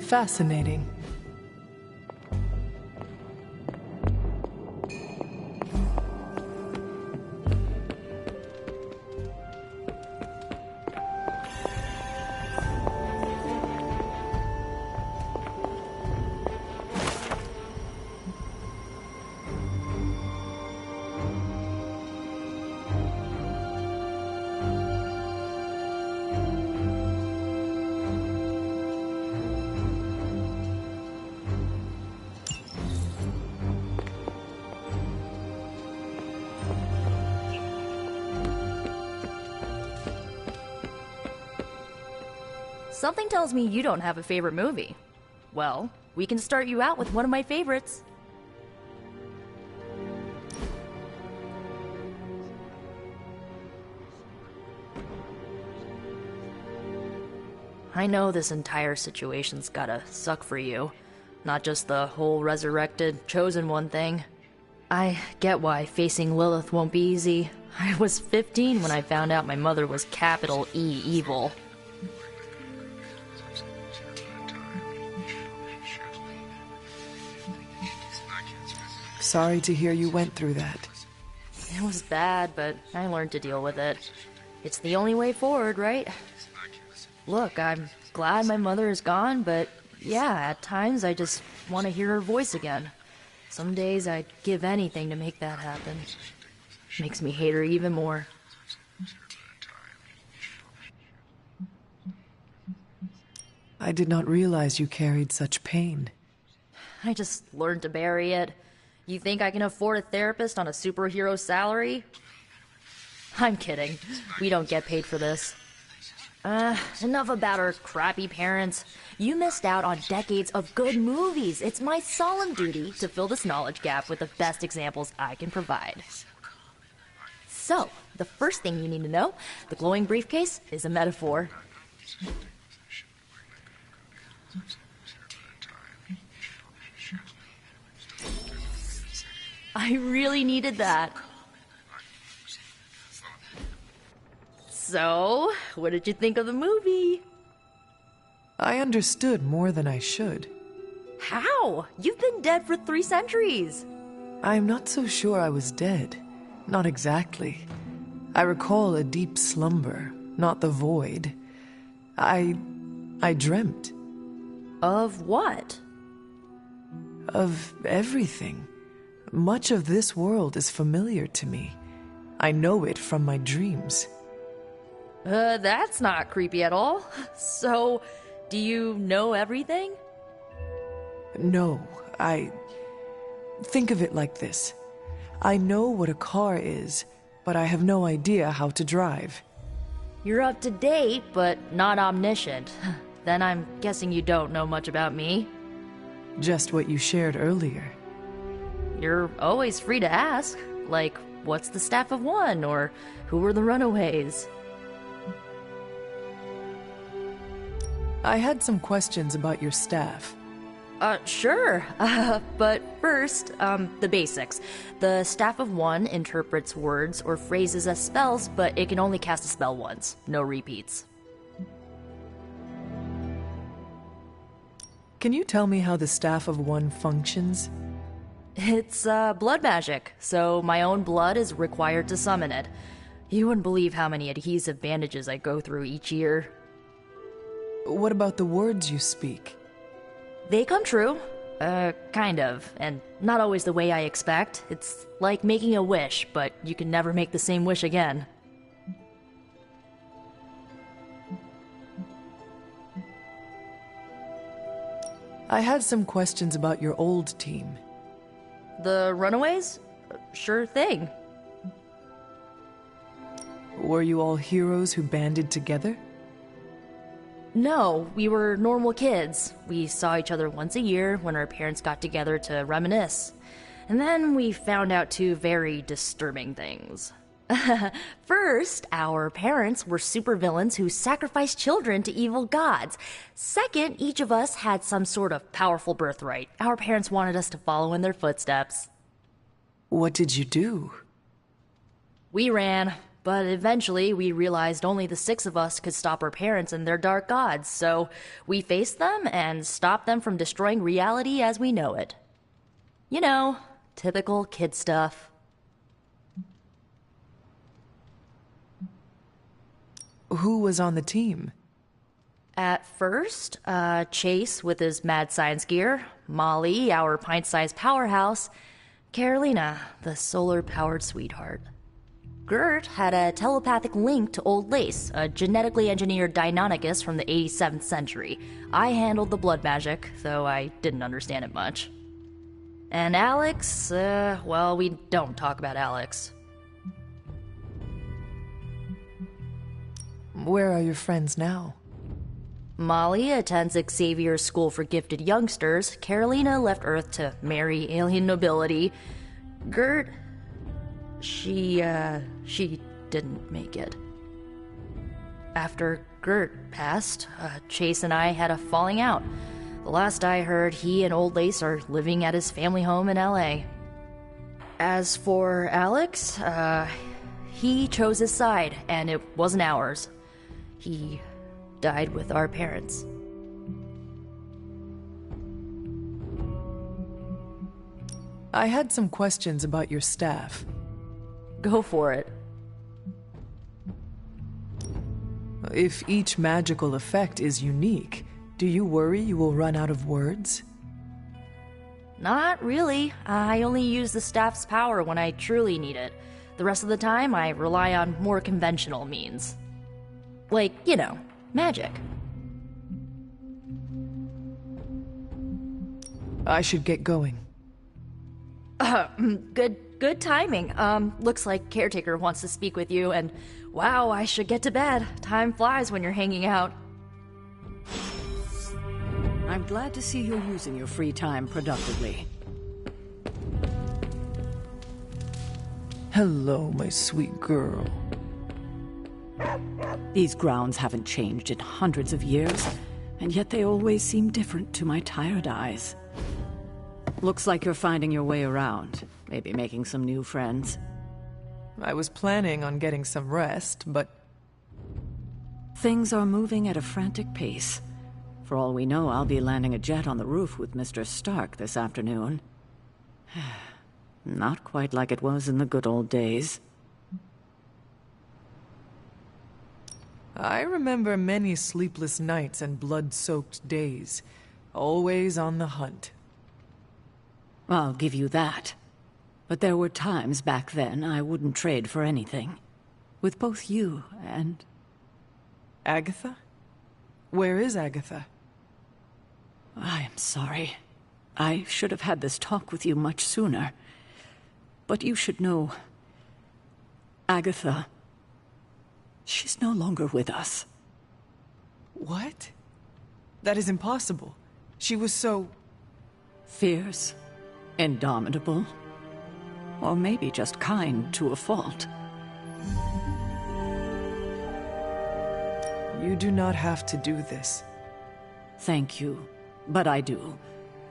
Fascinating. Something tells me you don't have a favorite movie. Well, we can start you out with one of my favorites. I know this entire situation's gotta suck for you. Not just the whole resurrected, chosen one thing. I get why facing Lilith won't be easy. I was 15 when I found out my mother was capital E evil. Sorry to hear you went through that. It was bad, but I learned to deal with it. It's the only way forward, right? Look, I'm glad my mother is gone, but yeah, at times I just want to hear her voice again. Some days I'd give anything to make that happen. Makes me hate her even more. I did not realize you carried such pain. I just learned to bury it. You think I can afford a therapist on a superhero salary? I'm kidding. We don't get paid for this. Enough about our crappy parents. You missed out on decades of good movies. It's my solemn duty to fill this knowledge gap with the best examples I can provide. So, the first thing you need to know, the glowing briefcase is a metaphor. I really needed that. So, what did you think of the movie? I understood more than I should. How? You've been dead for 3 centuries. I'm not so sure I was dead. Not exactly. I recall a deep slumber, not the void. I dreamt. Of what? Of everything. Much of this world is familiar to me. I know it from my dreams. That's not creepy at all. So, do you know everything? No, Think of it like this. I know what a car is, but I have no idea how to drive. You're up to date, but not omniscient. Then I'm guessing you don't know much about me. Just what you shared earlier. You're always free to ask. Like, what's the staff of one? Or who were the runaways? I had some questions about your staff. Sure. But first, the basics. The Staff of One interprets words or phrases as spells, but it can only cast a spell once. No repeats. Can you tell me how the Staff of One functions? It's, blood magic, so my own blood is required to summon it. You wouldn't believe how many adhesive bandages I go through each year. What about the words you speak? They come true. Kind of. And not always the way I expect. It's like making a wish, but you can never make the same wish again. I had some questions about your old team. The Runaways? Sure thing. Were you all heroes who banded together? No, we were normal kids. We saw each other once a year when our parents got together to reminisce. And then we found out two very disturbing things. First, our parents were supervillains who sacrificed children to evil gods. Second, each of us had some sort of powerful birthright. Our parents wanted us to follow in their footsteps. What did you do? We ran. But eventually, we realized only the 6 of us could stop our parents and their dark gods, so we faced them and stopped them from destroying reality as we know it. You know, typical kid stuff. Who was on the team? At first, Chase with his mad science gear, Molly, our pint-sized powerhouse, Carolina, the solar-powered sweetheart. Gert had a telepathic link to Old Lace, a genetically engineered Deinonychus from the 87th century. I handled the blood magic, though I didn't understand it much. And Alex, well, we don't talk about Alex. Where are your friends now? Molly attends Xavier's School for Gifted Youngsters. Carolina left Earth to marry alien nobility. Gert... She didn't make it. After Gert passed, Chase and I had a falling out. The last I heard, he and Old Lace are living at his family home in LA. As for Alex, he chose his side, and it wasn't ours. He died with our parents. I had some questions about your staff. Go for it. If each magical effect is unique, do you worry you will run out of words? Not really. I only use the staff's power when I truly need it. The rest of the time, I rely on more conventional means. Like, you know, magic. I should get going. Good timing. Looks like Caretaker wants to speak with you, and wow, I should get to bed. Time flies when you're hanging out. I'm glad to see you're using your free time productively. Hello, my sweet girl. These grounds haven't changed in hundreds of years, and yet they always seem different to my tired eyes. Looks like you're finding your way around. Maybe making some new friends. I was planning on getting some rest, but... Things are moving at a frantic pace. For all we know, I'll be landing a jet on the roof with Mr. Stark this afternoon. Not quite like it was in the good old days. I remember many sleepless nights and blood-soaked days. Always on the hunt. I'll give you that. But there were times back then I wouldn't trade for anything. With both you and... Agatha? Where is Agatha? I am sorry. I should have had this talk with you much sooner. But you should know... Agatha... she's no longer with us. What? That is impossible. She was so... fierce, indomitable, or maybe just kind to a fault. You do not have to do this. Thank you, but I do.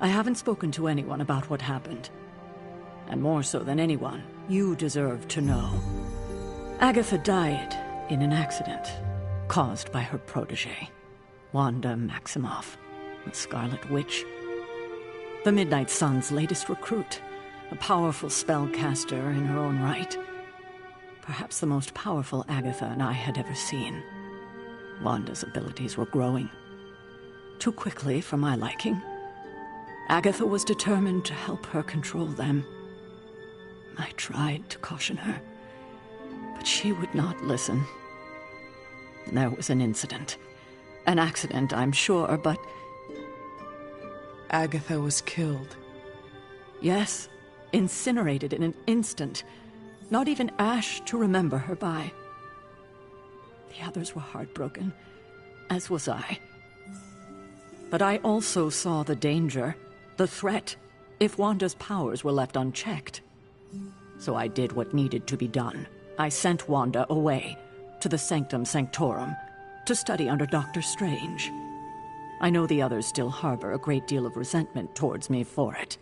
I haven't spoken to anyone about what happened. And more so than anyone, you deserve to know. Agatha died in an accident caused by her protege, Wanda Maximoff, the Scarlet Witch. The Midnight Sun's latest recruit, a powerful spellcaster in her own right. Perhaps the most powerful Agatha and I had ever seen. Wanda's abilities were growing. Too quickly for my liking. Agatha was determined to help her control them. I tried to caution her, but she would not listen. There was an incident. An accident, I'm sure, but... Agatha was killed. Yes, incinerated in an instant. Not even ash to remember her by. The others were heartbroken, as was I. But I also saw the danger, the threat, if Wanda's powers were left unchecked. So I did what needed to be done. I sent Wanda away, to the Sanctum Sanctorum, to study under Dr. Strange. I know the others still harbor a great deal of resentment towards me for it.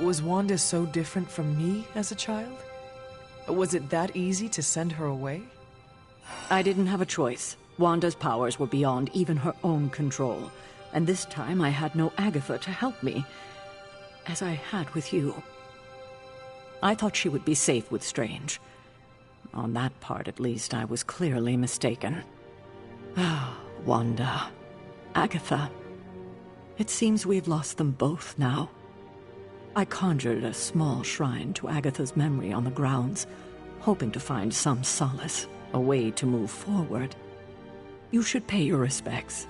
Was Wanda so different from me as a child? Was it that easy to send her away? I didn't have a choice. Wanda's powers were beyond even her own control, and this time I had no Agatha to help me, as I had with you. I thought she would be safe with Strange. On that part, at least, I was clearly mistaken. Ah, Wanda. Agatha. It seems we've lost them both now. I conjured a small shrine to Agatha's memory on the grounds, hoping to find some solace, a way to move forward. You should pay your respects.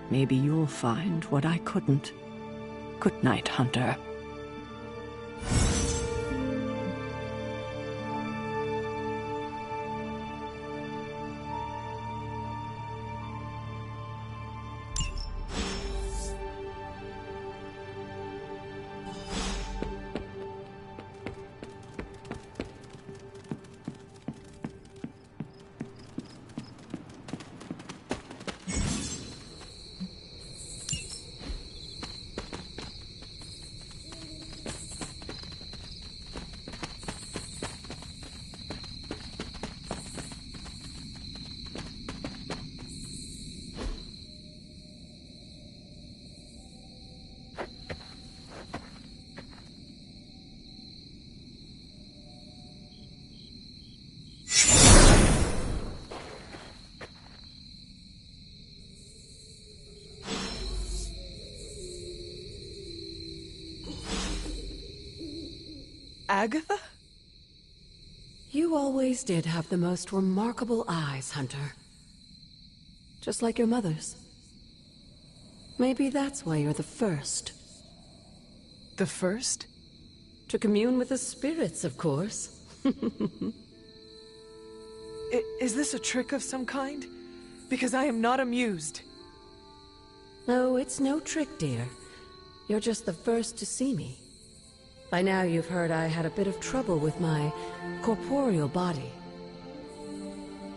Maybe you'll find what I couldn't. Good night, Hunter. Agatha? You always did have the most remarkable eyes, Hunter. Just like your mother's. Maybe that's why you're the first. The first? To commune with the spirits, of course. Is this a trick of some kind? Because I am not amused. No, it's no trick, dear. You're just the first to see me. By now you've heard I had a bit of trouble with my corporeal body.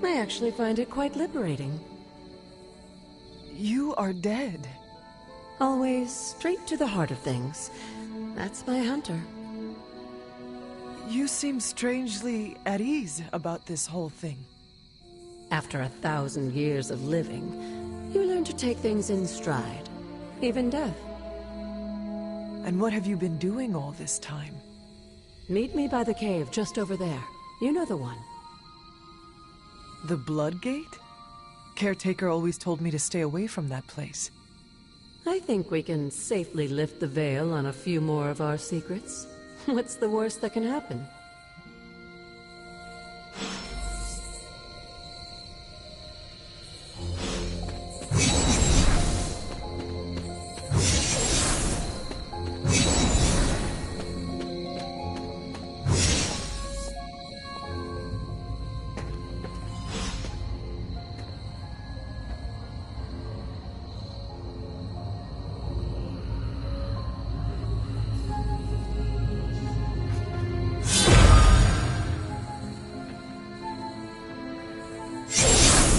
I actually find it quite liberating. You are dead. Always straight to the heart of things. That's my Hunter. You seem strangely at ease about this whole thing. After 1,000 years of living, you learn to take things in stride. Even death. And what have you been doing all this time? Meet me by the cave just over there. You know the one. The Blood Gate? Caretaker always told me to stay away from that place. I think we can safely lift the veil on a few more of our secrets. What's the worst that can happen?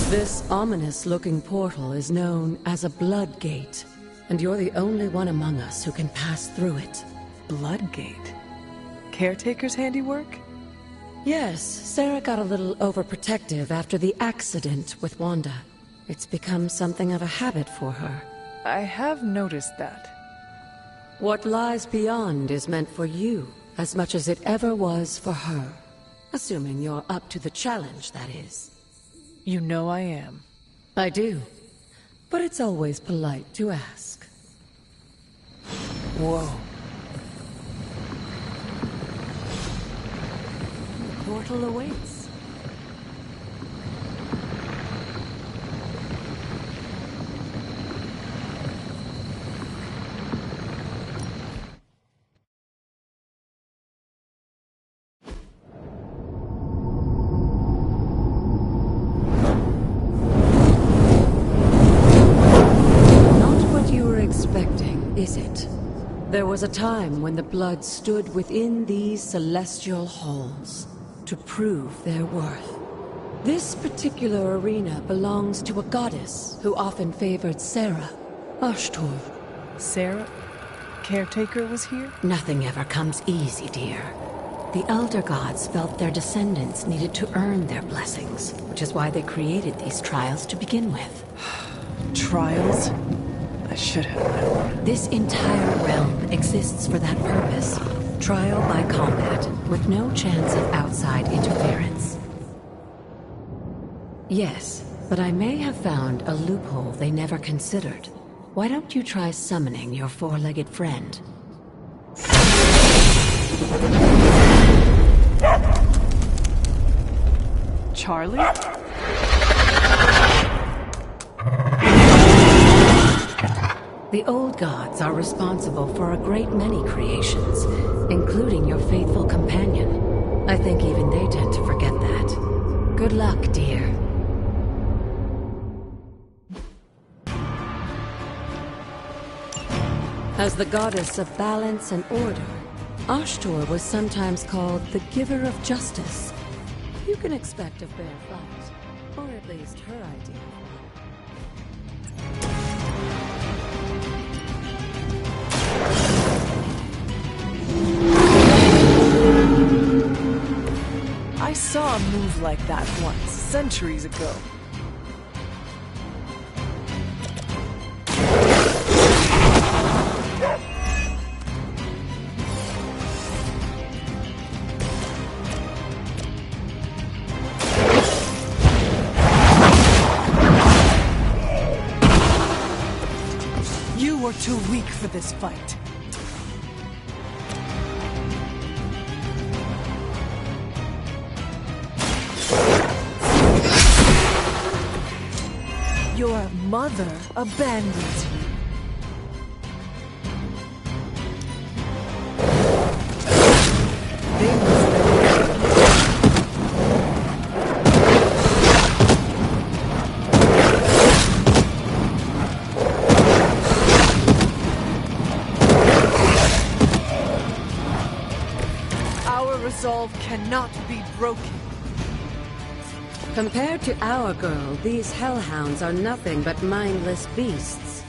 This ominous-looking portal is known as a Blood Gate, and you're the only one among us who can pass through it. Blood Gate? Caretaker's handiwork? Yes, Sarah got a little overprotective after the accident with Wanda. It's become something of a habit for her. I have noticed that. What lies beyond is meant for you, as much as it ever was for her. Assuming you're up to the challenge, that is. You know I am. I do. But it's always polite to ask. Whoa. The portal awaits. Is it? There was a time when the blood stood within these celestial halls to prove their worth. This particular arena belongs to a goddess who often favored Sarah, Ashtor. Sarah? Caretaker was here? Nothing ever comes easy, dear. The Elder Gods felt their descendants needed to earn their blessings, which is why they created these trials to begin with. Trials? I should have known. This entire realm exists for that purpose. Trial by combat, with no chance of outside interference. Yes, but I may have found a loophole they never considered. Why don't you try summoning your four-legged friend? Charlie? The old gods are responsible for a great many creations, including your faithful companion. I think even they tend to forget that. Good luck, dear. As the goddess of balance and order, Ashtor was sometimes called the giver of justice. You can expect a fair fight, or at least her idea. I saw a move like that once, centuries ago. You were too weak for this fight. Your mother abandoned you. Our resolve cannot be broken. Compared to our girl, these hellhounds are nothing but mindless beasts.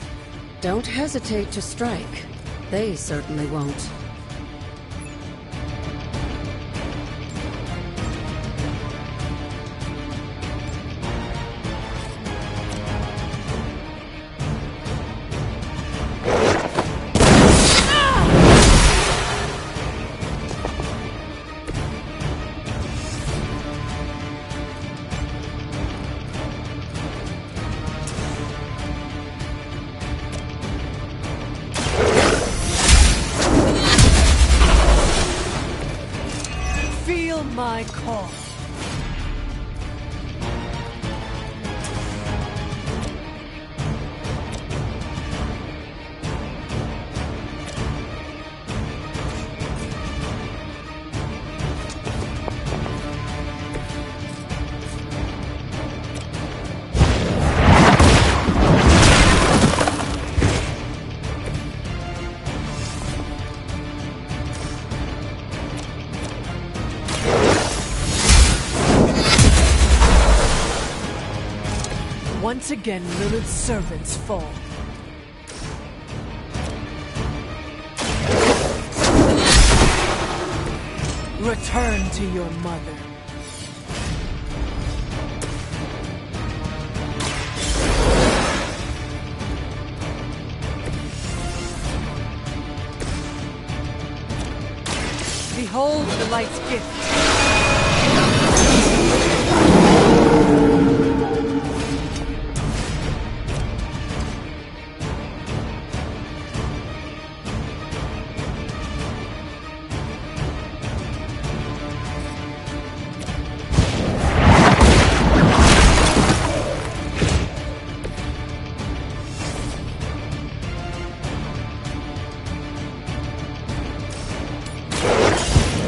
Don't hesitate to strike. They certainly won't. my call. Once again, Lilith's servants fall. Return to your mother. Behold the light's gift.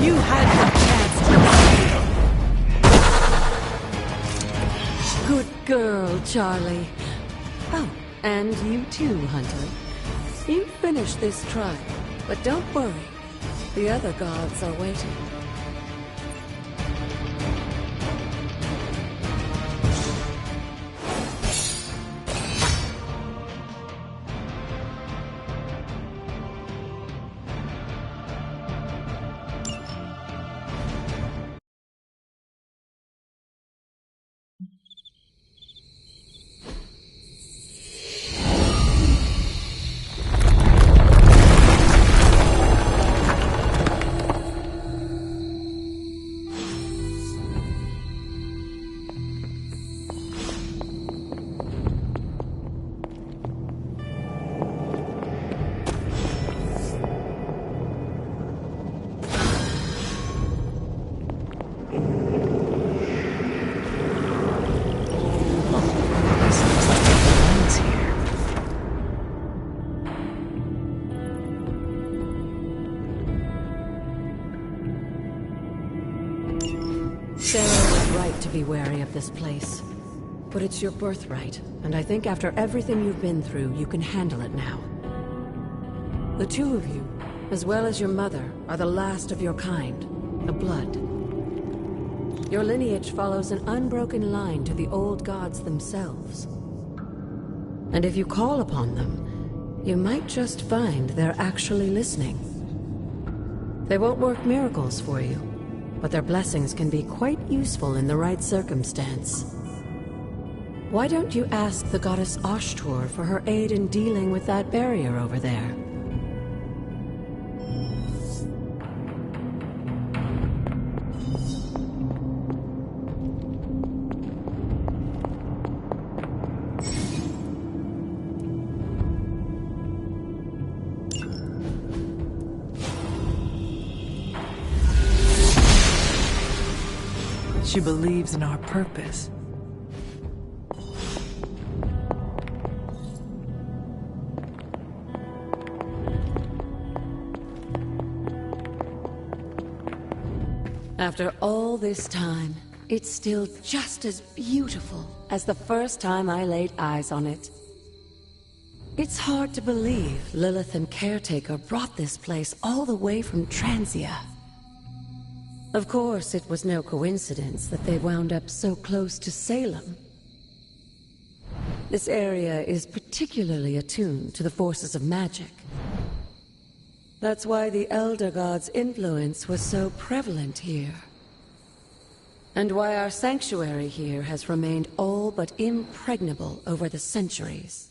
You had your chance to Good girl, Charlie. Oh, and you too, Hunter. You finished this trial, but don't worry. The other gods are waiting. Sarah was right to be wary of this place. But it's your birthright, and I think after everything you've been through, you can handle it now. The two of you, as well as your mother, are the last of your kind, the Blood. Your lineage follows an unbroken line to the old gods themselves. And if you call upon them, you might just find they're actually listening. They won't work miracles for you, but their blessings can be quite useful in the right circumstance. Why don't you ask the goddess Ashtur for her aid in dealing with that barrier over there? She believes in our purpose. After all this time, it's still just as beautiful as the first time I laid eyes on it. It's hard to believe Lilith and Caretaker brought this place all the way from Transia. Of course, it was no coincidence that they wound up so close to Salem. This area is particularly attuned to the forces of magic. That's why the Elder God's influence was so prevalent here. And why our sanctuary here has remained all but impregnable over the centuries.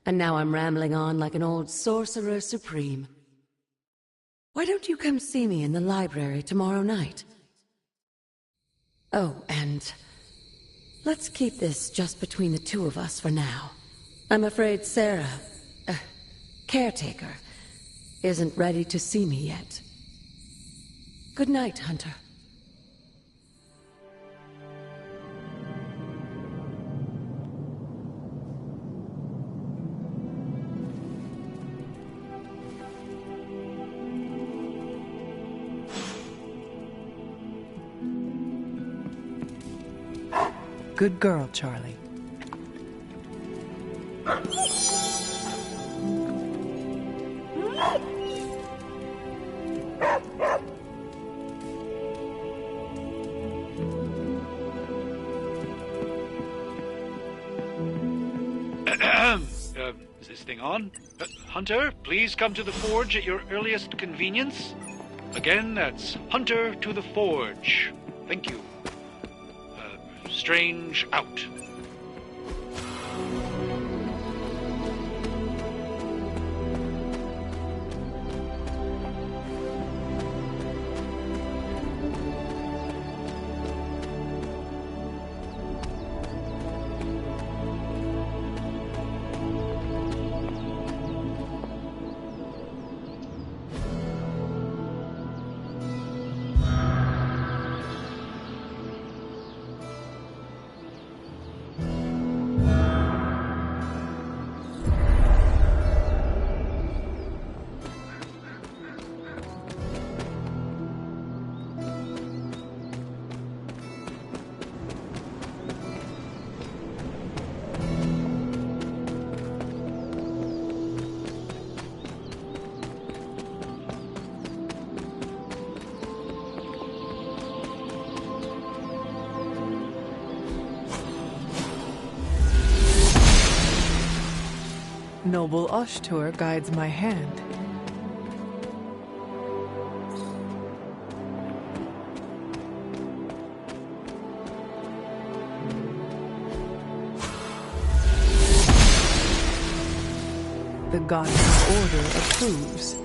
And now I'm rambling on like an old sorcerer supreme. Why don't you come see me in the library tomorrow night? Oh, and let's keep this just between the two of us for now. I'm afraid Sarah, Caretaker, isn't ready to see me yet. Good night, Hunter. Good girl, Charlie. Is this thing on? Hunter, please come to the forge at your earliest convenience. Again, that's Hunter to the forge. Thank you. Strange out. Noble Ashtur guides my hand. The God's order approves.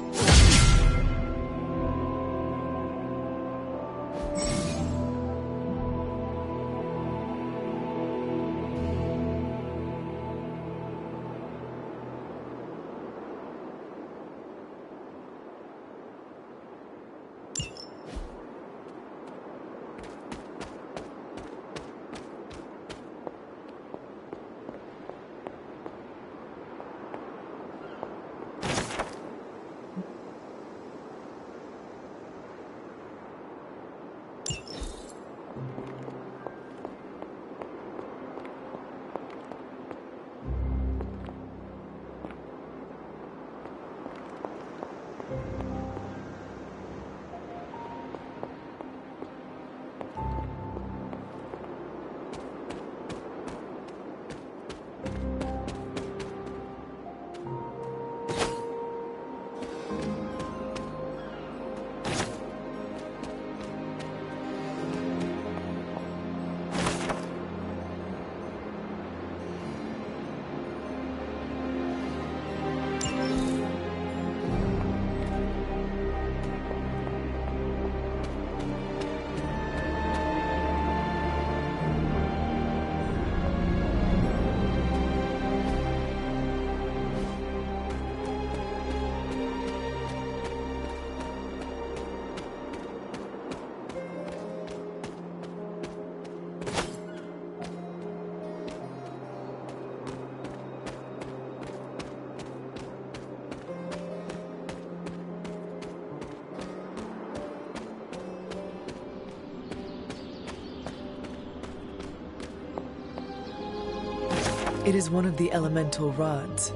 It is one of the elemental rods.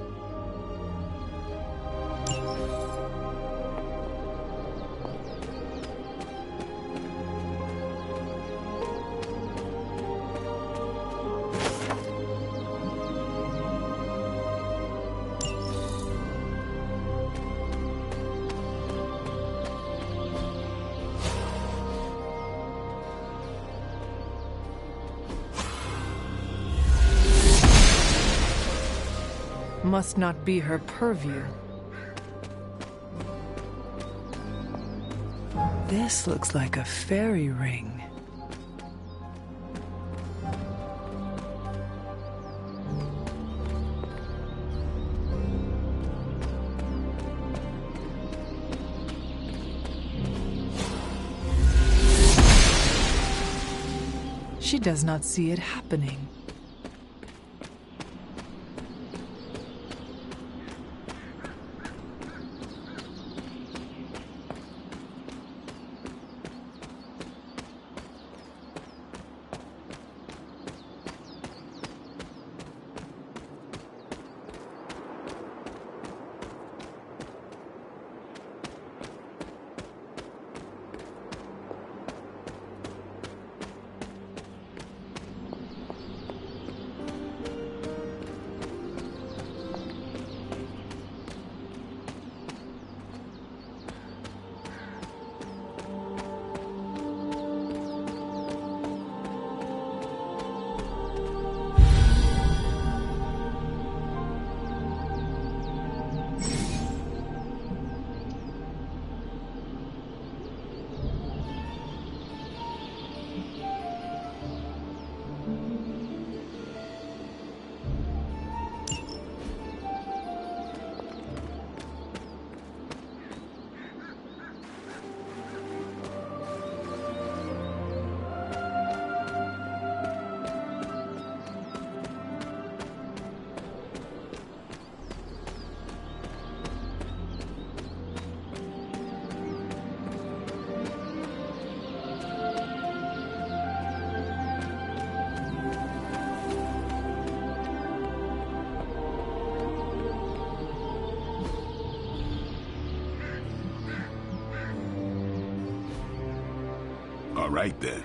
Must not be her purview. This looks like a fairy ring. She does not see it happening. All right, then.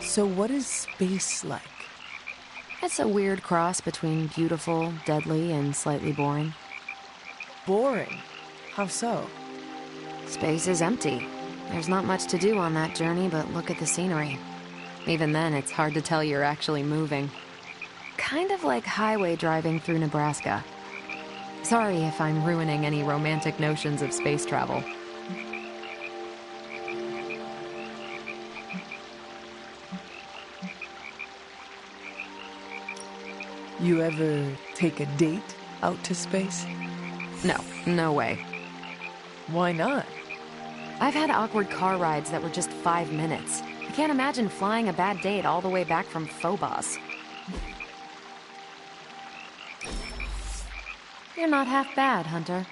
So what is space like? It's a weird cross between beautiful, deadly, and slightly boring. Boring? How so? Space is empty. There's not much to do on that journey but look at the scenery. Even then, it's hard to tell you're actually moving. Kind of like highway driving through Nebraska. Sorry if I'm ruining any romantic notions of space travel. You ever take a date out to space? No, no way. Why not? I've had awkward car rides that were just 5 minutes. I can't imagine flying a bad date all the way back from Phobos. You're not half bad, Hunter.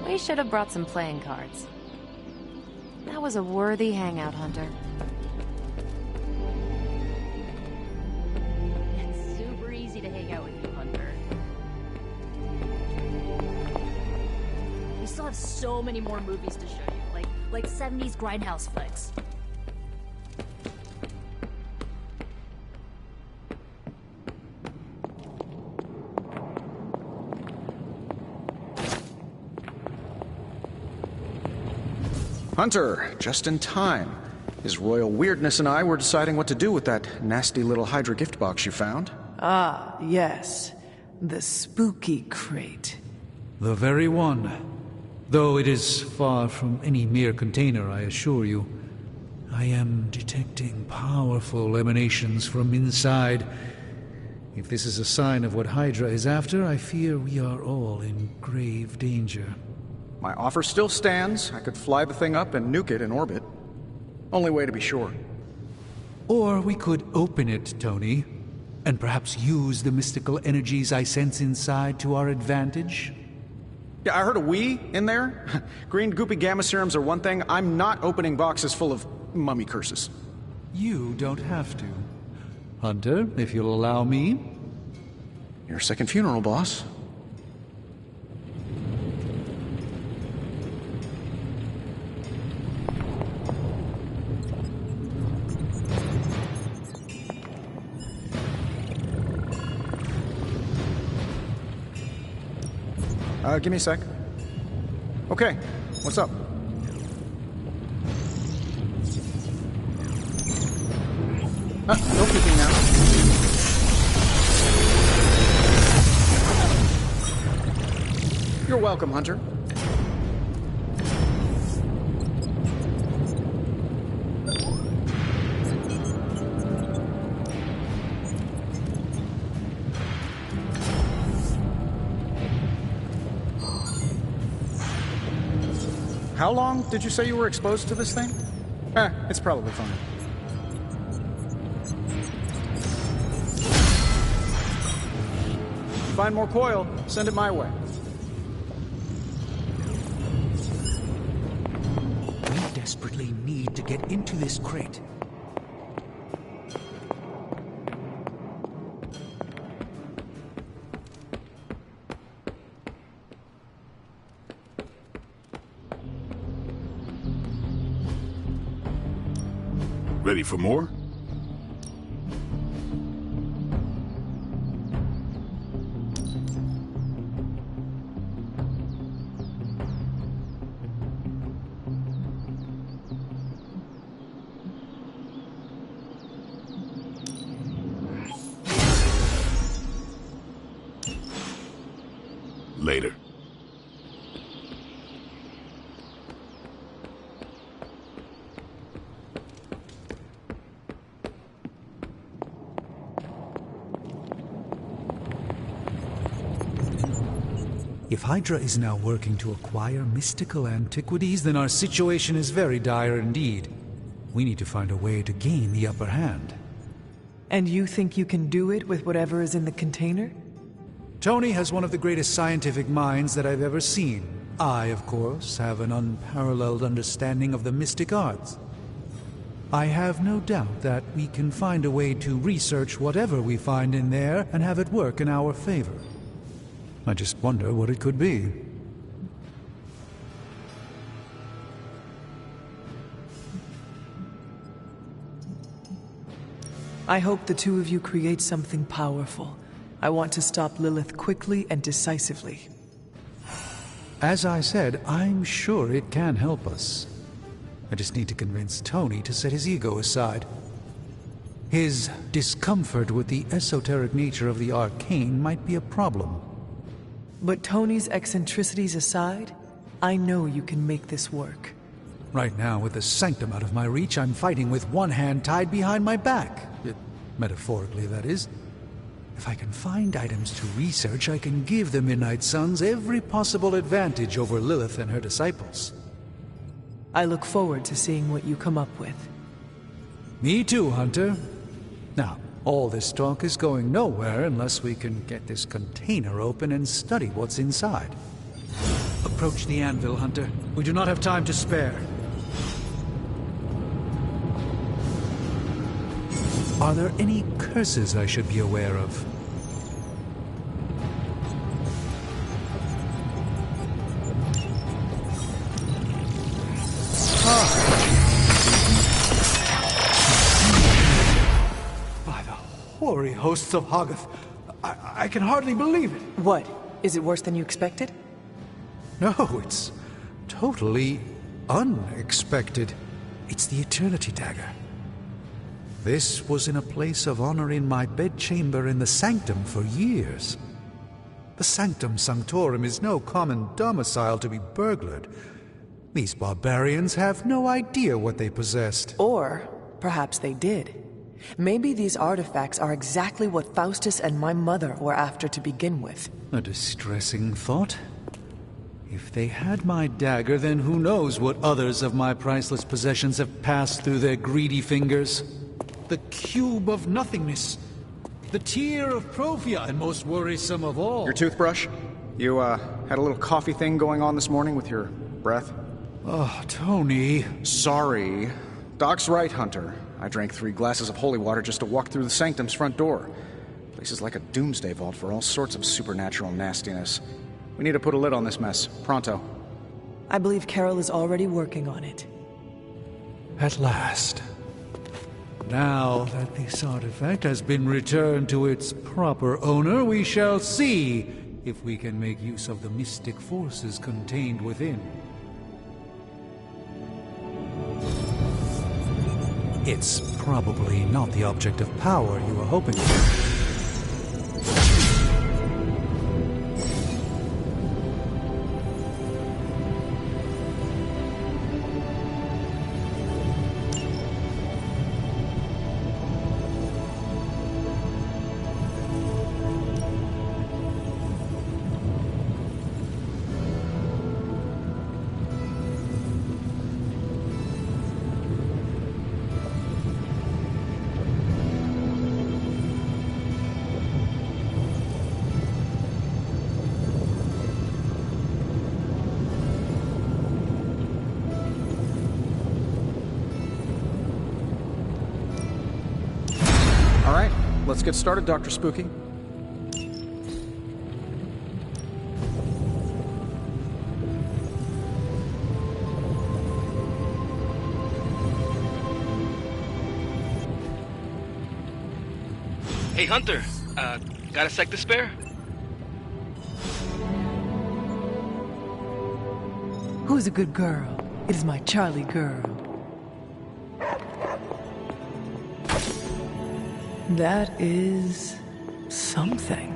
We should have brought some playing cards. That was a worthy hangout, Hunter. It's super easy to hang out with you, Hunter. We still have so many more movies to show you, like 70s grindhouse flicks. Hunter, just in time. His royal weirdness and I were deciding what to do with that nasty little Hydra gift box you found. Ah, yes. The spooky crate. The very one. Though it is far from any mere container, I assure you. I am detecting powerful emanations from inside. If this is a sign of what Hydra is after, I fear we are all in grave danger. My offer still stands. I could fly the thing up and nuke it in orbit. Only way to be sure. Or we could open it, Tony, and perhaps use the mystical energies I sense inside to our advantage. Yeah, I heard a "we" in there. Green goopy gamma serums are one thing. I'm not opening boxes full of mummy curses. You don't have to. Hunter, if you'll allow me. Your second funeral, boss. Give me a sec. Okay, what's up? No peeking now. You're welcome, Hunter. How long did you say you were exposed to this thing? It's probably fine. Find more coil, send it my way. We desperately need to get into this crate. Ready for more? Later. If Hydra is now working to acquire mystical antiquities, then our situation is very dire indeed. We need to find a way to gain the upper hand. And you think you can do it with whatever is in the container? Tony has one of the greatest scientific minds that I've ever seen. I, of course, have an unparalleled understanding of the mystic arts. I have no doubt that we can find a way to research whatever we find in there and have it work in our favor. I just wonder what it could be. I hope the two of you create something powerful. I want to stop Lilith quickly and decisively. As I said, I'm sure it can help us. I just need to convince Tony to set his ego aside. His discomfort with the esoteric nature of the arcane might be a problem. But Tony's eccentricities aside, I know you can make this work. Right now, with the Sanctum out of my reach, I'm fighting with one hand tied behind my back. Metaphorically, that is. If I can find items to research, I can give the Midnight Suns every possible advantage over Lilith and her disciples. I look forward to seeing what you come up with. Me too, Hunter. Now, all this talk is going nowhere unless we can get this container open and study what's inside. Approach the anvil, Hunter. We do not have time to spare. Are there any curses I should be aware of? By the hoary hosts of Hoggoth, I can hardly believe it. What? Is it worse than you expected? No, it's totally unexpected. It's the Eternity Dagger. This was in a place of honor in my bedchamber in the Sanctum for years. The Sanctum Sanctorum is no common domicile to be burglared. These barbarians have no idea what they possessed. Or perhaps they did. Maybe these artifacts are exactly what Faustus and my mother were after to begin with. A distressing thought. If they had my dagger, then who knows what others of my priceless possessions have passed through their greedy fingers. The cube of nothingness. The tear of Profia, and most worrisome of all. Your toothbrush? You, had a little coffee thing going on this morning with your breath? Oh, Tony. Sorry. Doc's right, Hunter. I drank 3 glasses of holy water just to walk through the Sanctum's front door. Place is like a doomsday vault for all sorts of supernatural nastiness. We need to put a lid on this mess. Pronto. I believe Carol is already working on it. At last. Now that this artifact has been returned to its proper owner, we shall see if we can make use of the mystic forces contained within. It's probably not the object of power you were hoping for. Let's get started, Dr. Spooky. Hey, Hunter. Got a sec to spare? Who's a good girl? It is my Charlie girl. That is something.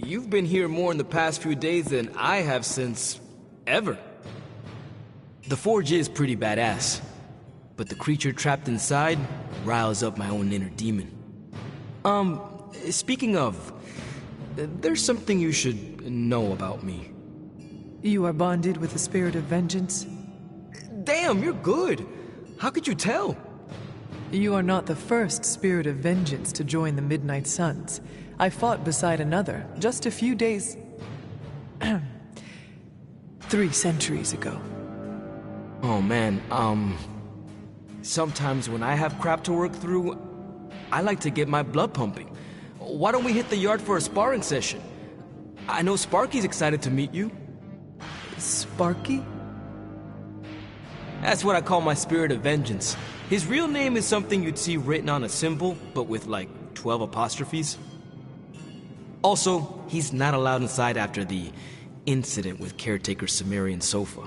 You've been here more in the past few days than I have since... ever. The forge is pretty badass, but the creature trapped inside riles up my own inner demon. Speaking of, there's something you should know about me. You are bonded with the spirit of vengeance? Damn, you're good. How could you tell? You are not the first spirit of vengeance to join the Midnight Suns. I fought beside another just a few days... 3 centuries ago. Oh man, sometimes when I have crap to work through, I like to get my blood pumping. Why don't we hit the yard for a sparring session? I know Sparky's excited to meet you. Sparky? That's what I call my spirit of vengeance. His real name is something you'd see written on a symbol, but with like 12 apostrophes. Also, he's not allowed inside after the incident with caretaker Sumerian Sofa.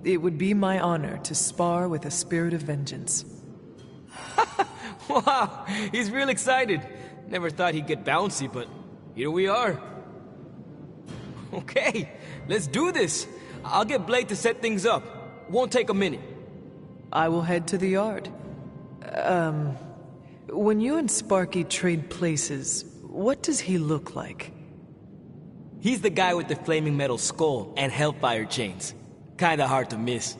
It would be my honor to spar with a spirit of vengeance. Wow, he's real excited. Never thought he'd get bouncy, but here we are. Okay, let's do this. I'll get Blade to set things up. Won't take a minute. I will head to the yard. When you and Sparky trade places, what does he look like? He's the guy with the flaming metal skull and hellfire chains. Kinda hard to miss.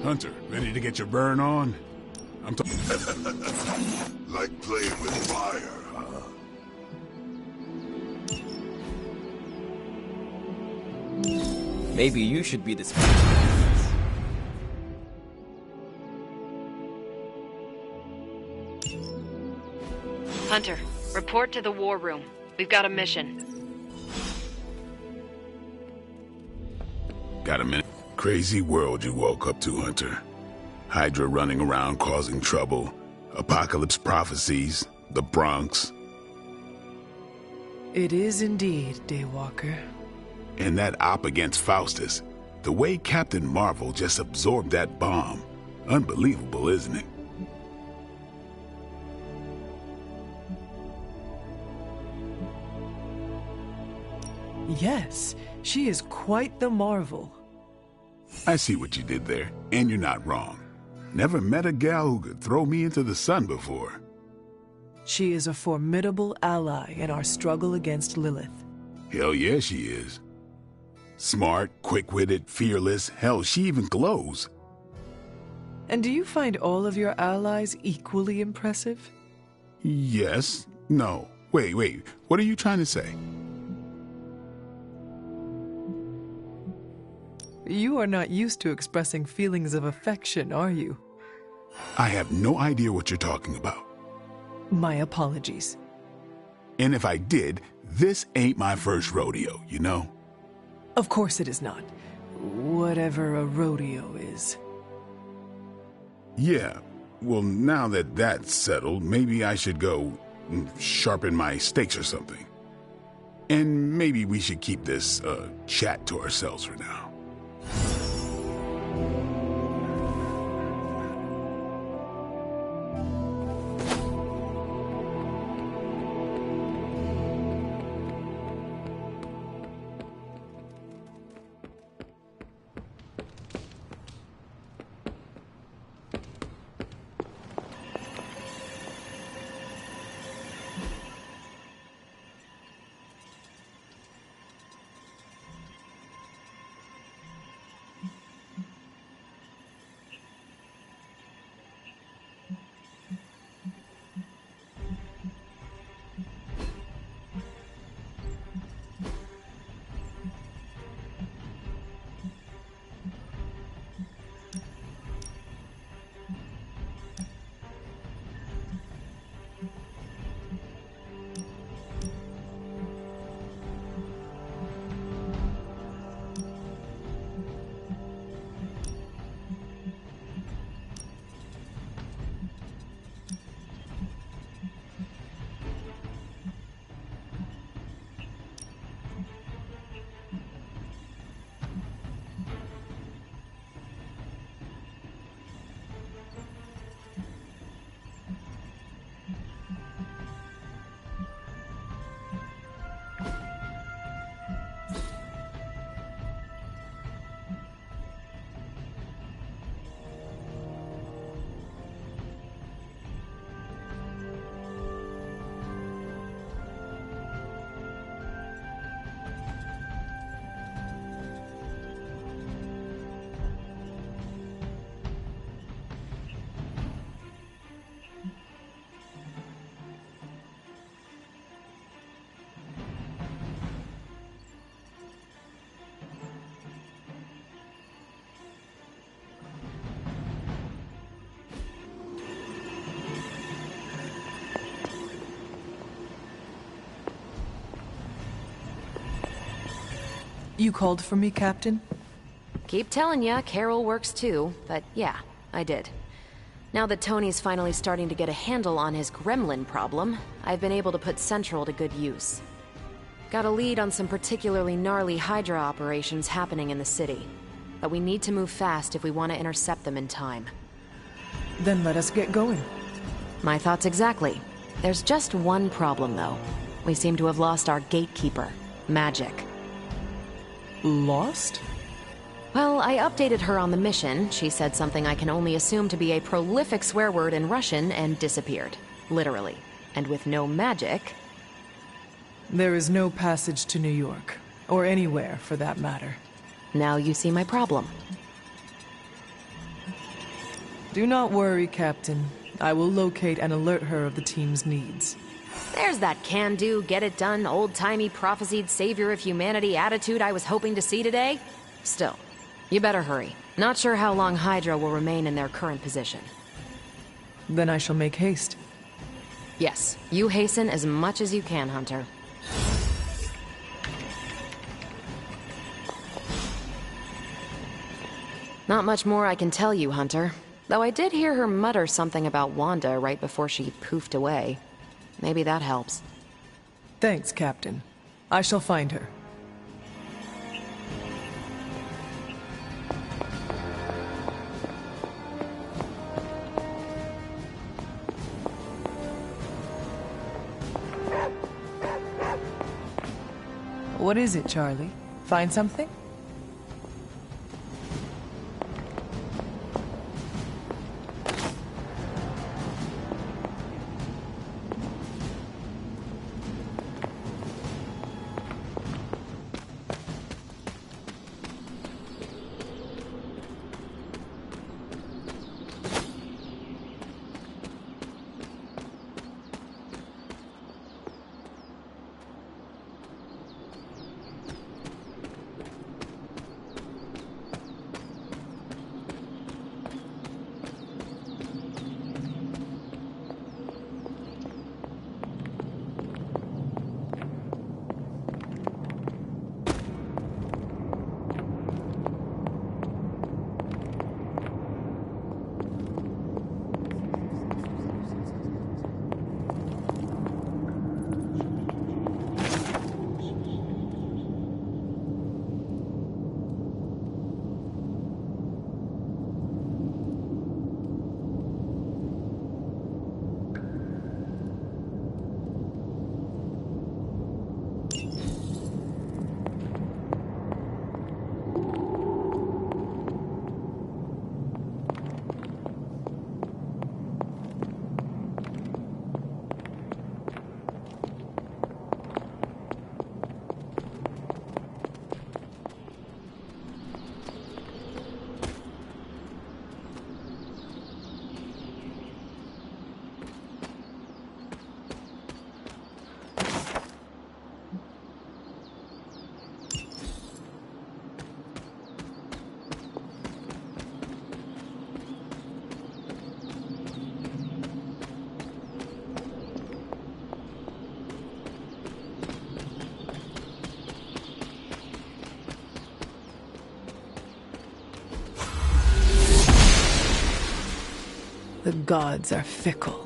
Hunter, ready to get your burn on? I'm like playing with fire, huh? Maybe you should be the speaker. Hunter, report to the war room. We've got a mission. Got a minute? Crazy world you woke up to, Hunter. Hydra running around causing trouble, apocalypse prophecies, the Bronx. It is indeed, Daywalker. And that op against Faustus. The way Captain Marvel just absorbed that bomb. Unbelievable, isn't it? Yes, she is quite the marvel. I see what you did there, and you're not wrong. Never met a gal who could throw me into the sun before. She is a formidable ally in our struggle against Lilith. Hell yeah, she is. Smart, quick-witted, fearless, hell, she even glows. And do you find all of your allies equally impressive? Yes. No. Wait, what are you trying to say? You are not used to expressing feelings of affection, are you? I have no idea what you're talking about. My apologies. And if I did, this ain't my first rodeo, you know? Of course it is not. Whatever a rodeo is. Yeah. Well, now that that's settled, maybe I should go sharpen my stakes or something. And maybe we should keep this chat to ourselves for now. You called for me, Captain? Keep telling ya, Carol works too, but yeah, I did. Now that Tony's finally starting to get a handle on his gremlin problem, I've been able to put Central to good use. Got a lead on some particularly gnarly Hydra operations happening in the city. But we need to move fast if we want to intercept them in time. Then let us get going. My thoughts exactly. There's just one problem, though. We seem to have lost our gatekeeper, Magic. Lost? Well, I updated her on the mission. She said something I can only assume to be a prolific swear word in Russian and disappeared. Literally. And with no magic... There is no passage to New York. Or anywhere, for that matter. Now you see my problem. Do not worry, Captain. I will locate and alert her of the team's needs. There's that can-do, get-it-done, old-timey prophesied savior of humanity attitude I was hoping to see today. Still, you better hurry. Not sure how long Hydra will remain in their current position. Then I shall make haste. Yes, you hasten as much as you can, Hunter. Not much more I can tell you, Hunter. Though I did hear her mutter something about Wanda right before she poofed away. Maybe that helps. Thanks, Captain. I shall find her. What is it, Charlie? Find something? The gods are fickle.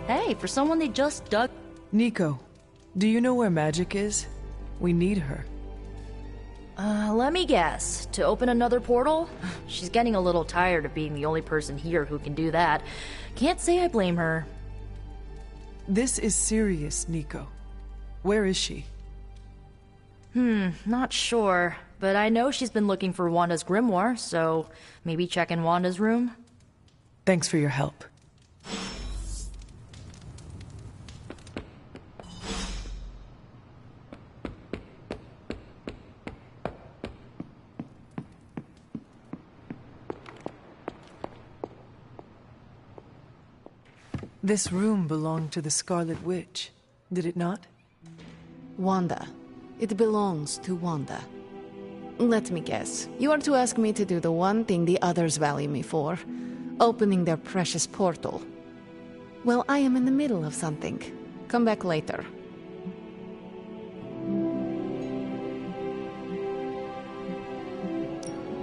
Hey, for someone they just dug... Nico, do you know where magic is? We need her. Let me guess. To open another portal? She's getting a little tired of being the only person here who can do that. Can't say I blame her. This is serious, Nico. Where is she? Not sure. But I know she's been looking for Wanda's grimoire, so maybe check in Wanda's room? Thanks for your help. This room belonged to the Scarlet Witch, did it not? Wanda. It belongs to Wanda. Let me guess. You are to ask me to do the one thing the others value me for. Opening their precious portal. Well, I am in the middle of something. Come back later.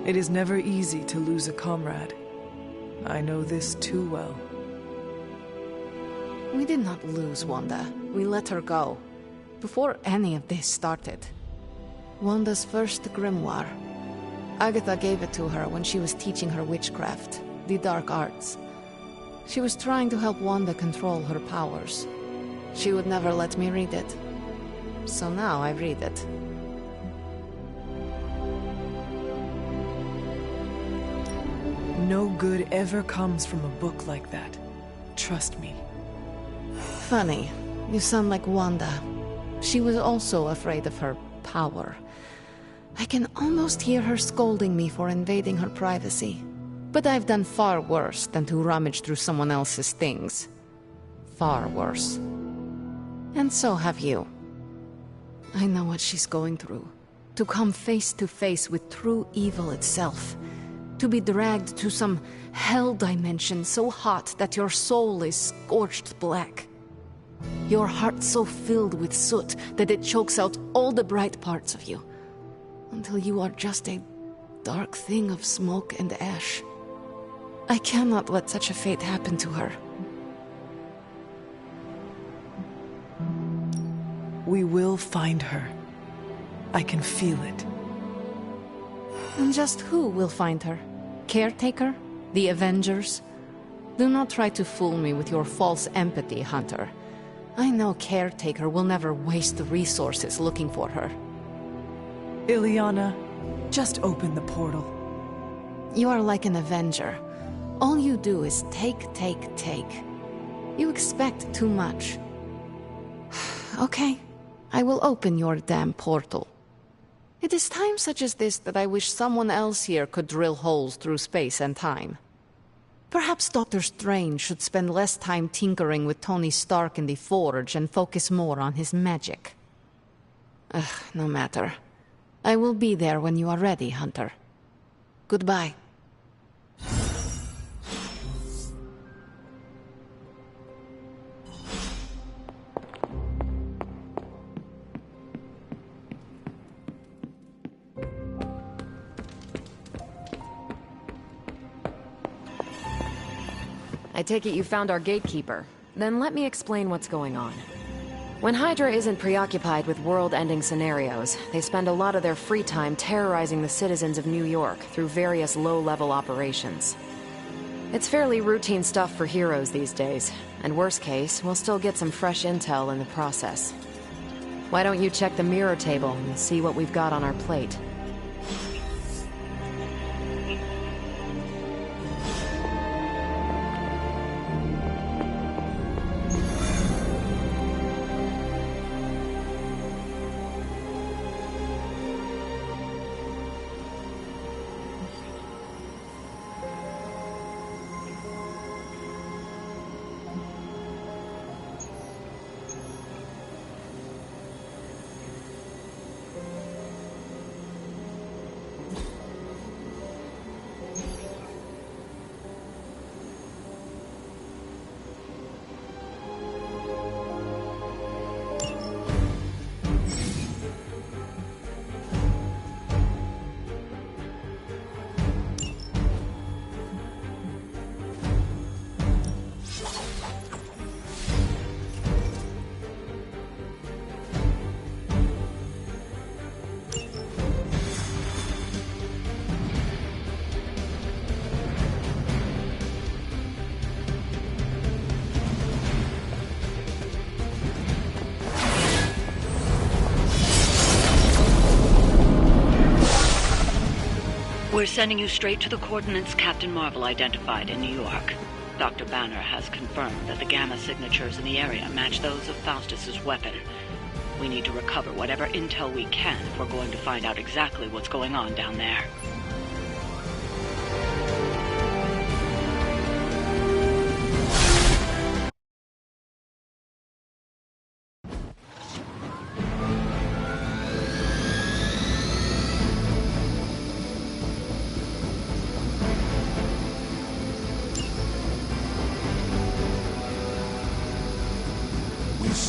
It is never easy to lose a comrade. I know this too well. We did not lose Wanda. We let her go. Before any of this started. Wanda's first grimoire. Agatha gave it to her when she was teaching her witchcraft, the dark arts. She was trying to help Wanda control her powers. She would never let me read it. So now I read it. No good ever comes from a book like that. Trust me. Funny. You sound like Wanda. She was also afraid of her power. I can almost hear her scolding me for invading her privacy. But I've done far worse than to rummage through someone else's things. Far worse. And so have you. I know what she's going through. To come face to face with true evil itself. To be dragged to some hell dimension so hot that your soul is scorched black. Your heart so filled with soot that it chokes out all the bright parts of you. Until you are just a dark thing of smoke and ash. I cannot let such a fate happen to her. We will find her. I can feel it. And just who will find her? Caretaker? The Avengers? Do not try to fool me with your false empathy, Hunter. I know Caretaker will never waste the resources looking for her. Ileana, just open the portal. You are like an Avenger. All you do is take, take, take. You expect too much. Okay, I will open your damn portal. It is times such as this that I wish someone else here could drill holes through space and time. Perhaps Doctor Strange should spend less time tinkering with Tony Stark in the Forge and focus more on his magic. No matter. I will be there when you are ready, Hunter. Goodbye. I take it you found our gatekeeper. Then let me explain what's going on. When Hydra isn't preoccupied with world-ending scenarios, they spend a lot of their free time terrorizing the citizens of New York through various low-level operations. It's fairly routine stuff for heroes these days, and worst case, we'll still get some fresh intel in the process. Why don't you check the mirror table and see what we've got on our plate? We're sending you straight to the coordinates Captain Marvel identified in New York. Dr. Banner has confirmed that the gamma signatures in the area match those of Faustus's weapon. We need to recover whatever intel we can if we're going to find out exactly what's going on down there.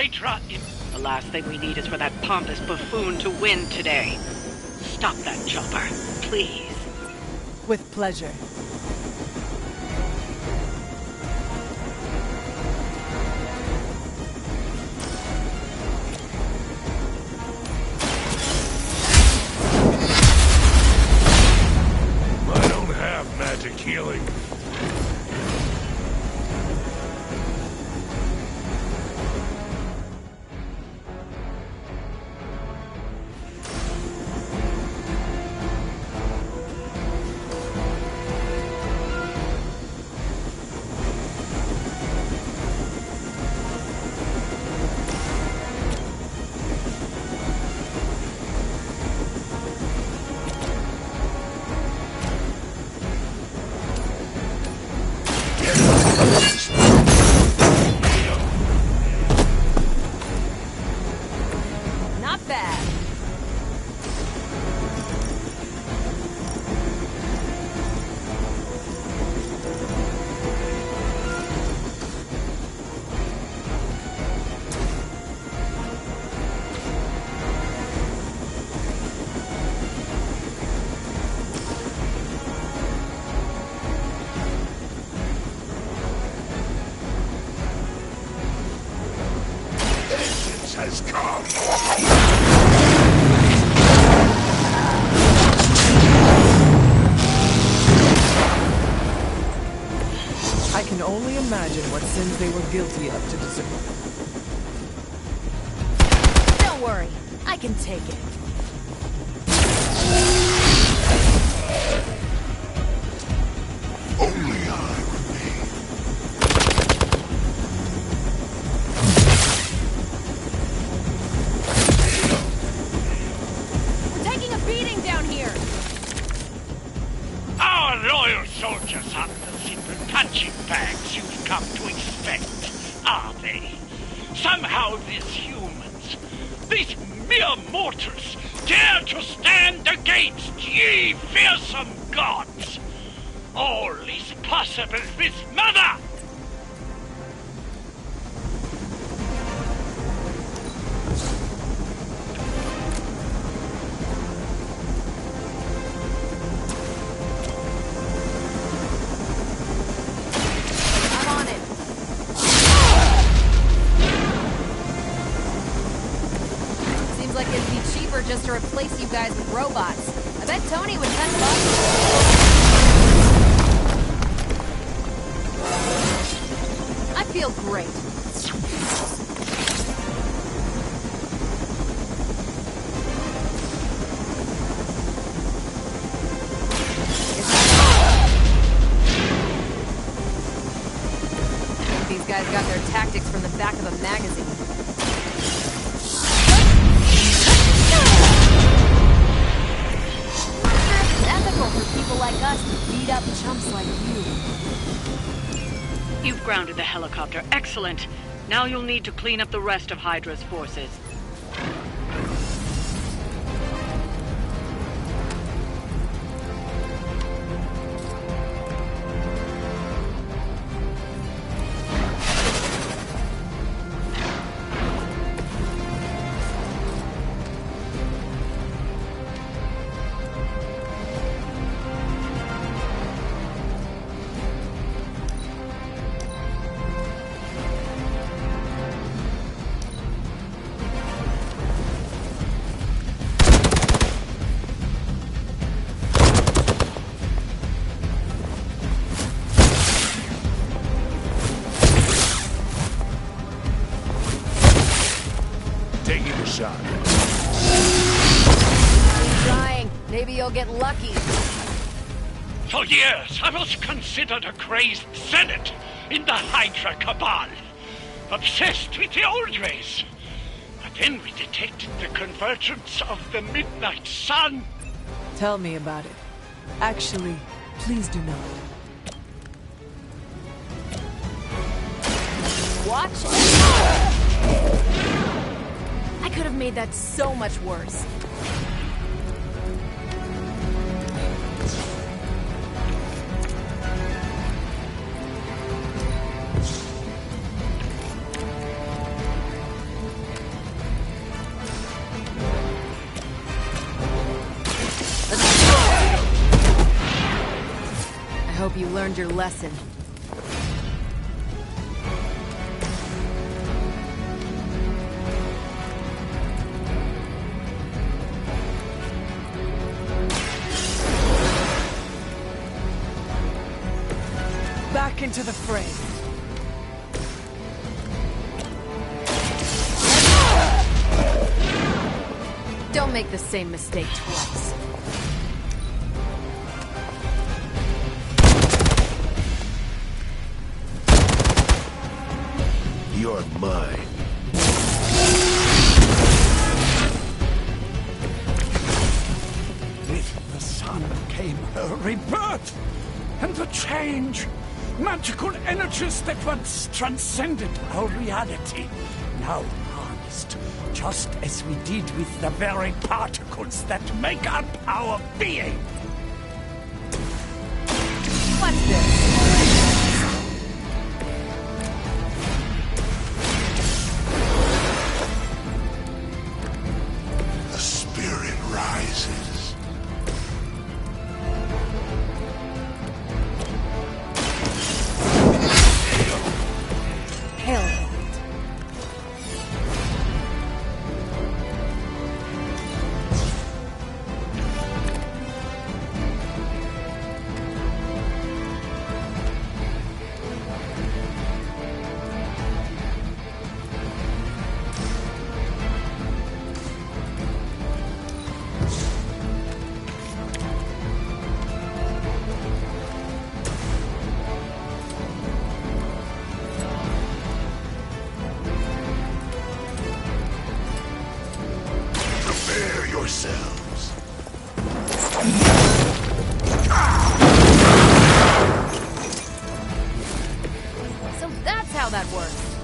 Hydra in... The last thing we need is for that pompous buffoon to win today. Stop that chopper, please. With pleasure. I don't have magic healing. Not bad. Vengeance has come. I can only imagine what sins they were guilty of to deserve. Don't worry, I can take it. Only I remain. We're taking a beating down here. Our loyal soldiers aren't the simple punching bags you've come to expect, are they? Somehow these humans, these mere mortals, dare to stand against ye fearsome gods. All is possible with Mother! I'm on it. Seems like it'd be cheaper just to replace you guys with robots. I bet Tony would $10. I feel great. These guys got their tactics from the back of a magazine. It's ethical for people like us to beat up chumps like you. You've grounded the helicopter. Excellent. Now you'll need to clean up the rest of Hydra's forces. Taking a shot. Keep trying. Maybe you'll get lucky. For years, I was considered a crazed zealot in the Hydra cabal. Obsessed with the old ways. But then we detected the convergence of the midnight sun. Tell me about it. Actually, please do not. Watch it. I could have made that so much worse. hope you learned your lesson. Back into the fray. Don't make the same mistake twice. You're mine. With the sun came her rebirth and the change. Magical energies that once transcended our reality, now harnessed, just as we did with the very particles that make our power being. What's this? The spirit rises. Yourselves. So that's how that works.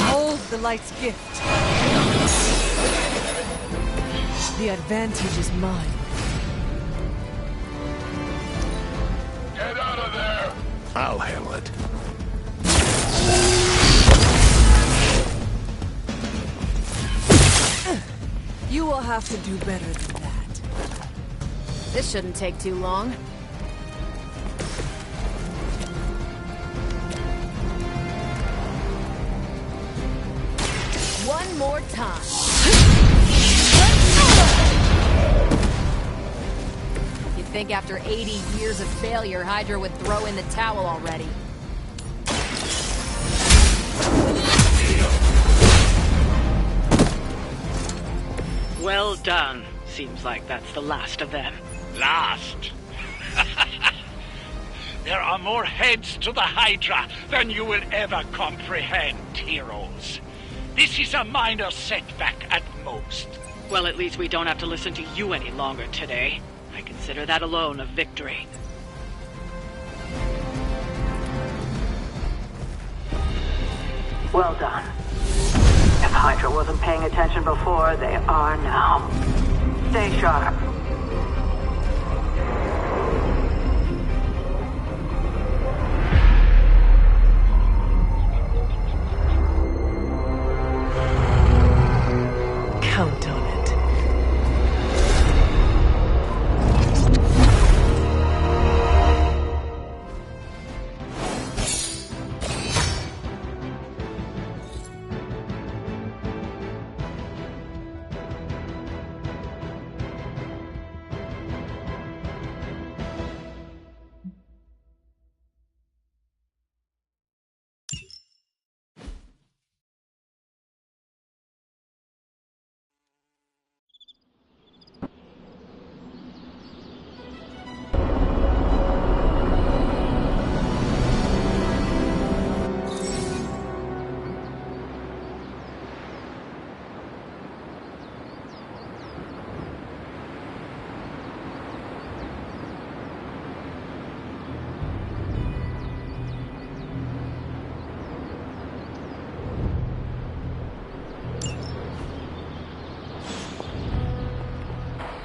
Hold the light's gift. The advantage is mine. Get out of there! I'll handle it. You will have to do better than that. This shouldn't take too long. One more time. You'd think after 80 years of failure, Hydra would throw in the towel already. Well done. Seems like that's the last of them. Last? There are more heads to the Hydra than you will ever comprehend, heroes. This is a minor setback at most. Well, at least we don't have to listen to you any longer today. I consider that alone a victory. Well done. If Hydra wasn't paying attention before, they are now. Stay sharp. Count on it.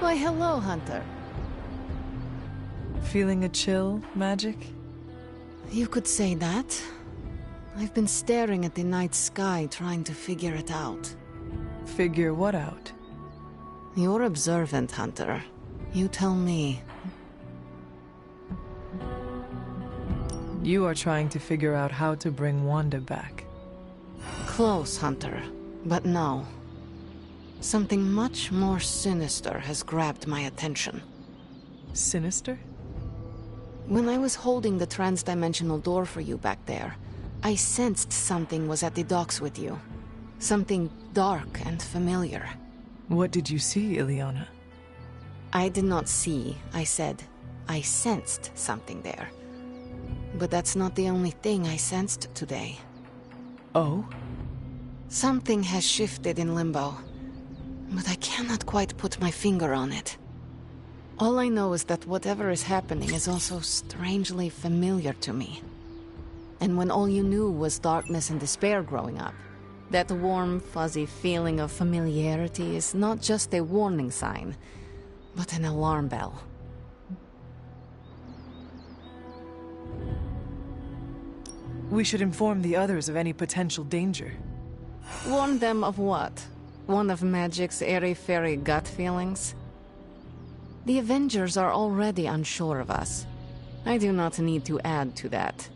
Why, hello, Hunter. Feeling a chill, Magic? You could say that. I've been staring at the night sky trying to figure it out. Figure what out? You're observant, Hunter. You tell me. You are trying to figure out how to bring Wanda back. Close, Hunter. But no. Something much more sinister has grabbed my attention. Sinister? When I was holding the trans-dimensional door for you back there, I sensed something was at the docks with you. Something dark and familiar. What did you see, Ileana? I did not see, I said. I sensed something there. But that's not the only thing I sensed today. Oh? Something has shifted in Limbo, but I cannot quite put my finger on it. All I know is that whatever is happening is also strangely familiar to me. And when all you knew was darkness and despair growing up, that warm, fuzzy feeling of familiarity is not just a warning sign, but an alarm bell. We should inform the others of any potential danger. Warn them of what? One of Magic's airy-fairy gut feelings? The Avengers are already unsure of us. I do not need to add to that.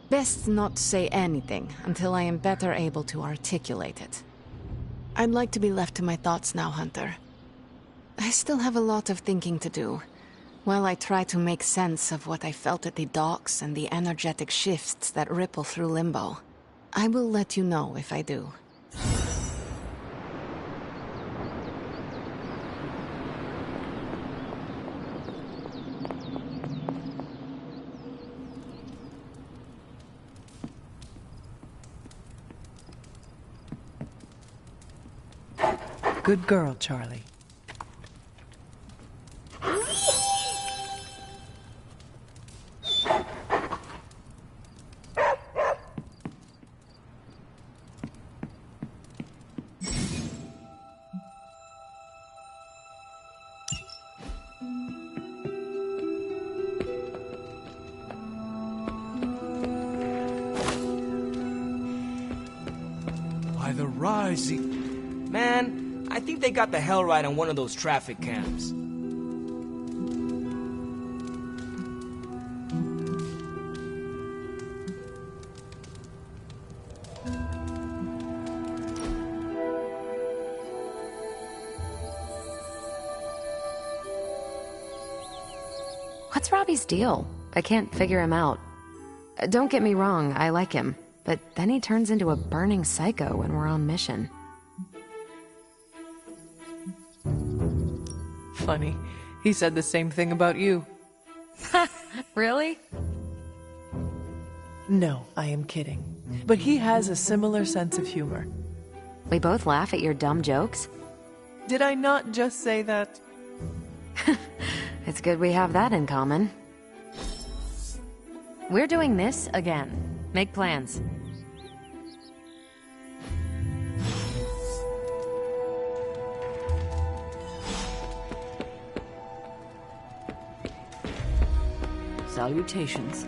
Best not say anything until I am better able to articulate it. I'd like to be left to my thoughts now, Hunter. I still have a lot of thinking to do, while I try to make sense of what I felt at the docks and the energetic shifts that ripple through Limbo. I will let you know if I do. Good girl, Charlie. By the rising... Man, I think they got the hell right on one of those traffic cams. What's Robbie's deal? I can't figure him out. Don't get me wrong, I like him, but then he turns into a burning psycho when we're on mission. Funny. He said the same thing about you. Really? No, I am kidding. But he has a similar sense of humor. We both laugh at your dumb jokes? Did I not just say that? It's good we have that in common. We're doing this again. Make plans. Salutations.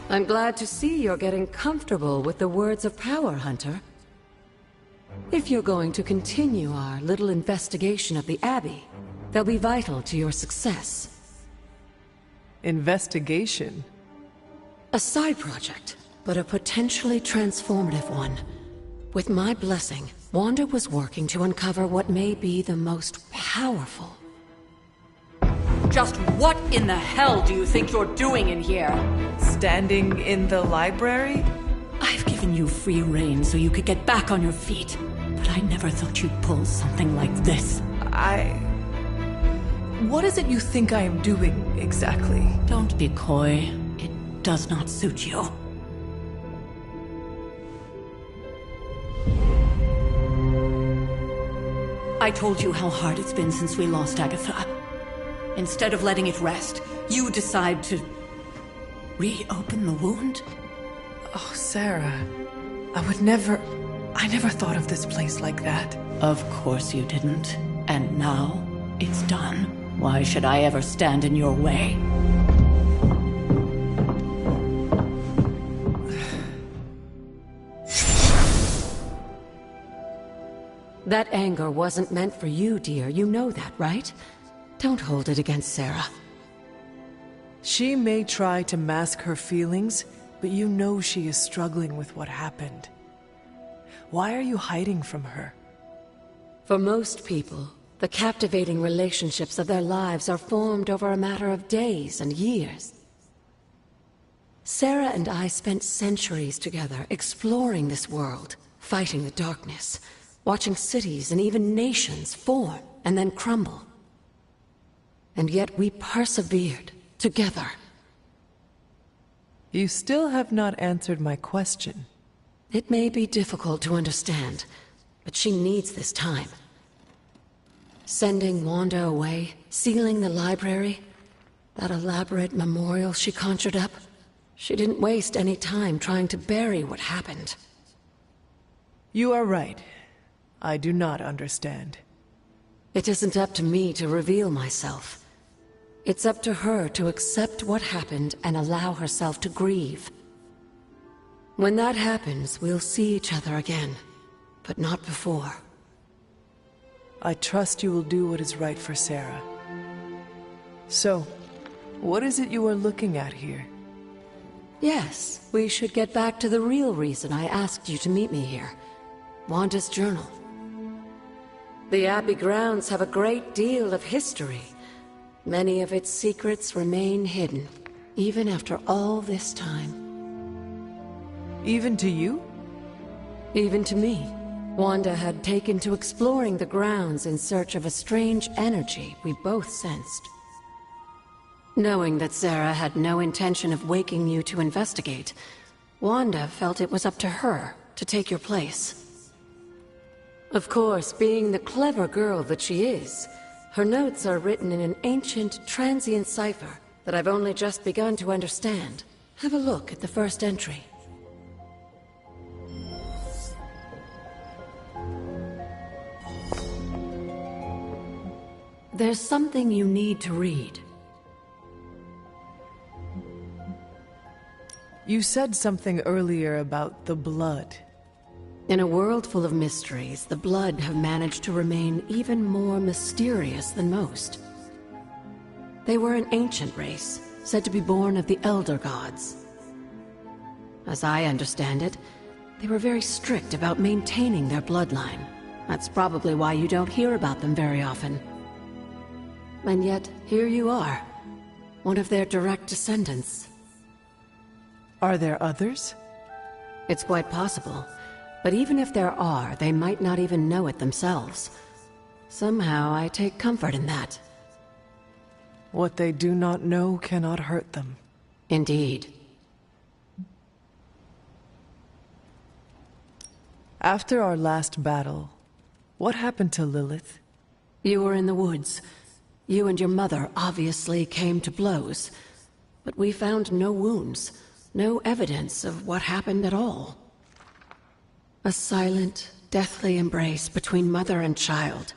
I'm glad to see you're getting comfortable with the words of power, Hunter. If you're going to continue our little investigation of the Abbey, they'll be vital to your success. Investigation? A side project, but a potentially transformative one. With my blessing, Wanda was working to uncover what may be the most powerful. Just what in the hell do you think you're doing in here? Standing in the library? I've given you free rein so you could get back on your feet, but I never thought you'd pull something like this. What is it you think I am doing, exactly? Don't be coy. It does not suit you. I told you how hard it's been since we lost Agatha. Instead of letting it rest, you decide to reopen the wound? Oh, Sarah. I never thought of this place like that. Of course you didn't. And now, it's done. Why should I ever stand in your way? That anger wasn't meant for you, dear. You know that, right? Don't hold it against Sarah. She may try to mask her feelings, but you know she is struggling with what happened. Why are you hiding from her? For most people, the captivating relationships of their lives are formed over a matter of days and years. Sarah and I spent centuries together exploring this world, fighting the darkness, watching cities and even nations form and then crumble. And yet we persevered together. You still have not answered my question. It may be difficult to understand, but she needs this time. Sending Wanda away, sealing the library, that elaborate memorial she conjured up, she didn't waste any time trying to bury what happened. You are right. I do not understand. It isn't up to me to reveal myself. It's up to her to accept what happened and allow herself to grieve. When that happens, we'll see each other again, but not before. I trust you will do what is right for Sarah. So, what is it you are looking at here? Yes, we should get back to the real reason I asked you to meet me here. Wanda's journal. The Abbey grounds have a great deal of history. Many of its secrets remain hidden, even after all this time. Even to you? Even to me. Wanda had taken to exploring the grounds in search of a strange energy we both sensed. Knowing that Sarah had no intention of waking you to investigate, Wanda felt it was up to her to take your place. Of course, being the clever girl that she is, her notes are written in an ancient, transient cipher that I've only just begun to understand. Have a look at the first entry. There's something you need to read. You said something earlier about the blood. In a world full of mysteries, the blood have managed to remain even more mysterious than most. They were an ancient race, said to be born of the Elder Gods. As I understand it, they were very strict about maintaining their bloodline. That's probably why you don't hear about them very often. And yet, here you are, one of their direct descendants. Are there others? It's quite possible. But even if there are, they might not even know it themselves. Somehow, I take comfort in that. What they do not know cannot hurt them. Indeed. After our last battle, what happened to Lilith? You were in the woods. You and your mother obviously came to blows. But we found no wounds, no evidence of what happened at all. A silent, deathly embrace between mother and child.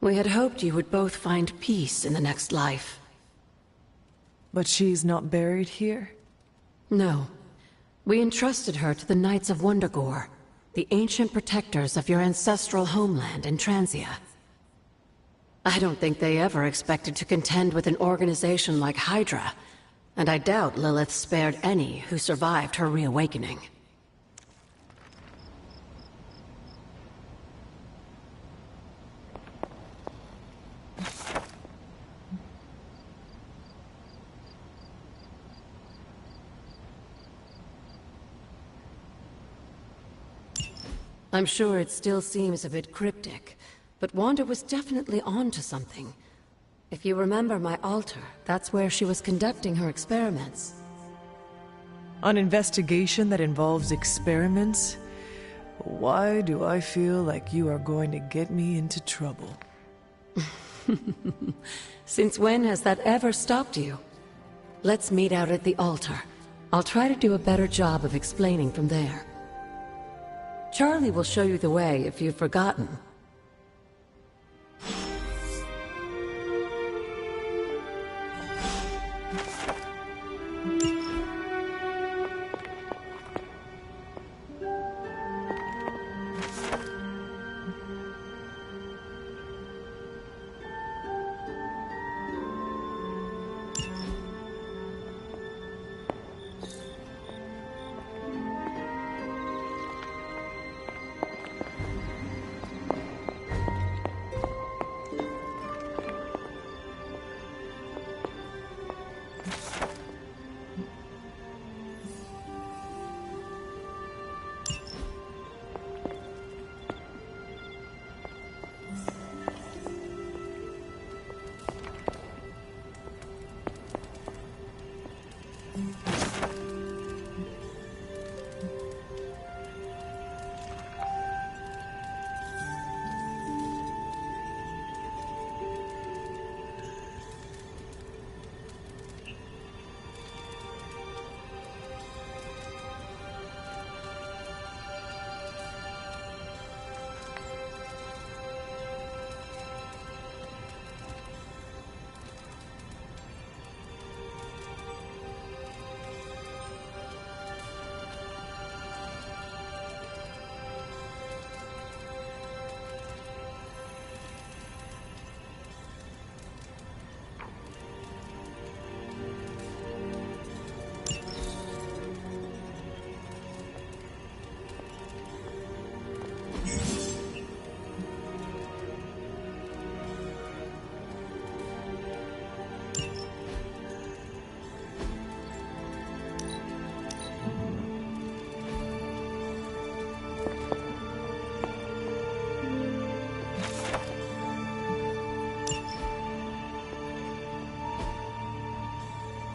We had hoped you would both find peace in the next life. But she's not buried here? No. We entrusted her to the Knights of Wundagore, the ancient protectors of your ancestral homeland in Transia. I don't think they ever expected to contend with an organization like Hydra, and I doubt Lilith spared any who survived her reawakening. I'm sure it still seems a bit cryptic, but Wanda was definitely onto something. If you remember my altar, that's where she was conducting her experiments. An investigation that involves experiments? Why do I feel like you are going to get me into trouble? Since when has that ever stopped you? Let's meet out at the altar. I'll try to do a better job of explaining from there. Charlie will show you the way if you've forgotten.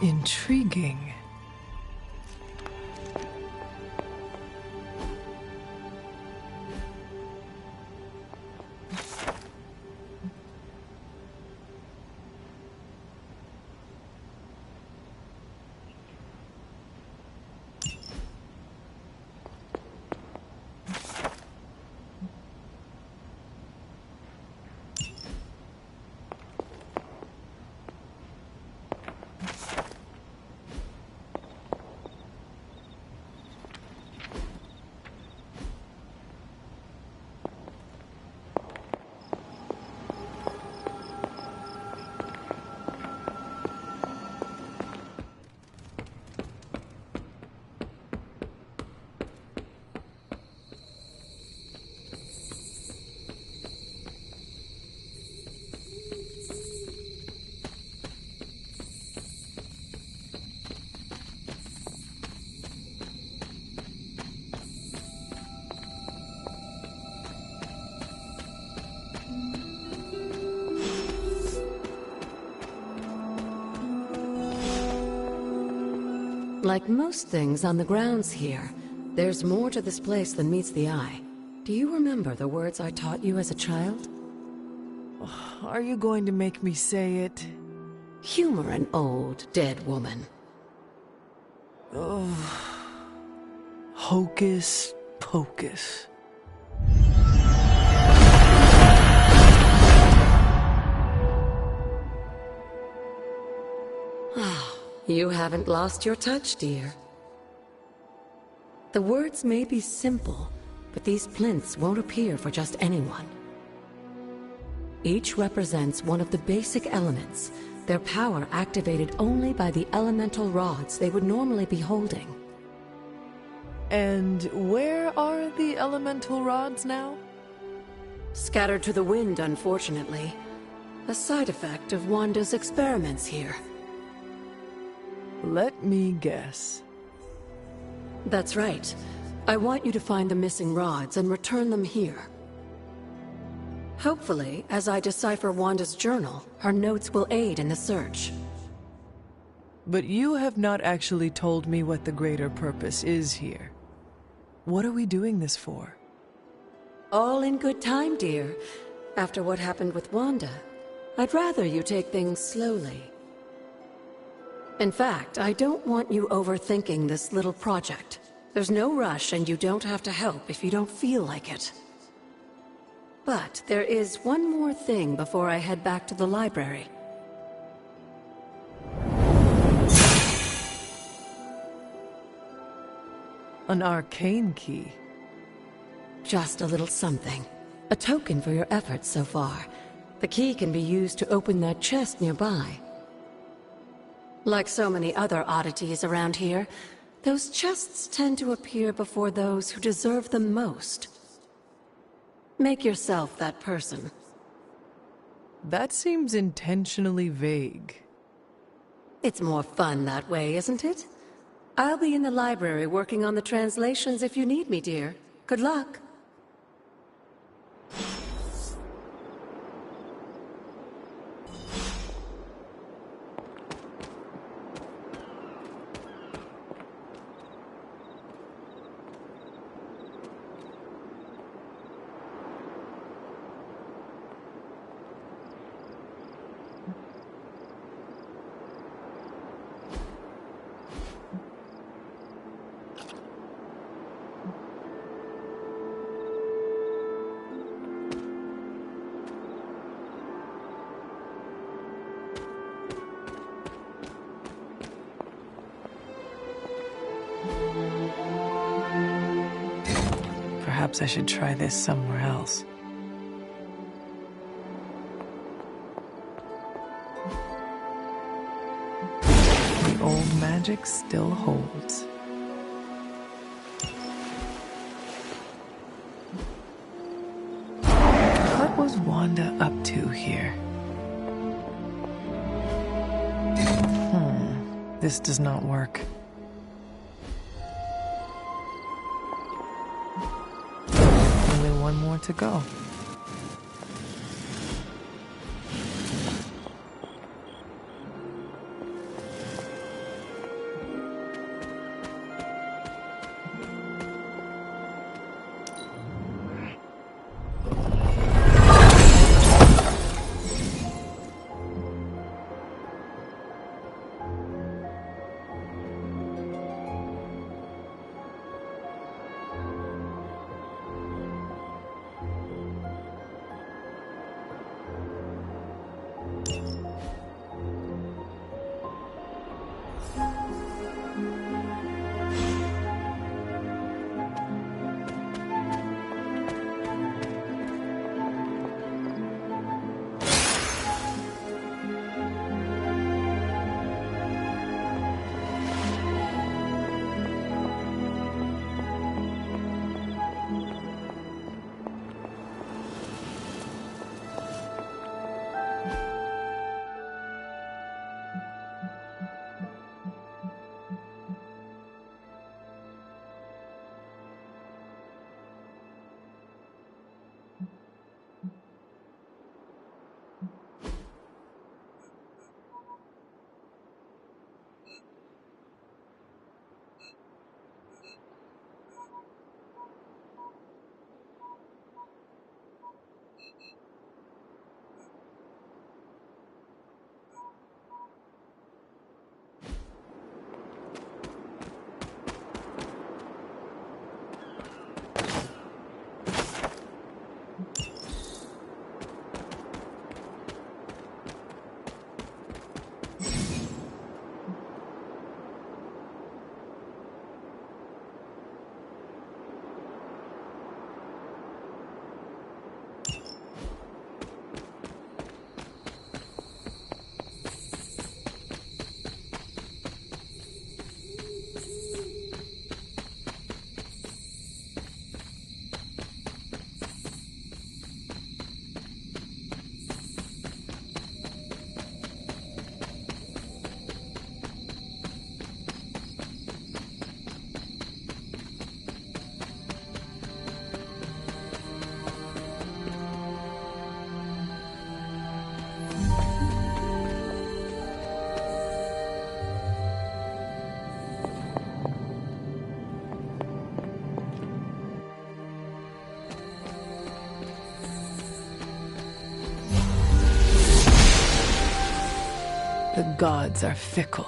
Intriguing. Like most things on the grounds here, there's more to this place than meets the eye. Do you remember the words I taught you as a child? Are you going to make me say it? Humor an old, dead woman. Ugh. Hocus pocus. You haven't lost your touch, dear. The words may be simple, but these plinths won't appear for just anyone. Each represents one of the basic elements, their power activated only by the elemental rods they would normally be holding. And where are the elemental rods now? Scattered to the wind, unfortunately. A side effect of Wanda's experiments here. Let me guess. That's right. I want you to find the missing rods and return them here. Hopefully, as I decipher Wanda's journal, her notes will aid in the search. But you have not actually told me what the greater purpose is here. What are we doing this for? All in good time, dear. After what happened with Wanda, I'd rather you take things slowly. In fact, I don't want you overthinking this little project. There's no rush, and you don't have to help if you don't feel like it. But there is one more thing before I head back to the library. An arcane key. Just a little something. A token for your efforts so far. The key can be used to open that chest nearby. Like so many other oddities around here, those chests tend to appear before those who deserve them most. Make yourself that person. That seems intentionally vague. It's more fun that way, isn't it? I'll be in the library working on the translations if you need me, dear. Good luck. Perhaps I should try this somewhere else. The old magic still holds. What was Wanda up to here? This does not work. One more to go. gods are fickle.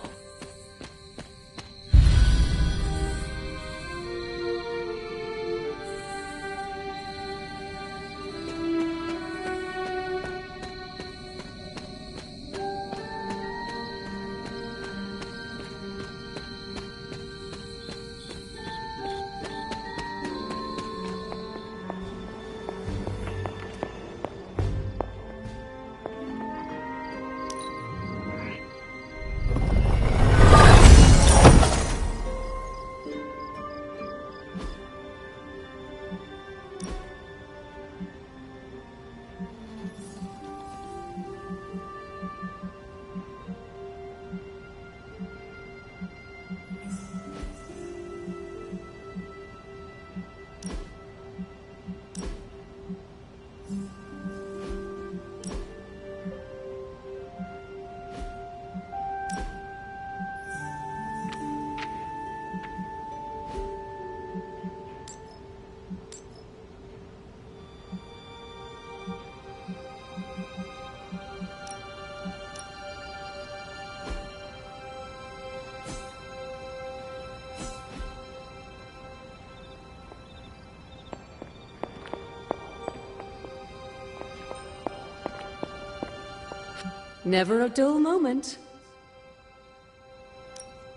Never a dull moment.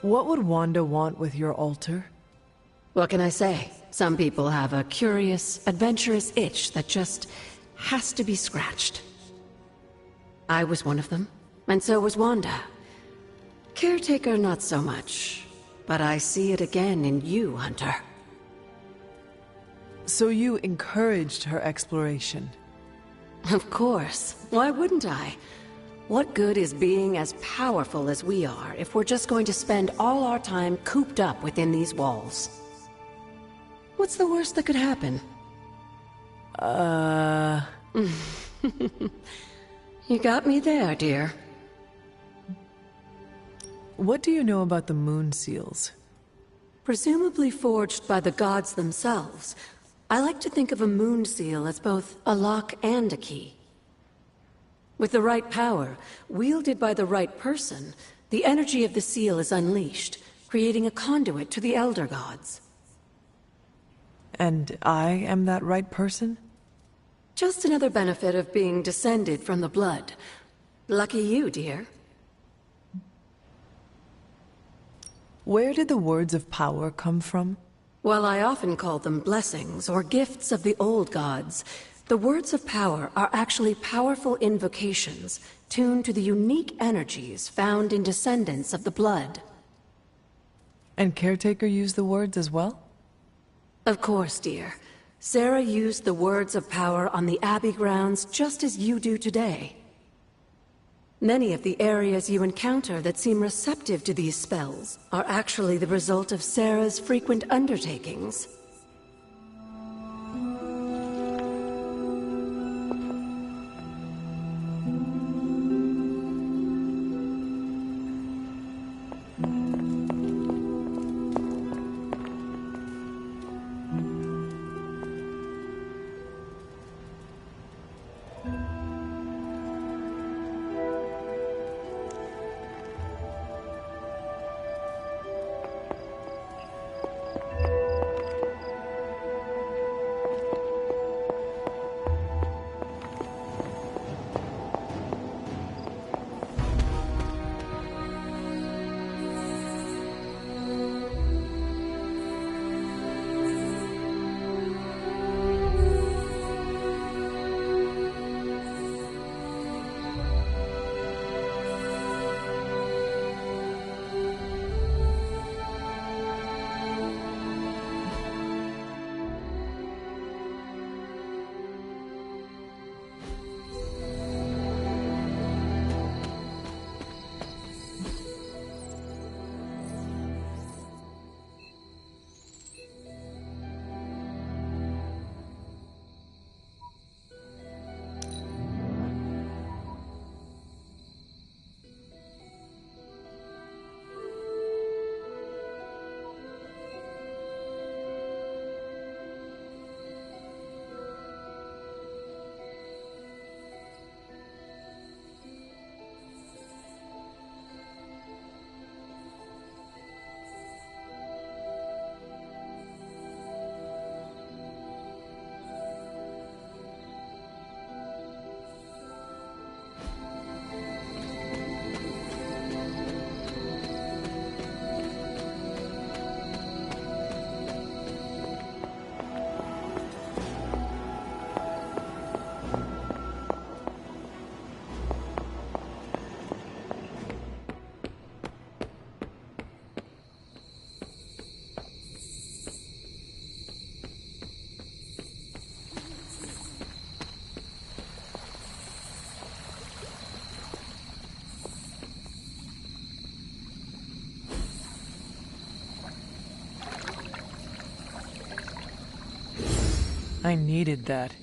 What would Wanda want with your altar? What can I say? Some people have a curious, adventurous itch that just has to be scratched. I was one of them, and so was Wanda. Caretaker, not so much. But I see it again in you, Hunter. So you encouraged her exploration? Of course. Why wouldn't I? What good is being as powerful as we are if we're just going to spend all our time cooped up within these walls? What's the worst that could happen? You got me there, dear. What do you know about the moon seals? Presumably forged by the gods themselves. I like to think of a moon seal as both a lock and a key. With the right power, wielded by the right person, the energy of the seal is unleashed, creating a conduit to the Elder Gods. And I am that right person? Just another benefit of being descended from the blood. Lucky you, dear. Where did the words of power come from? Well, I often call them blessings or gifts of the old gods. The words of power are actually powerful invocations, tuned to the unique energies found in descendants of the blood. And Caretaker used the words as well? Of course, dear. Sarah used the words of power on the Abbey grounds just as you do today. Many of the areas you encounter that seem receptive to these spells are actually the result of Sarah's frequent undertakings. I needed that.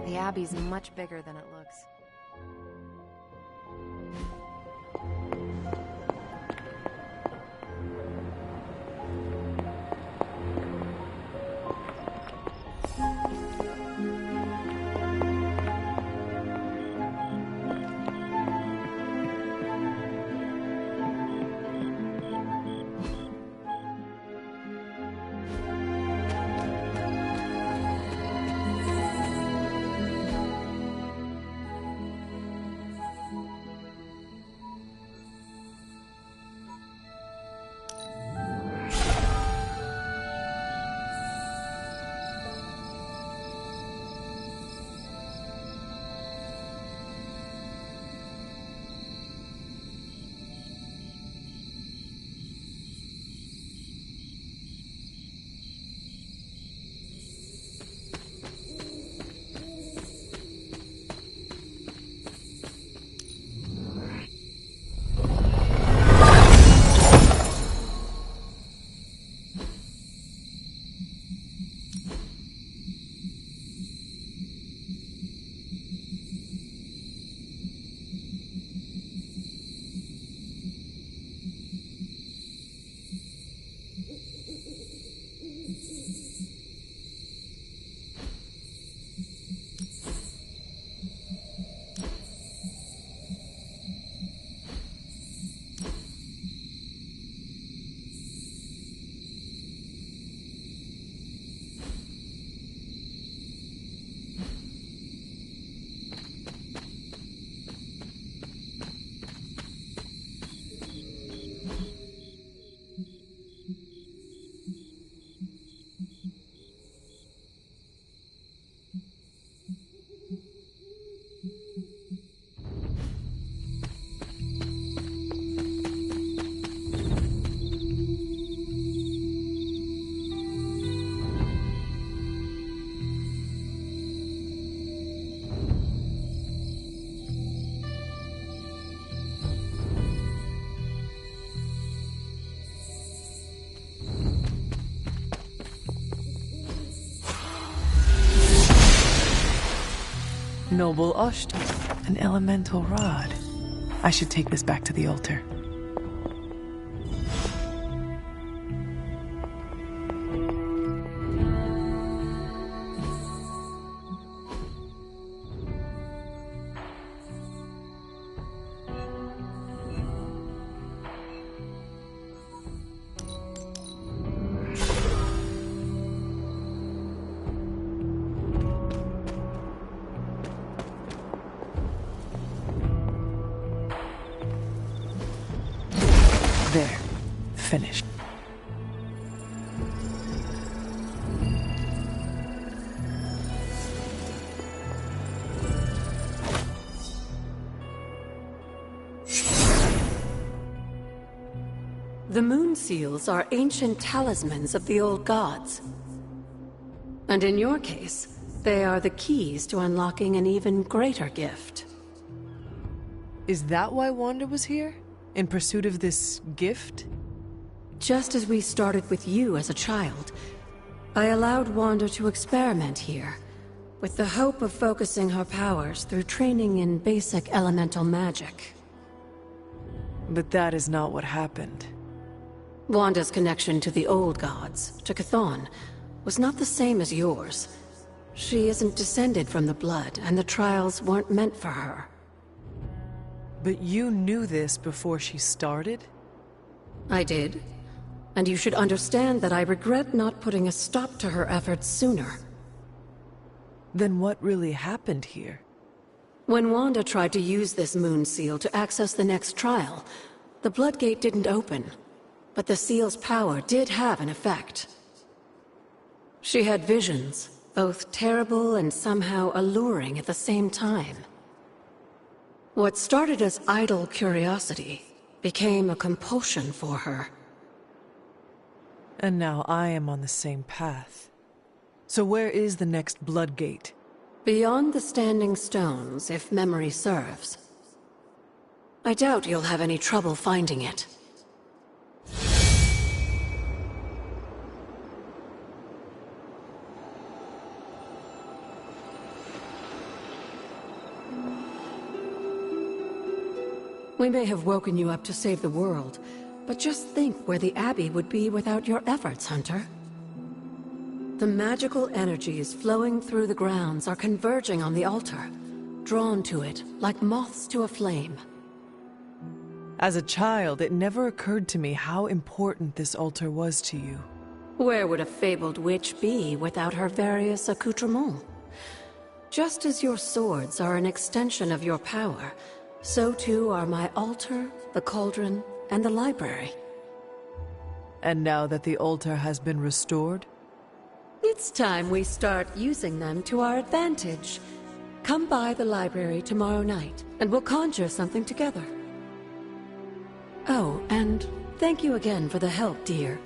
The Abbey's much bigger than it looks. Noble Oshta, an elemental rod. I should take this back to the altar. There. Finished. The moon seals are ancient talismans of the old gods. And in your case, they are the keys to unlocking an even greater gift. Is that why Wanda was here? In pursuit of this gift? Just as we started with you as a child, I allowed Wanda to experiment here, with the hope of focusing her powers through training in basic elemental magic. But that is not what happened. Wanda's connection to the old gods, to Chthon, was not the same as yours. She isn't descended from the blood, and the trials weren't meant for her. But you knew this before she started? I did. And you should understand that I regret not putting a stop to her efforts sooner. Then what really happened here? When Wanda tried to use this moon seal to access the next trial, the Bloodgate didn't open. But the seal's power did have an effect. She had visions, both terrible and somehow alluring at the same time. What started as idle curiosity became a compulsion for her. And now I am on the same path. So where is the next Bloodgate? Beyond the Standing Stones, if memory serves. I doubt you'll have any trouble finding it. We may have woken you up to save the world, but just think where the Abbey would be without your efforts, Hunter. The magical energies flowing through the grounds are converging on the altar, drawn to it like moths to a flame. As a child, it never occurred to me how important this altar was to you. Where would a fabled witch be without her various accoutrements? Just as your swords are an extension of your power, so too are my altar, the cauldron, and the library. And now that the altar has been restored? It's time we start using them to our advantage. Come by the library tomorrow night, and we'll conjure something together. Oh, and thank you again for the help, dear.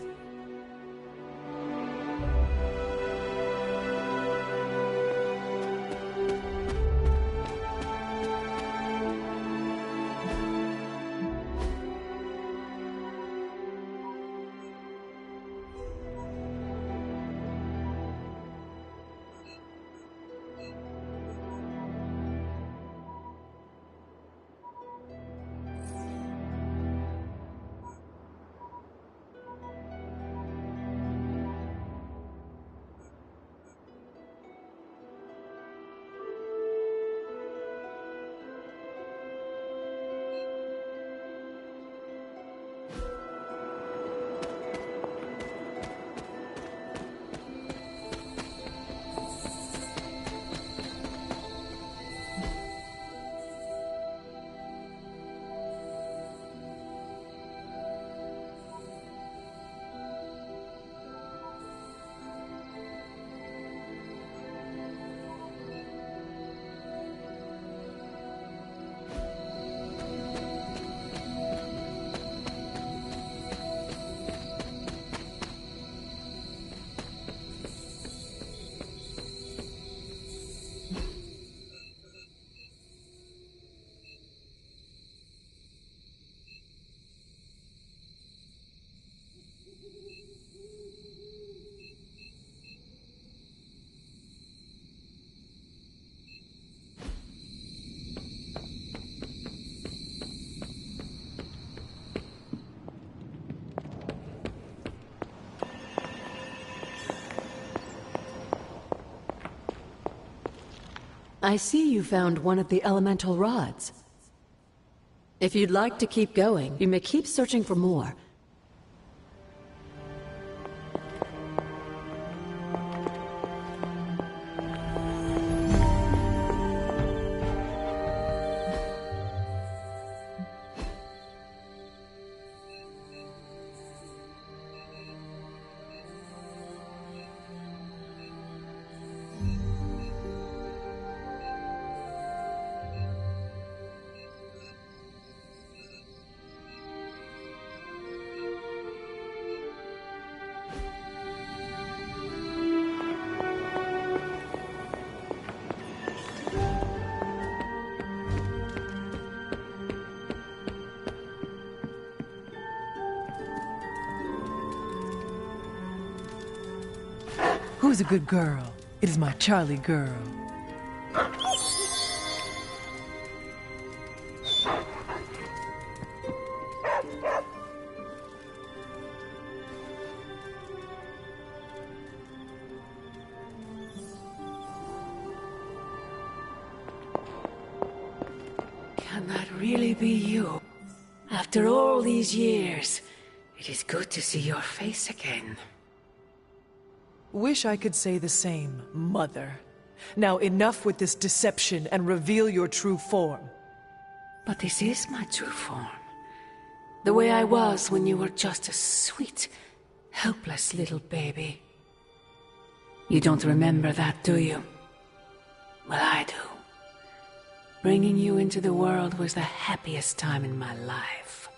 I see you found one of the elemental rods. If you'd like to keep going, you may keep searching for more. Who's a good girl? It is my Charlie girl. Can that really be you? After all these years, it is good to see your face again. Wish I could say the same, Mother. Now enough with this deception and reveal your true form. But this is my true form. The way I was when you were just a sweet, helpless little baby. You don't remember that, do you? Well, I do. Bringing you into the world was the happiest time in my life.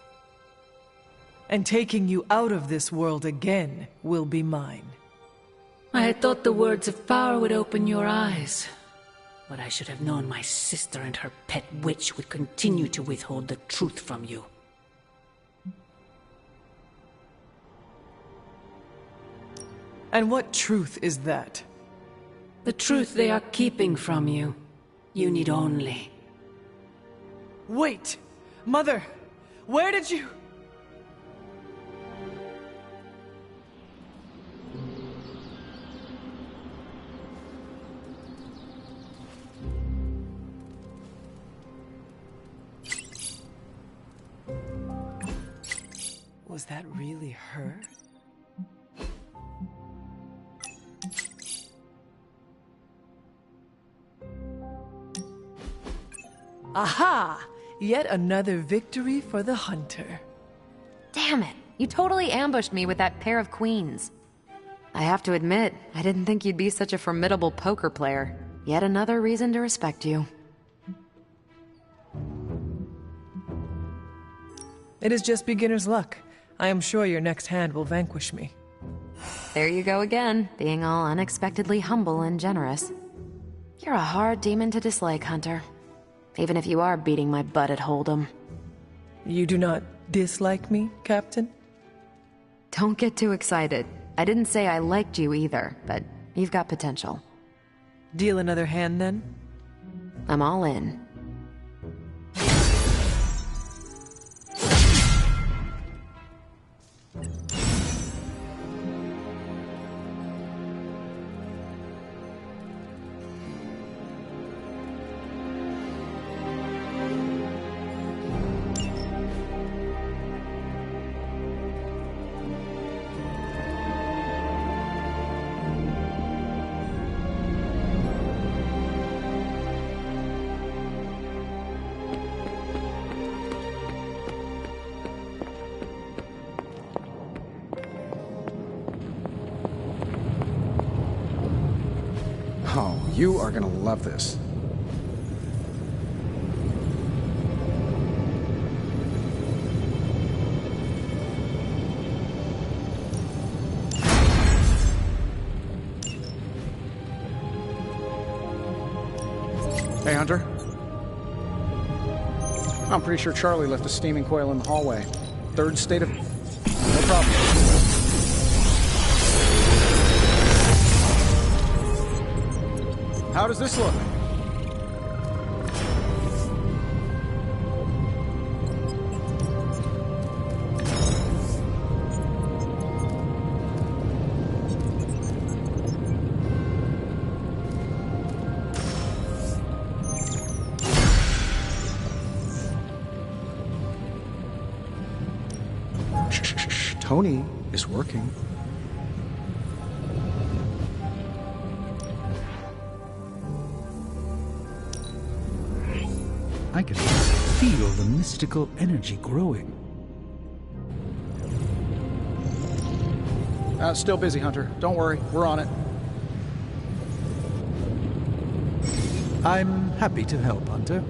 And taking you out of this world again will be mine. I had thought the words of power would open your eyes. But I should have known my sister and her pet witch would continue to withhold the truth from you. And what truth is that? The truth they are keeping from you. You need only. Wait! Mother! Where did you... Was that really her? Aha! Yet another victory for the hunter. Damn it! You totally ambushed me with that pair of queens. I have to admit, I didn't think you'd be such a formidable poker player. Yet another reason to respect you. It is just beginner's luck. I am sure your next hand will vanquish me. There you go again, being all unexpectedly humble and generous. You're a hard demon to dislike, Hunter. Even if you are beating my butt at Hold'em. You do not dislike me, Captain? Don't get too excited. I didn't say I liked you either, but you've got potential. Deal another hand, then? I'm all in. Oh, you are gonna love this. Hey, Hunter. I'm pretty sure Charlie left a steaming coil in the hallway. Third state of... No problem. How does this look? Shh. Tony is working. I can feel the mystical energy growing. Still busy, Hunter. Don't worry, we're on it. I'm happy to help, Hunter.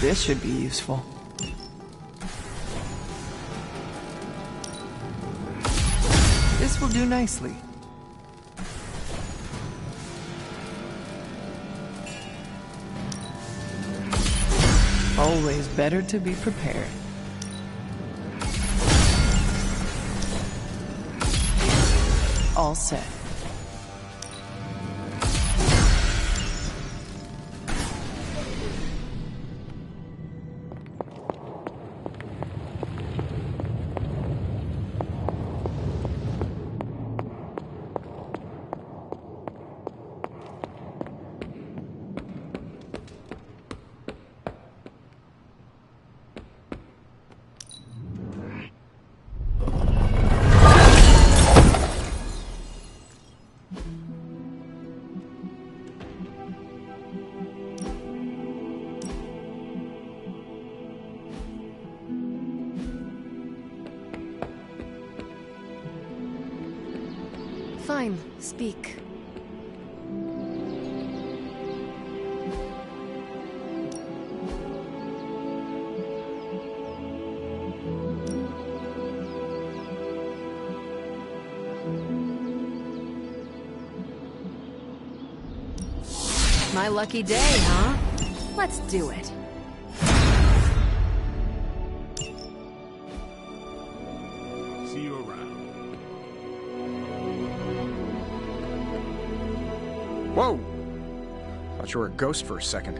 This should be useful. This will do nicely. Always better to be prepared. All set. Fine, speak. My lucky day, huh? Let's do it. See you around. Whoa! Thought you were a ghost for a second.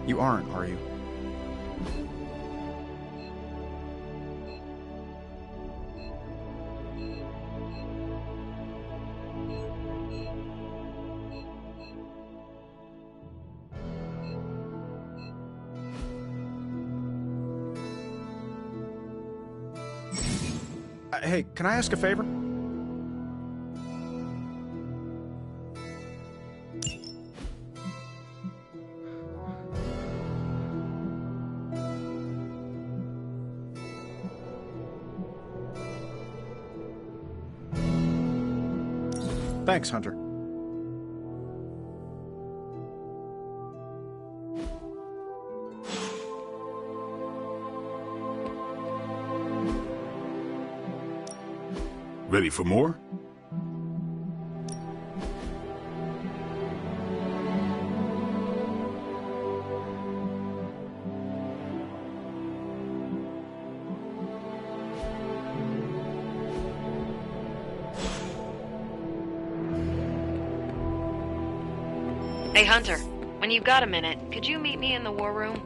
You aren't, are you? Hey, can I ask a favor? Thanks, Hunter. Ready for more? Hey, Hunter, when you've got a minute, could you meet me in the war room?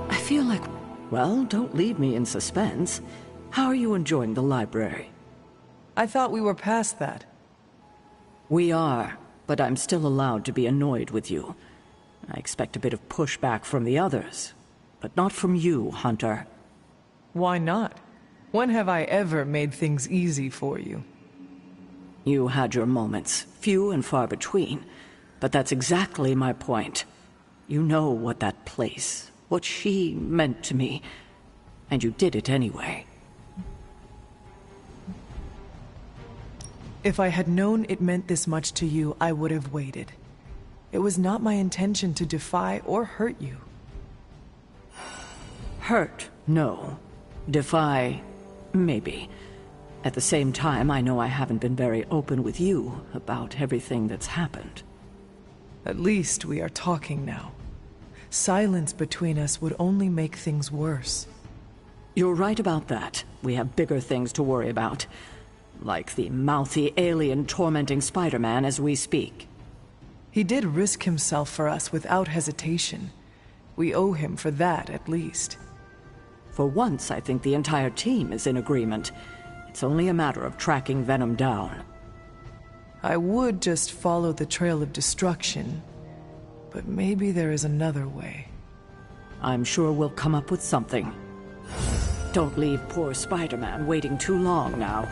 I feel like... Well, don't leave me in suspense. How are you enjoying the library? I thought we were past that. We are, but I'm still allowed to be annoyed with you. I expect a bit of pushback from the others, but not from you, Hunter. Why not? When have I ever made things easy for you? You had your moments, few and far between, but that's exactly my point. You know what that place, what she meant to me, and you did it anyway. If I had known it meant this much to you, I would have waited. It was not my intention to defy or hurt you. Hurt, no. Defy, maybe. At the same time, I know I haven't been very open with you about everything that's happened. At least we are talking now. Silence between us would only make things worse. You're right about that. We have bigger things to worry about. Like the mouthy alien tormenting Spider-Man as we speak. He did risk himself for us without hesitation. We owe him for that, at least. For once, I think the entire team is in agreement. It's only a matter of tracking Venom down. I would just follow the trail of destruction, but maybe there is another way. I'm sure we'll come up with something. Don't leave poor Spider-Man waiting too long now.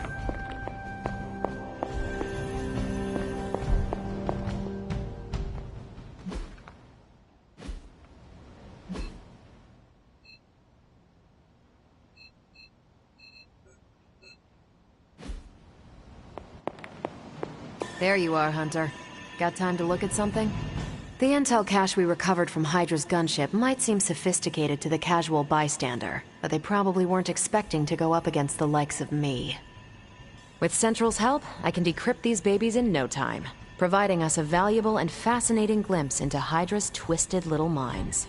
There you are, Hunter. Got time to look at something? The intel cache we recovered from Hydra's gunship might seem sophisticated to the casual bystander, but they probably weren't expecting to go up against the likes of me. With Central's help, I can decrypt these babies in no time, providing us a valuable and fascinating glimpse into Hydra's twisted little minds.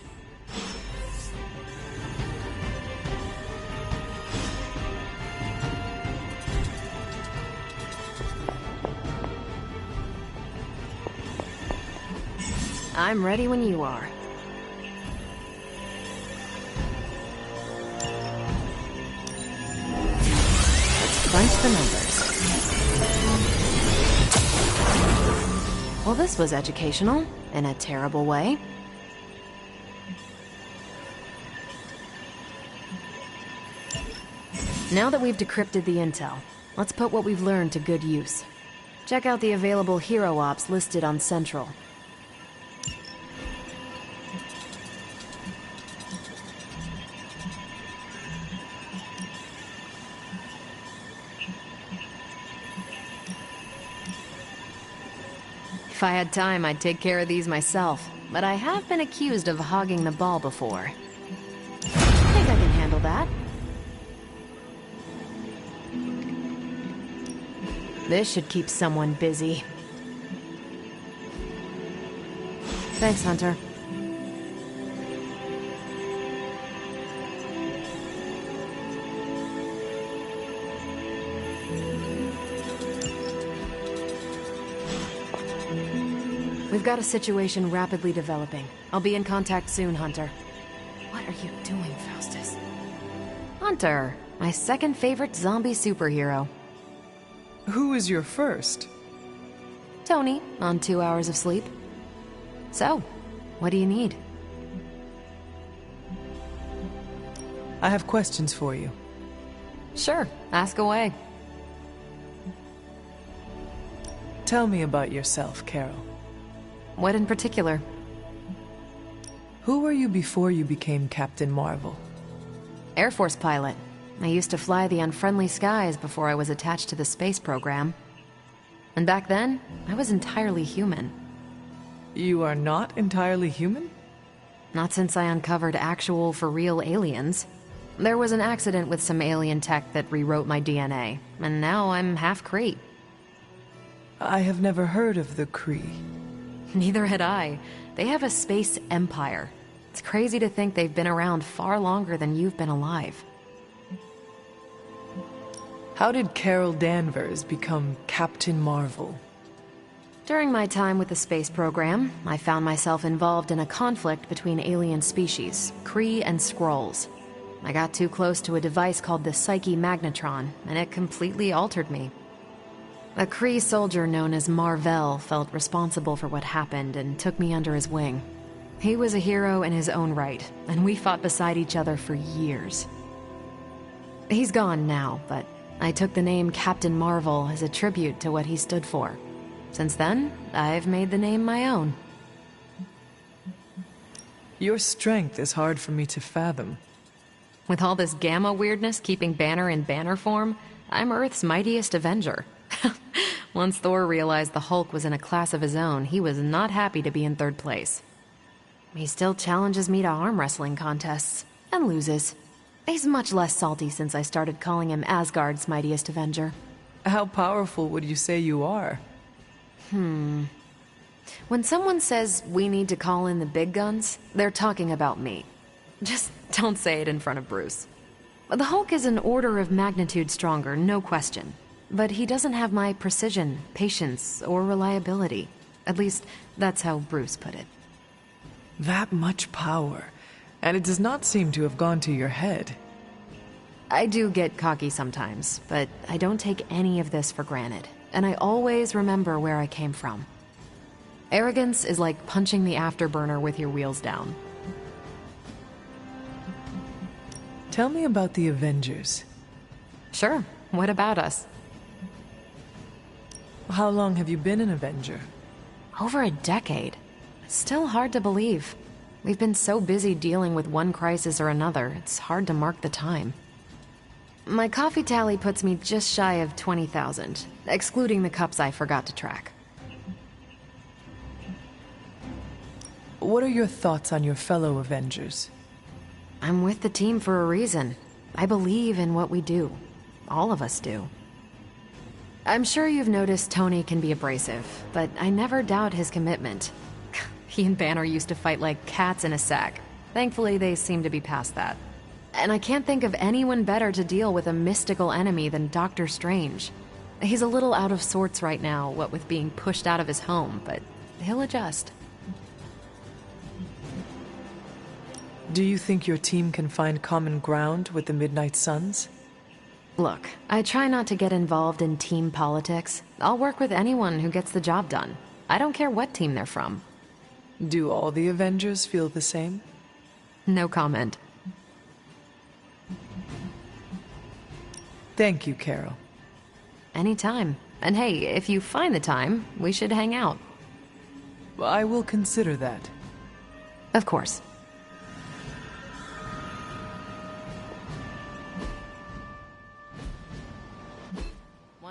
I'm ready when you are. Let's crunch the numbers. Well, this was educational, in a terrible way. Now that we've decrypted the intel, let's put what we've learned to good use. Check out the available hero ops listed on Central. If I had time, I'd take care of these myself, but I have been accused of hogging the ball before. I think I can handle that. This should keep someone busy. Thanks, Hunter. We've got a situation rapidly developing. I'll be in contact soon, Hunter. What are you doing, Faustus? Hunter, my second favorite zombie superhero. Who is your first? Tony, on 2 hours of sleep. So, what do you need? I have questions for you. Sure, ask away. Tell me about yourself, Carol. What in particular? Who were you before you became Captain Marvel? Air Force pilot. I used to fly the unfriendly skies before I was attached to the space program. And back then, I was entirely human. You are not entirely human? Not since I uncovered actual, for-real aliens. There was an accident with some alien tech that rewrote my DNA, and now I'm half Kree. I have never heard of the Kree. Neither had I. They have a space empire. It's crazy to think they've been around far longer than you've been alive. How did Carol Danvers become Captain Marvel? During my time with the space program, I found myself involved in a conflict between alien species, Kree and Skrulls. I got too close to a device called the Psyche Magnetron, and it completely altered me. A Kree soldier known as Marvel felt responsible for what happened and took me under his wing. He was a hero in his own right, and we fought beside each other for years. He's gone now, but I took the name Captain Marvel as a tribute to what he stood for. Since then, I've made the name my own. Your strength is hard for me to fathom. With all this gamma weirdness keeping Banner in banner form, I'm Earth's mightiest Avenger. Once Thor realized the Hulk was in a class of his own, he was not happy to be in third place. He still challenges me to arm wrestling contests, and loses. He's much less salty since I started calling him Asgard's mightiest Avenger. How powerful would you say you are? When someone says we need to call in the big guns, they're talking about me. Just don't say it in front of Bruce. The Hulk is an order of magnitude stronger, no question. But he doesn't have my precision, patience, or reliability. At least, that's how Bruce put it. That much power, and it does not seem to have gone to your head. I do get cocky sometimes, but I don't take any of this for granted, and I always remember where I came from. Arrogance is like punching the afterburner with your wheels down. Tell me about the Avengers. Sure, what about us? How long have you been an Avenger? Over a decade. Still hard to believe. We've been so busy dealing with one crisis or another, it's hard to mark the time. My coffee tally puts me just shy of 20,000, excluding the cups I forgot to track. What are your thoughts on your fellow Avengers? I'm with the team for a reason. I believe in what we do. All of us do. I'm sure you've noticed Tony can be abrasive, but I never doubt his commitment. He and Banner used to fight like cats in a sack. Thankfully, they seem to be past that. And I can't think of anyone better to deal with a mystical enemy than Doctor Strange. He's a little out of sorts right now, what with being pushed out of his home, but he'll adjust. Do you think your team can find common ground with the Midnight Suns? Look, I try not to get involved in team politics. I'll work with anyone who gets the job done. I don't care what team they're from. Do all the Avengers feel the same? No comment. Thank you, Carol. Anytime. And hey, if you find the time, we should hang out. I will consider that. Of course.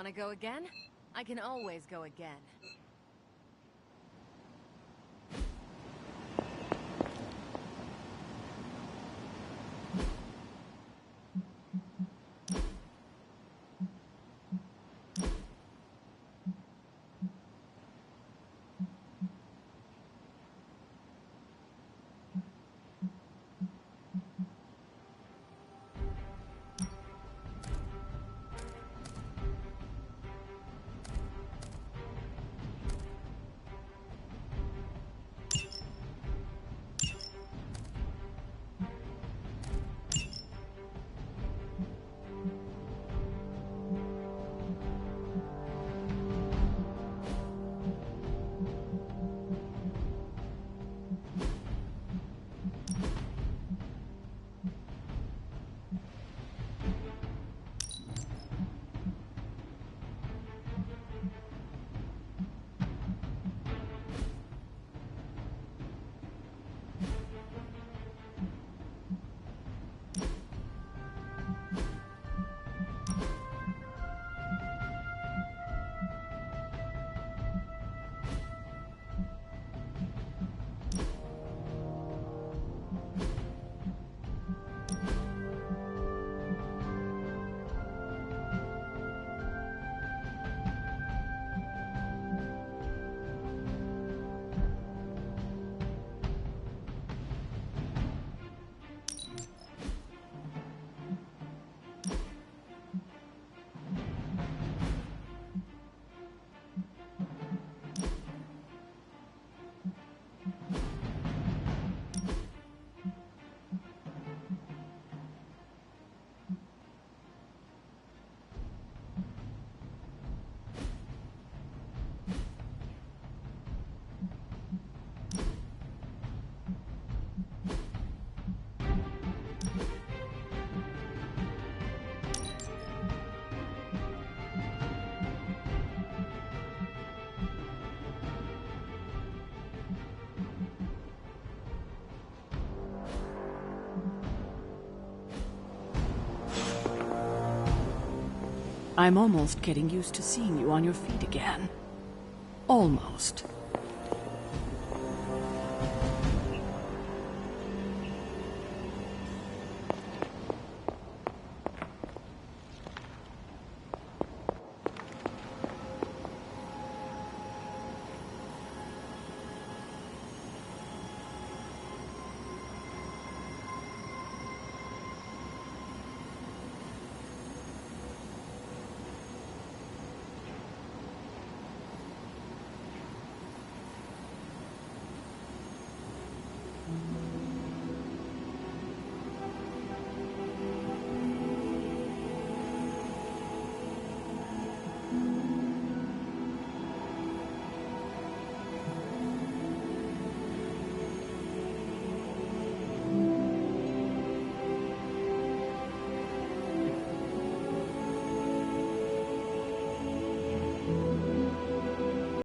Want to go again? I can always go again. I'm almost getting used to seeing you on your feet again. Almost.